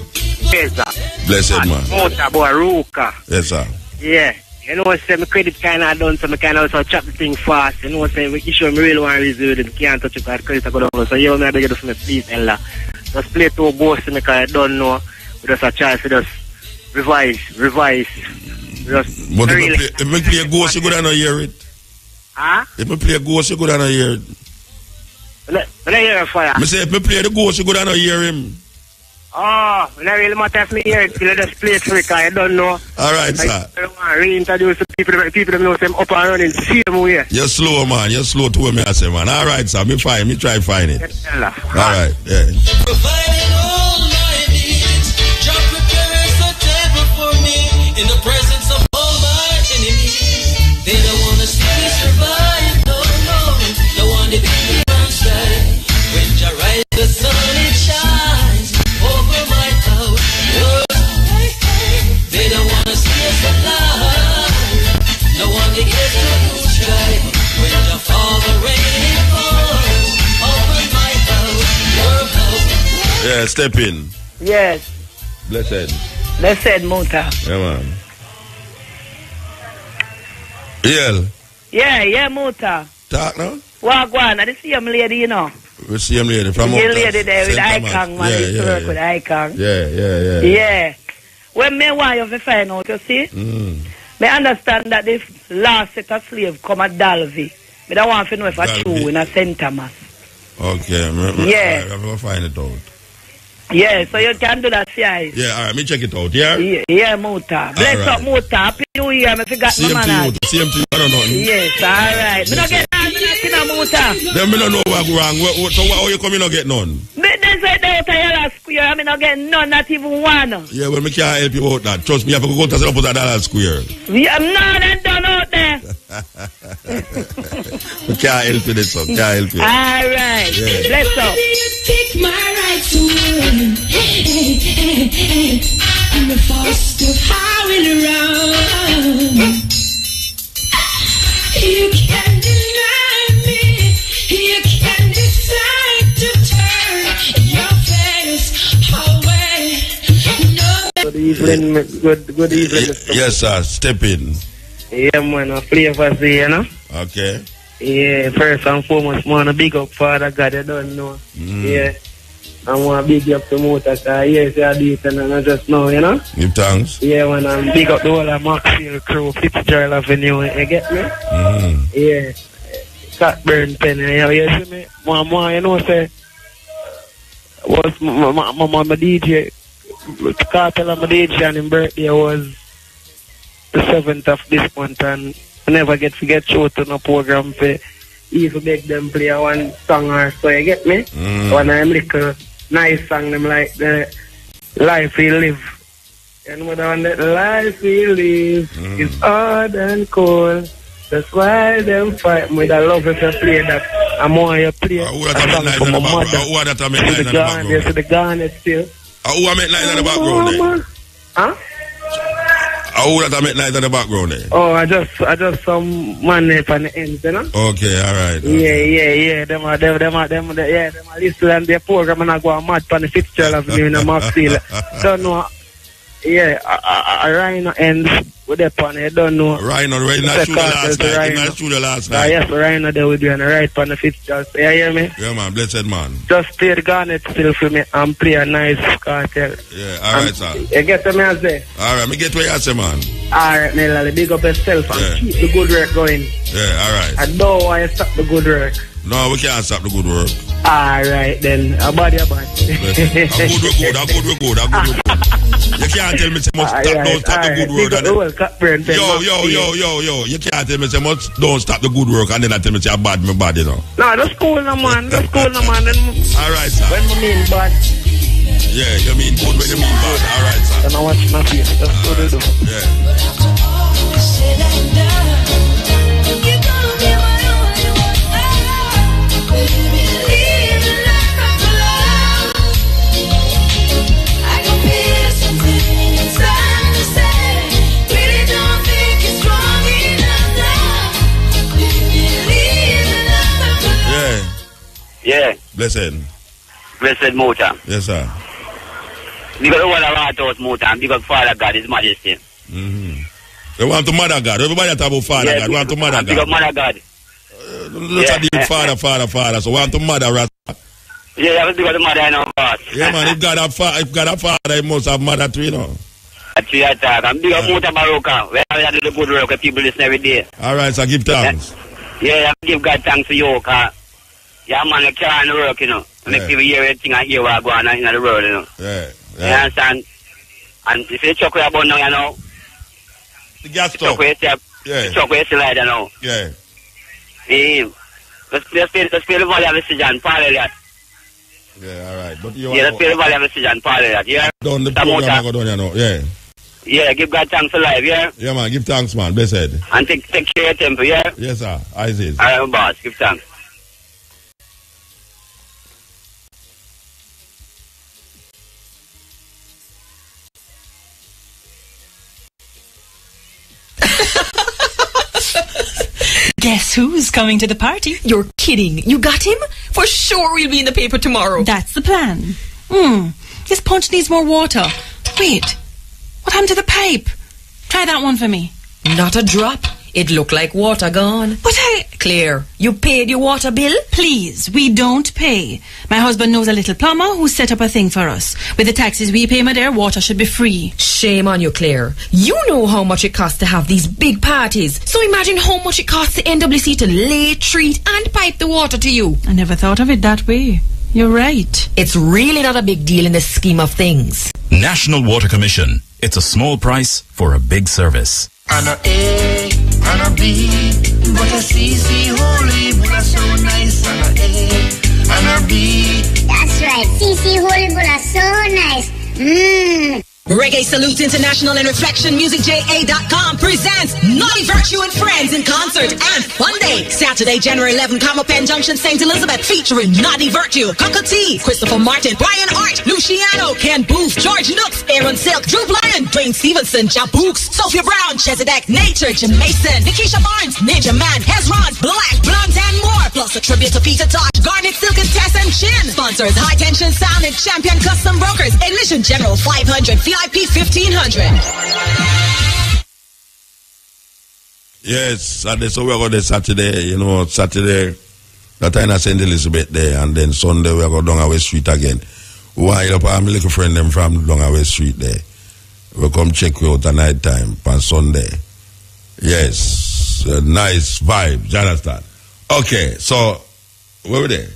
T: Yes, sir.
C: Blessed man.
T: Mutabaruka.
C: Yes, sir.
T: Yeah. You know, say my credit kind of done, so I kind of also chop the thing fast. You know, say we issue me real one reason with them. Can't touch it because credit I go down. So you know, I get it for me, please, Ella. Just play two boss because I don't know. We just a chance to just revise. Just
C: But if we play a ghost, you go down and hear it.
T: Huh?
C: If we play a ghost, you go down and hear it.
T: Let hear a fire.
C: I say if we play the ghost, you go down and hear him.
T: Oh, it really matter if me hear it. Till I just play it for because I don't know.
C: All right, sir.
T: I want to reintroduce the people that know them up and running same way.
C: You're slow, man. You're slow to me, I say, man. All right, sir. Me fine. Me try find it. All right, yeah.
I: Providing all my needs, just preparing a table for me in the presence of all my enemies. They don't want to see me survive, no. Don't want to be the downside. When you rise, the sun it shines over my house. They don't want to see us alive. No one to get to the sky. When you fall, the rain it falls over my house, your house.
C: Yeah, step in.
N: Yes.
C: Blessed.
N: Muta.
C: Yeah, man.
N: Yeah, Muta.
C: Talk now.
N: Wagwan, I the same lady, you know.
C: We see him lady from
N: The
C: Mount
N: lady there with
C: St.
N: icon,
C: Thomas.
N: man.
C: Yeah,
N: Used to work with icon.
C: Yeah.
N: Yeah. When me want you to find out, you see? Me understand that this last set of slave come at Dalvey. Me don't want to know if it's true in a St. Thomas.
C: Okay.
N: Yeah.
C: I'm going to find it out.
N: Yeah, so you can do that, guys.
C: Yeah, all right. Me check it out, yeah?
N: Yeah, Muta. Bless
C: right.
N: up, Muta. Happy New Year. Me forgot my man.
C: Same to you. I don't know.
N: Yes, all right. Me don't get none, Muta.
C: Then me don't know what go wrong. So how you come in not get none?
N: Me they say they out of yellow square. I mean, not get none, not even one.
C: Yeah, well, me can't help you out that. Trust me, you have to go to the opposite dollar square.
N: Yeah, none and done out there.
C: We can't help you this one. Can't help you.
N: All right.
C: Yeah.
N: Bless up.
I: Take my right to win. I'm a foster howling around. You can deny me. You can decide to turn your face away. No.
T: Good evening. Good evening.
C: Yes, sir. Step in.
T: Yeah, man. I play for the, you know.
C: Okay.
T: Yeah, first and foremost, man, a big up Father God, you don't know. Yeah. I want to big up the motor, because yes, I do it and I just know, you know.
C: Give thanks.
T: Yeah, man, I'm big up the whole of Maxfield crew, Fitzgerald Avenue, you get me? Yeah. Cockburn Pen, you see me? Mama, you know, say, was my DJ, Cartel of my DJ, and his birthday was the 7th of this month, and I never get to get show to no program for even make them play one song or so, you get me? One of them little nice song them like the life we live. And when that life we live is hard and cold. That's why them fight me. I love if you play that. I'm more you play.
C: Who that make nice in the background? Who that make nice in the background?
T: Yes, the garnet still.
C: Who make nice in the background there?
T: Huh?
C: Who that make nice in the background there?
T: Oh, I just some man there on the ends, you know?
C: Okay, alright.
T: Yeah. Them are listen and their program and I go mad on the Fitzgerald Avenue in the Maxfield. Don't know. Yeah, I Rhino ends with that one. I don't know.
C: Rhino not shoot the last night.
T: Yes, Rhino there with you and right on the Fitzgerald. Yeah, hear me?
C: Yeah, man, blessed man.
T: Just play the garnet still for me and play a nice cartel.
C: Yeah, alright, sir.
T: You get what I say?
C: Alright, me get what you say, man.
T: Alright, Melanie, big up yourself and keep the good work going.
C: Yeah, alright.
T: I don't want you to stop the good work.
C: No, we can't stop the good work.
T: Alright then, a body.
C: A good work. You can't tell me so much don't stop the good work. Yo. You can't tell me so much don't stop the good work and then I tell me say bad, me bad, you know.
T: No, that's cool, no man.
C: Alright, sir.
T: When I mean bad.
C: Yeah, you mean good when you mean bad. Alright, sir.
T: Then I watch my face. That's what I do.
C: Yeah.
U: Yeah.
C: Blessed
U: Muta.
C: Yes, sir.
U: Because all about us, Muta, because Father God is Majesty.
C: They want to mother God. Everybody talk about Father God. Want to mother God.
U: Because Mother God.
C: Look at the Father. So want to mother Rasta.
U: Yeah, because the mother I know boss.
C: Yeah, man. If God a father, he must have mother too, you know.
U: That's the attack. I'm big up Mutabaruka. Where I do the good work that people listen every day.
C: Alright, so give thanks.
U: Yeah, I give God thanks for you, cause yeah, man, you can't work, you know. Make people hear everything I hear what go on in the world, you know.
C: Yeah.
U: You understand? And if you chuck your bun now, you know.
C: The gas
U: stop. The chuck where you slide, you know.
C: Yeah.
U: Let's play the Valley of the Decision, parallel that.
C: Yeah, alright. But
U: let's play the Valley of the Decision, parallel that, yeah?
C: Down the program go down, you know. Yeah.
U: Yeah, give God thanks for life, yeah?
C: Yeah, man, give thanks, man. Blessed.
U: And take care of your temple, yeah?
C: Yes, sir. Isaac.
U: Alright, boss, give thanks.
V: Guess who's coming to the party?
W: You're kidding. You got him? For sure we'll be in the paper tomorrow.
V: That's the plan. This punch needs more water. Wait, what happened to the pipe? Try that one for me.
W: Not a drop. It looked like water gone.
V: But
W: Claire, you paid your water bill?
V: Please, we don't pay. My husband knows a little plumber who set up a thing for us. With the taxes we pay, my dear, water should be free.
W: Shame on you, Claire. You know how much it costs to have these big parties. So imagine how much it costs to NWC to lay, treat, and pipe the water to you.
V: I never thought of it that way. You're right.
W: It's really not a big deal in the scheme of things.
X: National Water Commission. It's a small price for a big service.
A: And a A, and a B, but a CC holy, but so nice. And a A, and a B.
Y: That's right, CC holy, but so nice.
H: Reggae Salute International and ReflectionMusicJA.com presents Naughty Virtue and Friends in concert and fun day. Saturday, January 11, Carmel Penn Junction, St. Elizabeth, featuring Naughty Virtue, Coco T, Christopher Martin, Brian Art, Luciano, Ken Booth, George Nooks, Aaron Silk, Drew Bryan, Dwayne Stevenson, Jabooks, Sophia Brown, Chesedek, Nature, Jim Mason, Nikisha Barnes, Ninja Man, Hezron, Black, Blunt, and more. Plus a tribute to Peter Tosh, Garnet, Silk, and Tess and Chin. Sponsors High Tension Sound and Champion Custom Brokers. Admission General 500, VIP 1500.
C: Yes, and so we're going to Saturday, Saturday, that time I St. Elizabeth there, and then Sunday we're going down West Street again. Why up? I'm a little friend them from down West Street there. We'll come check you out at night time on Sunday. Yes, nice vibe, you understand? Okay, so where we there?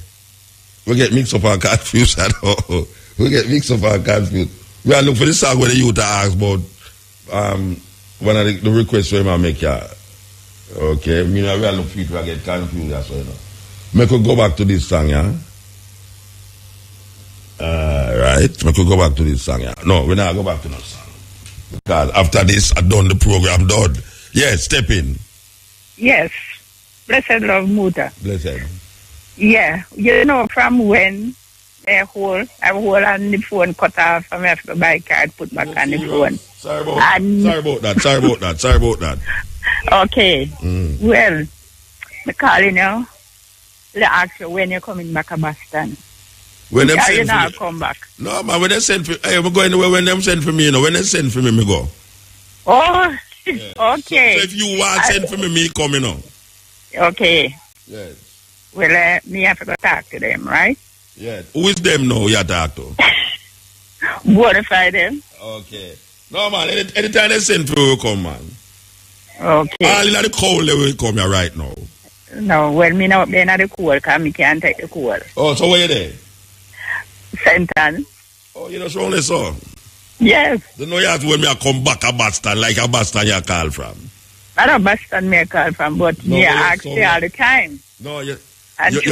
C: We get mixed up and confused. We get mixed up and confused. We are looking for the song where the youth ask about one of the requests we make here. Okay, we are looking for people to get confused as well. Make we go back to this song, yeah? Right, make we go back to this song, yeah? No, we're not go back to no song. Because after this, I done the program done. Yes, step in.
D: Yes. Blessed love Muta.
C: Blessed.
D: Yeah. You know from when I hold on the phone cut off and I have to buy card put back on the phone.
C: Sorry about that.
D: Okay. Well, I'm calling you. They ask you when you're coming back to Boston.
C: When them send for me,
D: come back.
C: No, man, when they send for I'm going anywhere when them send for me, you know. When they send for me, me go.
D: Oh, okay.
C: So if you want send for me come, you know.
D: Okay.
C: Yes.
D: Well, me have to go talk to them, right?
C: Yeah. Who is them now you talk to?
D: Bonify them.
C: Okay. No, man, anytime they send for you, come, man.
D: Okay.
C: All in the cold, they will come here right now.
D: No, well, me not there in the cool, because me can't take the cool.
C: Oh, so where you there?
D: Senton.
C: Oh, you know, so only so?
D: Yes.
C: You know you have to when me I come back a Boston, like a Boston you call from.
D: I don't Boston me call from, but me ask you all the time.
C: No, you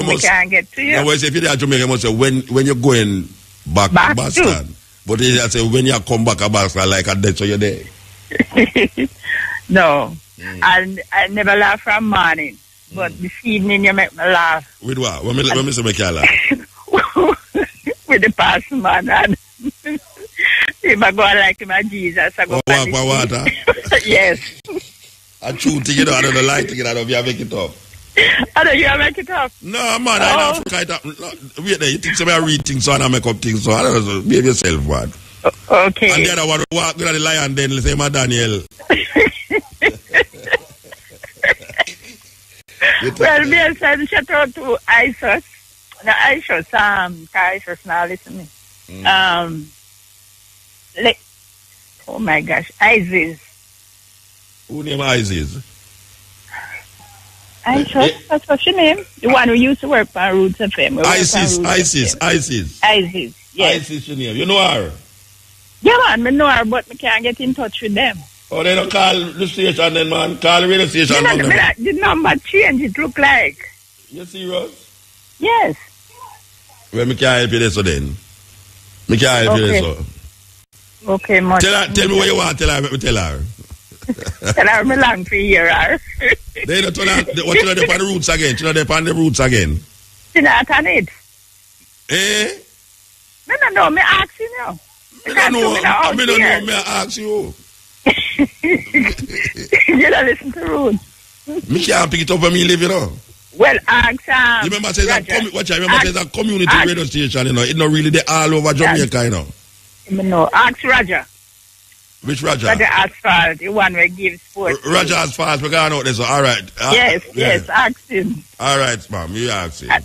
D: must, can't get to you.
C: No, well, if you're there Jamaica, you must say when you're going back to Boston. But you say when you come back to Boston, like a dead, so you're there.
D: No. I never laugh from morning. But this evening you make me laugh.
C: With what? When me say make you laugh?
D: With the past man. And if I go like him, Jesus, I go
C: water?
D: Yes.
C: I true thing, you know, I don't like to get out of here, make it up.
D: I don't you make it up?
C: No, man, I don't forget that. No, wait there, you think somebody read things so and I make up things so I don't know, behave yourself, man.
D: Okay.
C: And the other one walk with the lion then say, my Daniel.
D: Well, me and send shout out to ISIS. No, ISIS, ISIS now listen to me. Oh my gosh, ISIS.
C: Who name ISIS?
D: ISIS, that's what she name. The one who used to work for Roots FM.
C: ISIS,
D: yes.
C: ISIS, she name. You know her?
D: Yeah, man, I know her, but I can't get in touch with them.
C: Oh, they don't call the station then, man. Call the radio station.
D: The number change, it look like.
C: You serious?
D: Yes.
C: Well, me can't help you this so then. Me can't help you this so.
D: Okay, much.
C: Tell me what you want, tell her.
D: Tell her me long for year.
C: They don't turn out, what you know they on the roots again? You know they on the roots again?
D: You not on it.
C: Eh?
D: No, me asking you.
C: I don't know, me ask you.
D: You don't listen to Ruth.
C: Me can't pick it up when me live, you know.
D: Well, ask
C: you remember there's a community radio station, you know. It's not really all over Jamaica, you know.
D: No, ask Roger.
C: Which Roger?
D: Roger Asphalt, the one where gives sports.
C: Roger Asphalt, we're going out there, so all right.
D: Yes, ask him.
C: All right, ma'am, you ask him.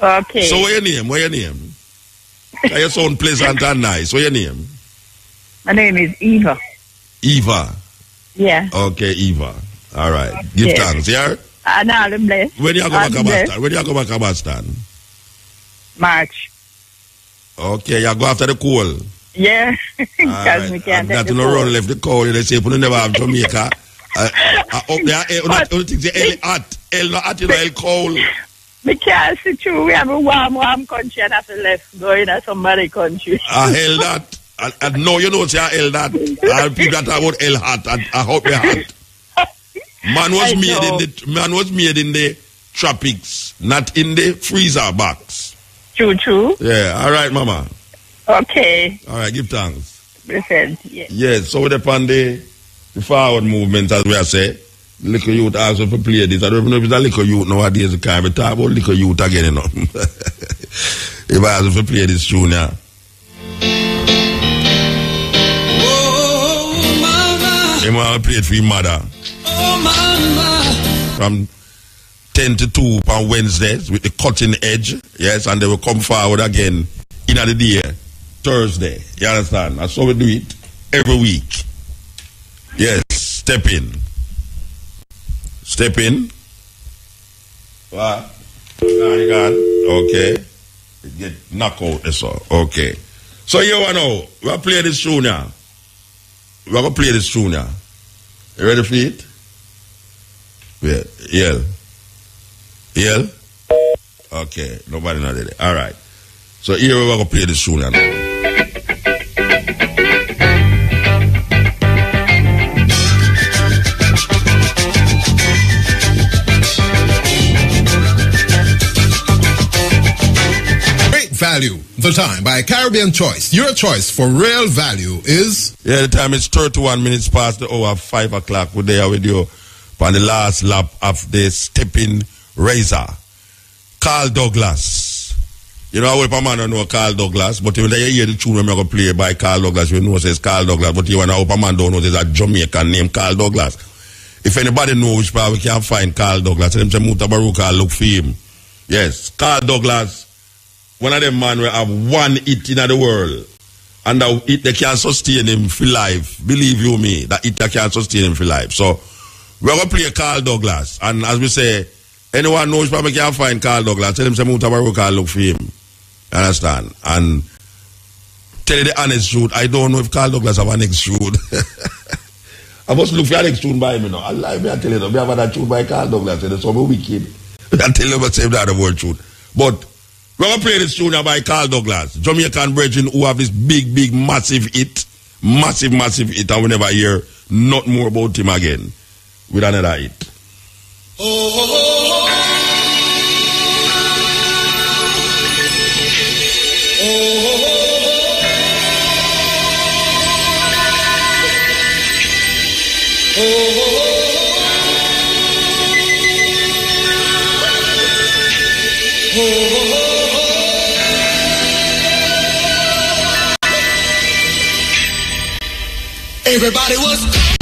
D: Okay.
C: So what's your name? You sound pleasant and nice. What's your name?
D: My name is Eva.
C: Eva?
D: Yeah.
C: Okay, Eva. All right. Give thanks, yeah?
D: And all the blessed.
C: When you go back to Boston? When you go back to Boston?
D: March.
C: Okay, you go after the cold.
D: Yeah. Because we can't take the cold.
C: Run left the cold. They say, you never have Jamaica. Up there, only things the hot. Not hot, you know, cold.
D: We can't see through. We have a warm country and have to left go in somebody country.
C: I held that. And no, you know, say I held that. All people that about hell hot. I hope you're hot. Man was made in the tropics, not in the freezer box.
D: True.
C: Yeah, all right, mama.
D: Okay.
C: All right, give thanks.
D: Blessed, yes.
C: Yes, so upon the forward movement, as we are saying, little youth also for play this. I don't even know if it's a little youth nowadays, the kind of talk about little youth again, you know. If I also for play this tune now.
I: Oh, mama.
C: You want to play it for your mother.
I: Oh, mama.
C: From 10 to 2 on Wednesdays with the cutting edge. Yes, and they will come forward again in the day, Thursday. You understand? That's how we do it every week. Yes, step in. Step in. What? You got okay. Get knocked out, that's all. Okay. So you want to know, we're going to play this tune now. We're going to play this tune now. You ready for it? Yeah. Yell? Okay. Nobody not there. All right. So here we're going to play this tune now.
B: value. The time by Caribbean Choice. Your choice for real value is...
C: Yeah, the time is 31 minutes past the hour, 5 o'clock. We're there with you on the last lap of the stepping razor. Carl Douglas. You know, I hope a man don't know Carl Douglas, but when you hear the tune I'm going to play by Carl Douglas, you know it says Carl Douglas, but you want to hope a man don't know there's a Jamaican named Carl Douglas. If anybody knows which part we can find Carl Douglas, tell them say Mutabaruka, look for him. Yes, Carl Douglas, one of them man will have one hit in the world. And that hit they can sustain him for life. Believe you me, that hit they can sustain him for life. So, we're going to play Carl Douglas. And as we say, anyone knows probably can find Carl Douglas, tell him say Mutabaruka, look for him. Understand? And tell you the honest truth, I don't know if Carl Douglas have an next truth. I must look for an next tune by him, I lie, I tell you, we have a tune by Carl Douglas, and it's so wicked. I tell you about same that the word truth. But we're going to play this tune by Carl Douglas, Jamaican brethren who have this big, massive hit. Massive hit, and we never hear not more about him again with another hit.
A: Everybody was